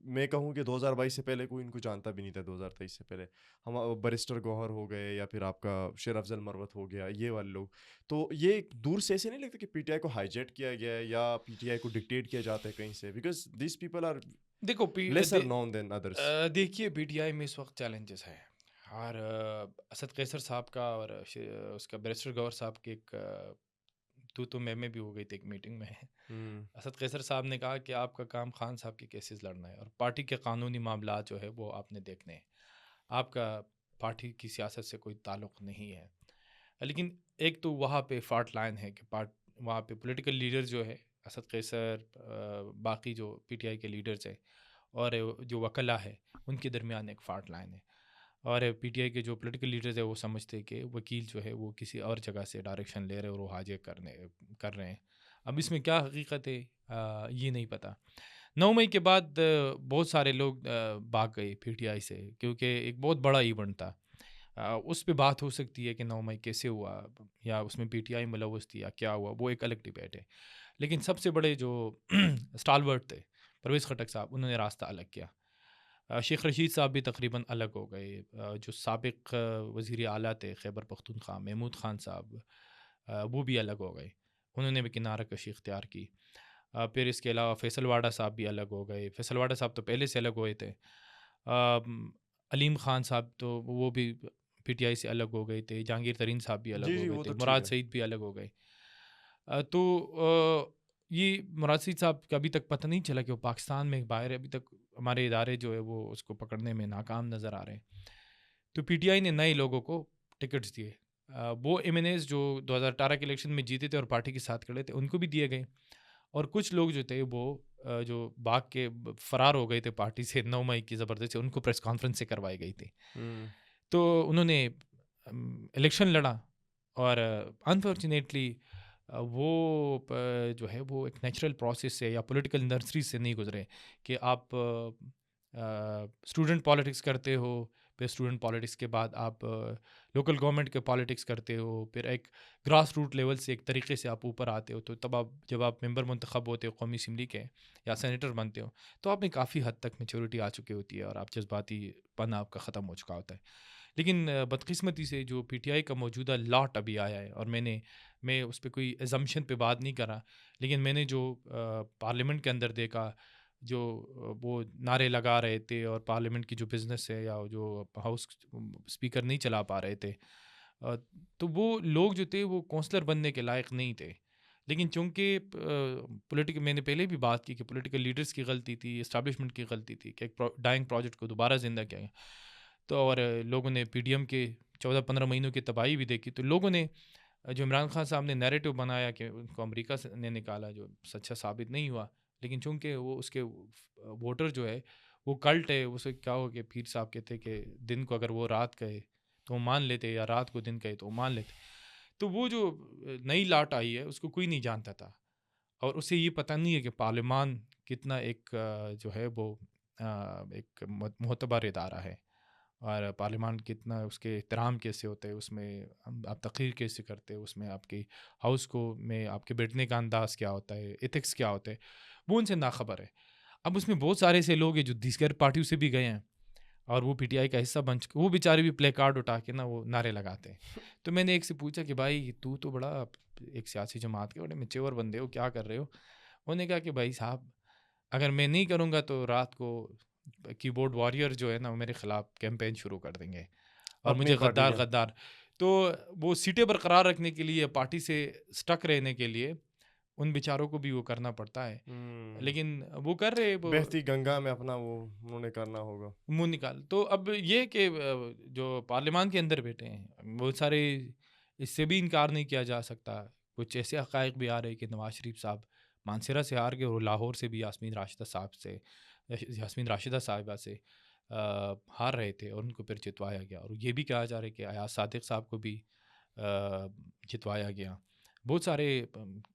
Speaker 2: میں کہوں کہ 2022 سے پہلے کوئی ان کو جانتا بھی نہیں تھا. 2023 سے پہلے ہم بیرسٹر گوہر ہو گئے, یا پھر آپ کا شیر افضل مروت ہو گیا, یہ والے لوگ. تو یہ دور سے ایسے نہیں لگتا کہ PTI کو ہائیجیٹ کیا گیا ہے, یا PTI کو ڈکٹیٹ کیا جاتا ہے کہیں سے, بیکاز دیز پیپل آر
Speaker 1: دیکھو
Speaker 2: لیسر نون دین ادرس.
Speaker 1: دیکھیے PTI میں اس وقت چیلنجز ہے, اور اسد قیصر صاحب کا اور اس کا بیرسٹر گوہر صاحب کے ایک تو میں بھی ہو گئی تھی ایک میٹنگ میں. اسد قیصر صاحب نے کہا کہ آپ کا کام خان صاحب کے کیسز لڑنا ہے, اور پارٹی کے قانونی معاملات جو ہے وہ آپ نے دیکھنے ہیں, آپ کا پارٹی کی سیاست سے کوئی تعلق نہیں ہے. لیکن ایک تو وہاں پہ فالٹ لائن ہے کہ وہاں پہ پولیٹیکل لیڈر جو ہے اسد قیصر, باقی جو PTI کے لیڈرز ہیں, اور جو وکلا ہے, ان کے درمیان ایک فالٹ لائن ہے. اور PTI کے جو پولیٹیکل لیڈرز ہیں وہ سمجھتے کہ وکیل جو ہے وہ کسی اور جگہ سے ڈائریکشن لے رہے اور وہ حاجے کر رہے ہیں. اب اس میں کیا حقیقت ہے یہ نہیں پتہ. 9 مئی کے بعد بہت سارے لوگ بھاگ گئے PTI سے, کیونکہ ایک بہت بڑا ایونٹ تھا. اس پہ بات ہو سکتی ہے کہ 9 مئی کیسے ہوا, یا اس میں PTI ملوث تھی, یا کیا ہوا, وہ ایک الگ ڈبیٹ ہے. لیکن سب سے بڑے جو اسٹالورٹ تھے پرویز خٹک صاحب, انہوں نے راستہ الگ کیا. شیخ رشید صاحب بھی تقریباً الگ ہو گئے. جو سابق وزیر اعلیٰ تھے خیبر پختونخوا, محمود خان صاحب, وہ بھی الگ ہو گئے, انہوں نے بھی کنارہ کشی اختیار کی. پھر اس کے علاوہ فیصل واڈا صاحب بھی الگ ہو گئے. فیصل واڈا صاحب تو پہلے سے الگ ہوئے تھے. علیم خان صاحب تو وہ بھی PTI سے الگ ہو گئے تھے. جہانگیر ترین صاحب بھی الگ ہو گئے تھے. مراد سعید بھی الگ ہو گئے. تو یہ مراد سعید صاحب کا ابھی تک پتہ نہیں چلا کہ وہ پاکستان میں باہر ہے. ابھی تک ہمارے ادارے جو ہے وہ اس کو پکڑنے میں ناکام نظر آ رہے ہیں. تو PTI نے نئے لوگوں کو ٹکٹس دیے. وہ MNAs جو 2018 کے الیکشن میں جیتے تھے اور پارٹی کے ساتھ کھڑے تھے, ان کو بھی دیے گئے. اور کچھ لوگ جو تھے وہ جو بھاگ کے فرار ہو گئے تھے پارٹی سے 9 مئی کی زبردستی, ان کو پریس کانفرنس سے کروائی گئی تھی. تو انہوں نے الیکشن لڑا, اور انفارچونیٹلی وہ جو ہے وہ ایک نیچرل پروسیس سے یا پولیٹیکل نرسری سے نہیں گزرے کہ آپ اسٹوڈنٹ پالیٹکس کرتے ہو, پھر اسٹوڈنٹ پالیٹکس کے بعد آپ لوکل گورنمنٹ کے پالیٹکس کرتے ہو, پھر ایک گراس روٹ لیول سے ایک طریقے سے آپ اوپر آتے ہو. تو تب جب آپ ممبر منتخب ہوتے ہو قومی اسمبلی کے یا سینیٹر بنتے ہو, تو آپ میں کافی حد تک میچورٹی آ چکی ہوتی ہے, اور آپ جذباتی پن آپ کا ختم ہو چکا ہوتا ہے. لیکن بدقسمتی سے جو PTI کا موجودہ لاٹ ابھی آیا ہے, اور میں اس پہ کوئی ایزمپشن پہ بات نہیں کر رہا, لیکن میں نے جو پارلیمنٹ کے اندر دیکھا, جو وہ نعرے لگا رہے تھے, اور پارلیمنٹ کی جو بزنس ہے یا جو ہاؤس اسپیکر نہیں چلا پا رہے تھے, تو وہ لوگ جو تھے وہ کونسلر بننے کے لائق نہیں تھے. لیکن چونکہ میں نے پہلے بھی بات کی کہ پولیٹیکل لیڈرز کی غلطی تھی, اسٹیبلشمنٹ کی غلطی تھی کہ ایک ڈائنگ پروجیکٹ کو دوبارہ زندہ کیا گیا. تو اور لوگوں نے PDM کے 14-15 مہینوں کی تباہی بھی دیکھی. تو لوگوں نے جو عمران خان صاحب نے نیریٹو بنایا کہ ان کو امریکہ سے نے نکالا، جو سچا ثابت نہیں ہوا، لیکن چونکہ وہ اس کے ووٹر جو ہے وہ کلٹ ہے، اسے کیا ہو کہ پیر صاحب کہتے کہ دن کو اگر وہ رات کہے تو وہ مان لیتے، یا رات کو دن کہے تو وہ مان لیتے. تو وہ جو نئی لاٹ آئی ہے اس کو کوئی نہیں جانتا تھا، اور اسے یہ پتہ نہیں ہے کہ پارلیمان کتنا ایک جو ہے وہ ایک معتبر ادارہ ہے، اور پارلیمان کتنا اس کے احترام کیسے ہوتے ہیں، اس میں آپ تقریر کیسے کرتے ہیں، اس میں آپ کی ہاؤس کو میں آپ کے بیٹھنے کا انداز کیا ہوتا ہے، ایتھکس کیا ہوتے ہیں، وہ ان سے ناخبر ہے. اب اس میں بہت سارے ایسے لوگ ہیں جو دیگر پارٹیوں سے بھی گئے ہیں اور وہ پی ٹی آئی کا حصہ بن چکے، وہ بیچارے بھی پلے کارڈ اٹھا کے نا وہ نعرے لگاتے ہیں. تو میں نے ایک سے پوچھا کہ بھائی تو بڑا ایک سیاسی جماعت کے بڑے میچور بندے ہو، کیا کر رہے ہو؟ انہوں نے کہا کہ بھائی صاحب اگر میں نہیں کروں گا تو رات کو کی بورڈ واریر جو ہے نا وہ میرے خلاف کیمپین شروع کر دیں گے اور مجھے غدار. تو وہ سیٹیں برقرار رکھنے کے لیے، پارٹی سے سٹک رہنے کے لیے ان بیچاروں کو بھی وہ کرنا پڑتا ہے، لیکن وہ کر رہے
Speaker 2: بہتی گنگا میں اپنا وہ انہوں نے کرنا ہوگا
Speaker 1: منہ نکال. تو اب یہ کہ جو پارلیمان کے اندر بیٹھے ہیں بہت سارے، اس سے بھی انکار نہیں کیا جا سکتا. کچھ ایسے حقائق بھی آ رہے کہ نواز شریف صاحب مانسیرا سے ہار گئے اور لاہور سے بھی یاسمین راشدہ صاحبہ سے ہار رہے تھے اور ان کو پھر جتوایا گیا. اور یہ بھی کہا جا رہا ہے کہ ایاز صادق صاحب کو بھی جتوایا گیا. بہت سارے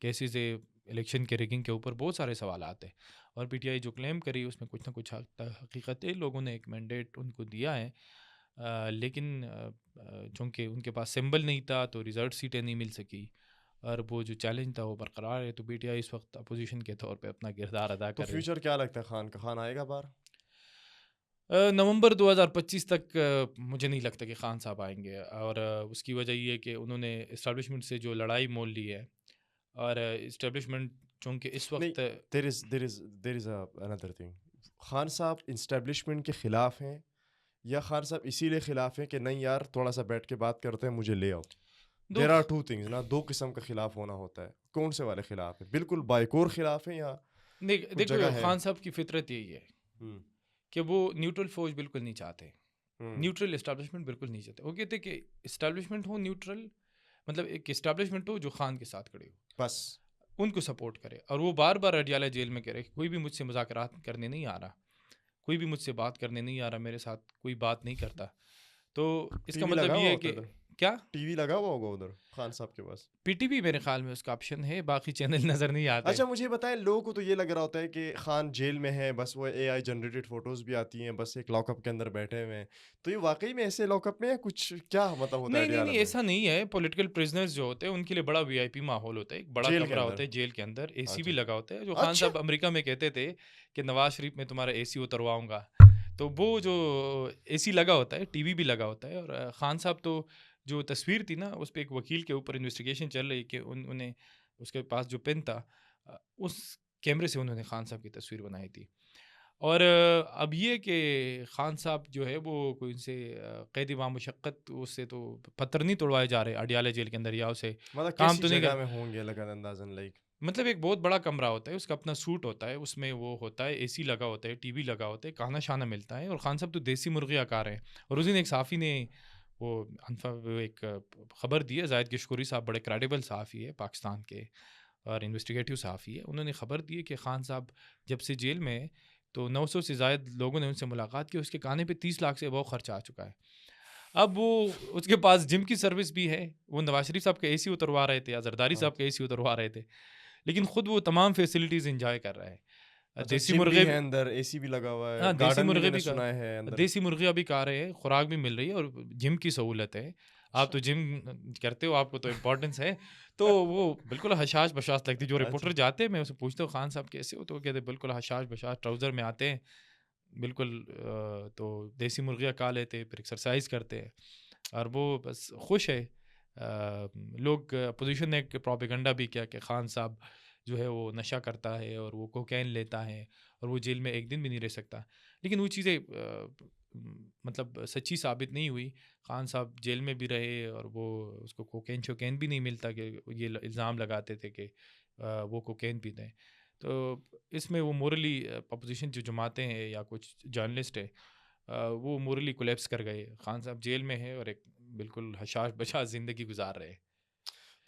Speaker 1: کیسز ہے الیکشن کے ریگنگ کے اوپر، بہت سارے سوالات ہیں، اور پی ٹی آئی جو کلیم کری اس میں کچھ نہ کچھ حقیقت ہے. لوگوں نے ایک مینڈیٹ ان کو دیا ہے، لیکن چونکہ ان کے پاس سمبل نہیں تھا تو ریزرٹ سیٹیں نہیں مل سکی، اور وہ جو چیلنج تھا وہ برقرار ہے. تو پی ٹی آئی اس وقت اپوزیشن کے طور پہ اپنا کردار ادا
Speaker 2: تو
Speaker 1: کر رہی ہے.
Speaker 2: فیوچر کیا لگتا ہے خان کا؟ خان آئے گا باہر
Speaker 1: نومبر 2025 تک مجھے نہیں لگتا کہ خان صاحب آئیں گے، اور اس کی وجہ یہ ہے کہ انہوں نے اسٹیبلشمنٹ سے جو لڑائی مول لی ہے، اور اسٹیبلشمنٹ چونکہ اس وقت
Speaker 2: there is another thing. Khan صاحب اسٹیبلشمنٹ کے خلاف ہیں یا خان صاحب اسی لیے خلاف ہیں کہ نہیں یار تھوڑا سا بیٹھ کے بات کرتے ہیں مجھے لے آؤ؟ دیر آر ٹو تھنگز نا، دو قسم کا خلاف ہونا ہوتا ہے. کون سے والے خلاف ہے؟ بالکل بائیکور خلاف ہے یا
Speaker 1: دیکھو خان صاحب کی فطرت یہی ہے کہ وہ نیوٹرل فوج بالکل نہیں چاہتے، نیوٹرل اسٹیبلشمنٹ بالکل نہیں چاہتے. وہ کہتے کہ اسٹیبلشمنٹ ہو نیوٹرل، مطلب ایک اسٹیبلشمنٹ ہو جو خان کے ساتھ کھڑے ہو،
Speaker 2: بس
Speaker 1: ان کو سپورٹ کرے. اور وہ بار بار اڈیالہ جیل میں کہہ رہے کہ کوئی بھی مجھ سے مذاکرات کرنے نہیں آ رہا، کوئی بھی مجھ سے بات کرنے نہیں آ رہا، میرے ساتھ کوئی بات نہیں کرتا. تو اس کا مطلب یہ ہے کہ کیا
Speaker 2: ٹی وی لگا ہوا ہوگا ادھر خان صاحب کے پاس؟
Speaker 1: پی ٹی وی میرے خیال میں اس کا آپشن ہے، باقی چینل نظر نہیں آتے.
Speaker 2: اچھا مجھے بتائیں، لوگوں کو تو یہ لگ رہا ہوتا ہے کہ خان جیل میں ہے، بس وہ اے آئی جنریٹڈ فوٹوز بھی آتی ہیں، بس ایک لاک اپ کے اندر بیٹھے ہوئے ہیں. تو یہ واقعی میں ایسے لاک اپ میں کچھ کیا مطلب ہوتا ہے؟
Speaker 1: نہیں ایسا نہیں ہے. پولیٹیکل پرزنرز جو ہوتے ہیں ان کے لیے بڑا وی آئی پی ماحول ہوتا ہے، ایک بڑا کمرہ ہوتا ہے جیل کے اندر، اے سی بھی لگا ہوتا ہے. جو خان صاحب امریکہ میں کہتے تھے کہ نواز شریف میں تمہارا اے سی اترواؤں گا، تو وہ جو اے سی لگا ہوتا ہے، ٹی وی بھی لگا ہوتا ہے. اور خان صاحب تو جو تصویر تھی نا اس پہ ایک وکیل کے اوپر انویسٹیگیشن چل رہی کہ انہیں اس کے پاس جو پین تھا اس کیمرے سے انہوں نے خان صاحب کی تصویر بنائی تھی. اور اب یہ کہ خان صاحب جو ہے وہ کوئی ان سے قید و مشقت اس سے تو پتھر نہیں توڑوائے جا رہے اڈیالہ جیل کے اندر، یا اسے کام تو نہیں
Speaker 2: جگہ میں ہوں گے لگا اندازاً لائک،
Speaker 1: مطلب ایک بہت بڑا کمرہ ہوتا ہے، اس کا اپنا سوٹ ہوتا ہے، اس میں وہ ہوتا ہے، اے سی لگا ہوتا ہے، ٹی وی لگا ہوتا ہے، کھانا شانہ ملتا ہے. اور خان صاحب تو دیسی مرغی آکار ہیں. اور اس دن ایک صحافی نے وہ ایک خبر دی ہے، زاہد کشکوری صاحب بڑے کریڈیبل صحافی ہے پاکستان کے اور انویسٹیگیٹو صحافی ہے، انہوں نے خبر دی ہے کہ خان صاحب جب سے جیل میں تو 900 سے زائد لوگوں نے ان سے ملاقات کی، اس کے کھانے پہ 30 لاکھ سے بہت خرچہ آ چکا ہے. اب وہ اس کے پاس جم کی سروس بھی ہے، وہ نواز شریف صاحب کا اے سی اتروا رہے تھے یا زرداری صاحب کا اے سی اتروا رہے تھے، لیکن خود وہ تمام فیسلٹیز انجوائے کر رہا ہے. دیسی مرغے
Speaker 2: ہے اندر، اے سی بھی لگا ہوا ہے،
Speaker 1: دیسی مرغے بھی
Speaker 2: سنا ہے اندر،
Speaker 1: دیسی مرغیاں بھی کھا رہے ہیں، خوراک بھی مل رہی ہے، اور جم کی سہولت ہے. آپ تو جم کرتے ہو، آپ کو تو امپورٹنس ہے. تو وہ بالکل حشاش بشاش لگتی. جو رپورٹر جاتے ہیں میں اسے پوچھتا ہوں خان صاحب کیسے ہو، تو وہ کہتے ہیں بالکل حشاش بشاش ٹراؤزر میں آتے ہیں بالکل. تو دیسی مرغیاں کھا لیتے، پھر ایکسرسائز کرتے ہیں، اور وہ بس خوش ہے. لوگ اپوزیشن نے ایک پروپیگنڈا بھی کیا کہ خان صاحب جو ہے وہ نشہ کرتا ہے اور وہ کوکین لیتا ہے اور وہ جیل میں ایک دن بھی نہیں رہ سکتا، لیکن وہ چیزیں مطلب سچی ثابت نہیں ہوئی. خان صاحب جیل میں بھی رہے اور وہ اس کو کوکین شوکین بھی نہیں ملتا، کہ یہ الزام لگاتے تھے کہ وہ کوکین پیتے ہیں. تو اس میں وہ مورلی اپوزیشن جو جماعتیں ہیں یا کچھ جرنلسٹ ہے وہ مورلی کولیپس کر گئے. خان صاحب جیل میں ہے اور ایک بالکل حشاش بشاش زندگی گزار رہے.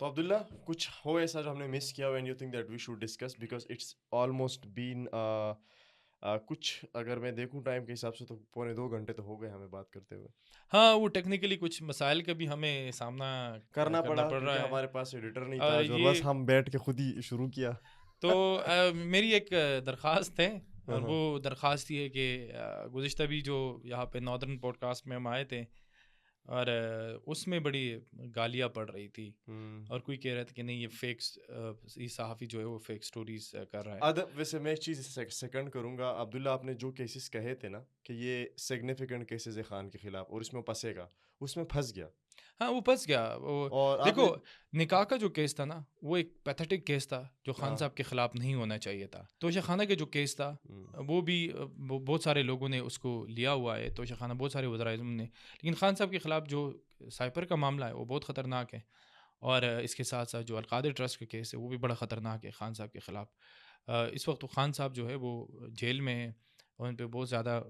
Speaker 2: تو عبداللہ کچھ ہو ایسا جو ہم نے مس کیا ہو and you think that we should discuss because it's almost been کچھ اگر میں دیکھوں ٹائم کے حساب سے تو 2.25 گھنٹے تو ہو گئے ہمیں بات کرتے ہوئے.
Speaker 1: ہاں وہ ٹیکنیکلی کچھ مسائل کا بھی ہمیں سامنا
Speaker 2: کرنا پڑا
Speaker 1: پڑ
Speaker 2: کیونکہ
Speaker 1: رہا ہے.
Speaker 2: ہمارے پاس ایڈیٹر نہیں تھا جو
Speaker 1: یہ
Speaker 2: بس ہم بیٹھ کے خود ہی شروع کیا.
Speaker 1: تو میری ایک درخواست ہے اور
Speaker 2: ہاں.
Speaker 1: وہ درخواست یہ ہے کہ گزشتہ بھی جو یہاں پہ ناردرن پوڈ کاسٹ میں ہم آئے تھے اور اس میں بڑی گالیاں پڑ رہی تھی اور کوئی کہہ رہا تھا کہ نہیں یہ فیکس یہ صحافی جو ہے وہ فیک سٹوریز کر رہا ہے.
Speaker 2: ویسے میں ایک چیز سیکنڈ کروں گا. عبداللہ آپ نے جو کیسز کہے تھے نا کہ یہ سگنیفیکنٹ کیسز ہے خان کے خلاف اور اس میں پھنسے گا, اس میں پھنس گیا.
Speaker 1: ہاں وہ پھنس گیا. وہ دیکھو نکاح کا جو کیس تھا نا وہ ایک پیتھیٹک کیس تھا جو خان صاحب کے خلاف نہیں ہونا چاہیے تھا. توشہ خانہ کے جو کیس تھا وہ بھی بہت سارے لوگوں نے اس کو لیا ہوا ہے, توشہ خانہ بہت سارے وزرائے اعظم نے, لیکن خان صاحب کے خلاف جو سائپر کا معاملہ ہے وہ بہت خطرناک ہے. اور اس کے ساتھ ساتھ جو القادر ٹرسٹ کا کیس ہے وہ بھی بڑا خطرناک ہے خان صاحب کے خلاف. اس وقت خان صاحب جو ہے وہ جیل میں ہیں اور ان پہ بہت زیادہ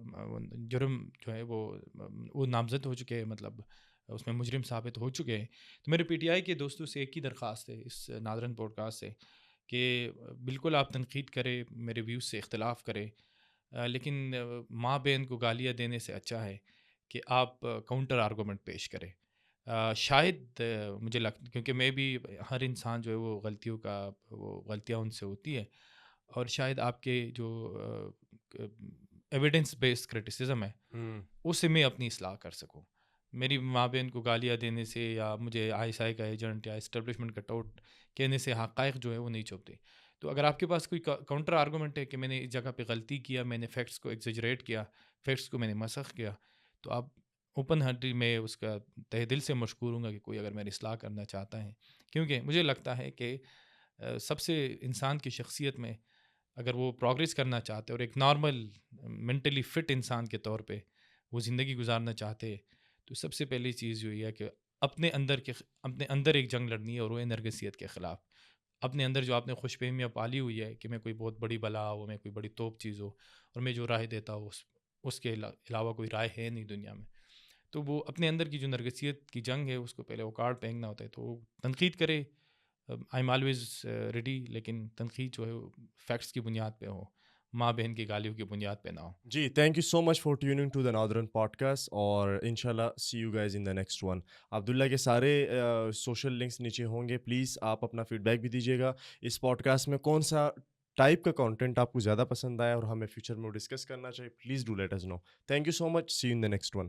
Speaker 1: جرم جو ہے وہ نامزد ہو چکے ہیں, مطلب اس میں مجرم ثابت ہو چکے ہیں. تو میرے پی ٹی آئی کے دوستوں سے ایک ہی درخواست ہے اس ناردرن پوڈ کاسٹ سے کہ بالکل آپ تنقید کریں, میرے ویوز سے اختلاف کریں, لیکن ماں بہن کو گالیاں دینے سے اچھا ہے کہ آپ کاؤنٹر آرگومنٹ پیش کریں. شاید مجھے لگتا کیونکہ میں بھی ہر انسان جو ہے وہ غلطیاں ان سے ہوتی ہے اور شاید آپ کے جو ایویڈنس بیسڈ کرٹیسزم ہے اس سے میں اپنی اصلاح کر سکوں. میری ماں بہن کو گالیاں دینے سے یا مجھے ISI کا ایجنٹ یا اسٹیبلشمنٹ کا ٹوٹ کہنے سے حقائق جو ہے وہ نہیں چھپتے. تو اگر آپ کے پاس کوئی کاؤنٹر آرگومنٹ ہے کہ میں نے اس جگہ پہ غلطی کیا, میں نے فیکٹس کو ایگزیجریٹ کیا, فیکٹس کو میں نے مسخ کیا, تو آپ اوپن ہارٹلی میں اس کا تہ دل سے مشکور ہوں گا کہ کوئی اگر میری اصلاح کرنا چاہتا ہے. کیونکہ مجھے لگتا ہے کہ سب سے انسان کی شخصیت میں اگر وہ پروگریس کرنا چاہتے اور ایک نارمل مینٹلی فٹ انسان کے طور پہ وہ زندگی گزارنا چاہتے تو سب سے پہلی چیز جو یہ ہے کہ اپنے اندر ایک جنگ لڑنی ہے اور وہ ہے نرگسیت کے خلاف. اپنے اندر جو آپ نے خوش فہمیاں پالی ہوئی ہے کہ میں کوئی بہت بڑی بلا ہو, میں کوئی بڑی توپ چیز ہو اور میں جو رائے دیتا ہوں اس کے علاوہ کوئی رائے ہے نہیں دنیا میں, تو وہ اپنے اندر کی جو نرگسیت کی جنگ ہے اس کو پہلے وہ کارڈ پھینکنا ہوتا ہے. تو وہ تنقید کرے, آئی ایم آلویز ریڈی, لیکن تنقید جو ہے فیکٹس کی بنیاد پہ ہو, ماں بہن کی گالیوں کی بنیاد پہ نہ ہو.
Speaker 2: جی thank you so much for tuning to the Northern Podcast اور انشاءاللہ see you guys in the next one. Abdullah کے سارے سوشل لنکس نیچے ہوں گے, پلیز آپ اپنا فیڈ بیک بھی دیجیے گا. اس پوڈ کاسٹ میں کون سا ٹائپ کا کانٹینٹ آپ کو زیادہ پسند آیا اور ہمیں فیوچر میں ڈسکس کرنا چاہیے, please do let us know. Thank you so much, see you in the next one.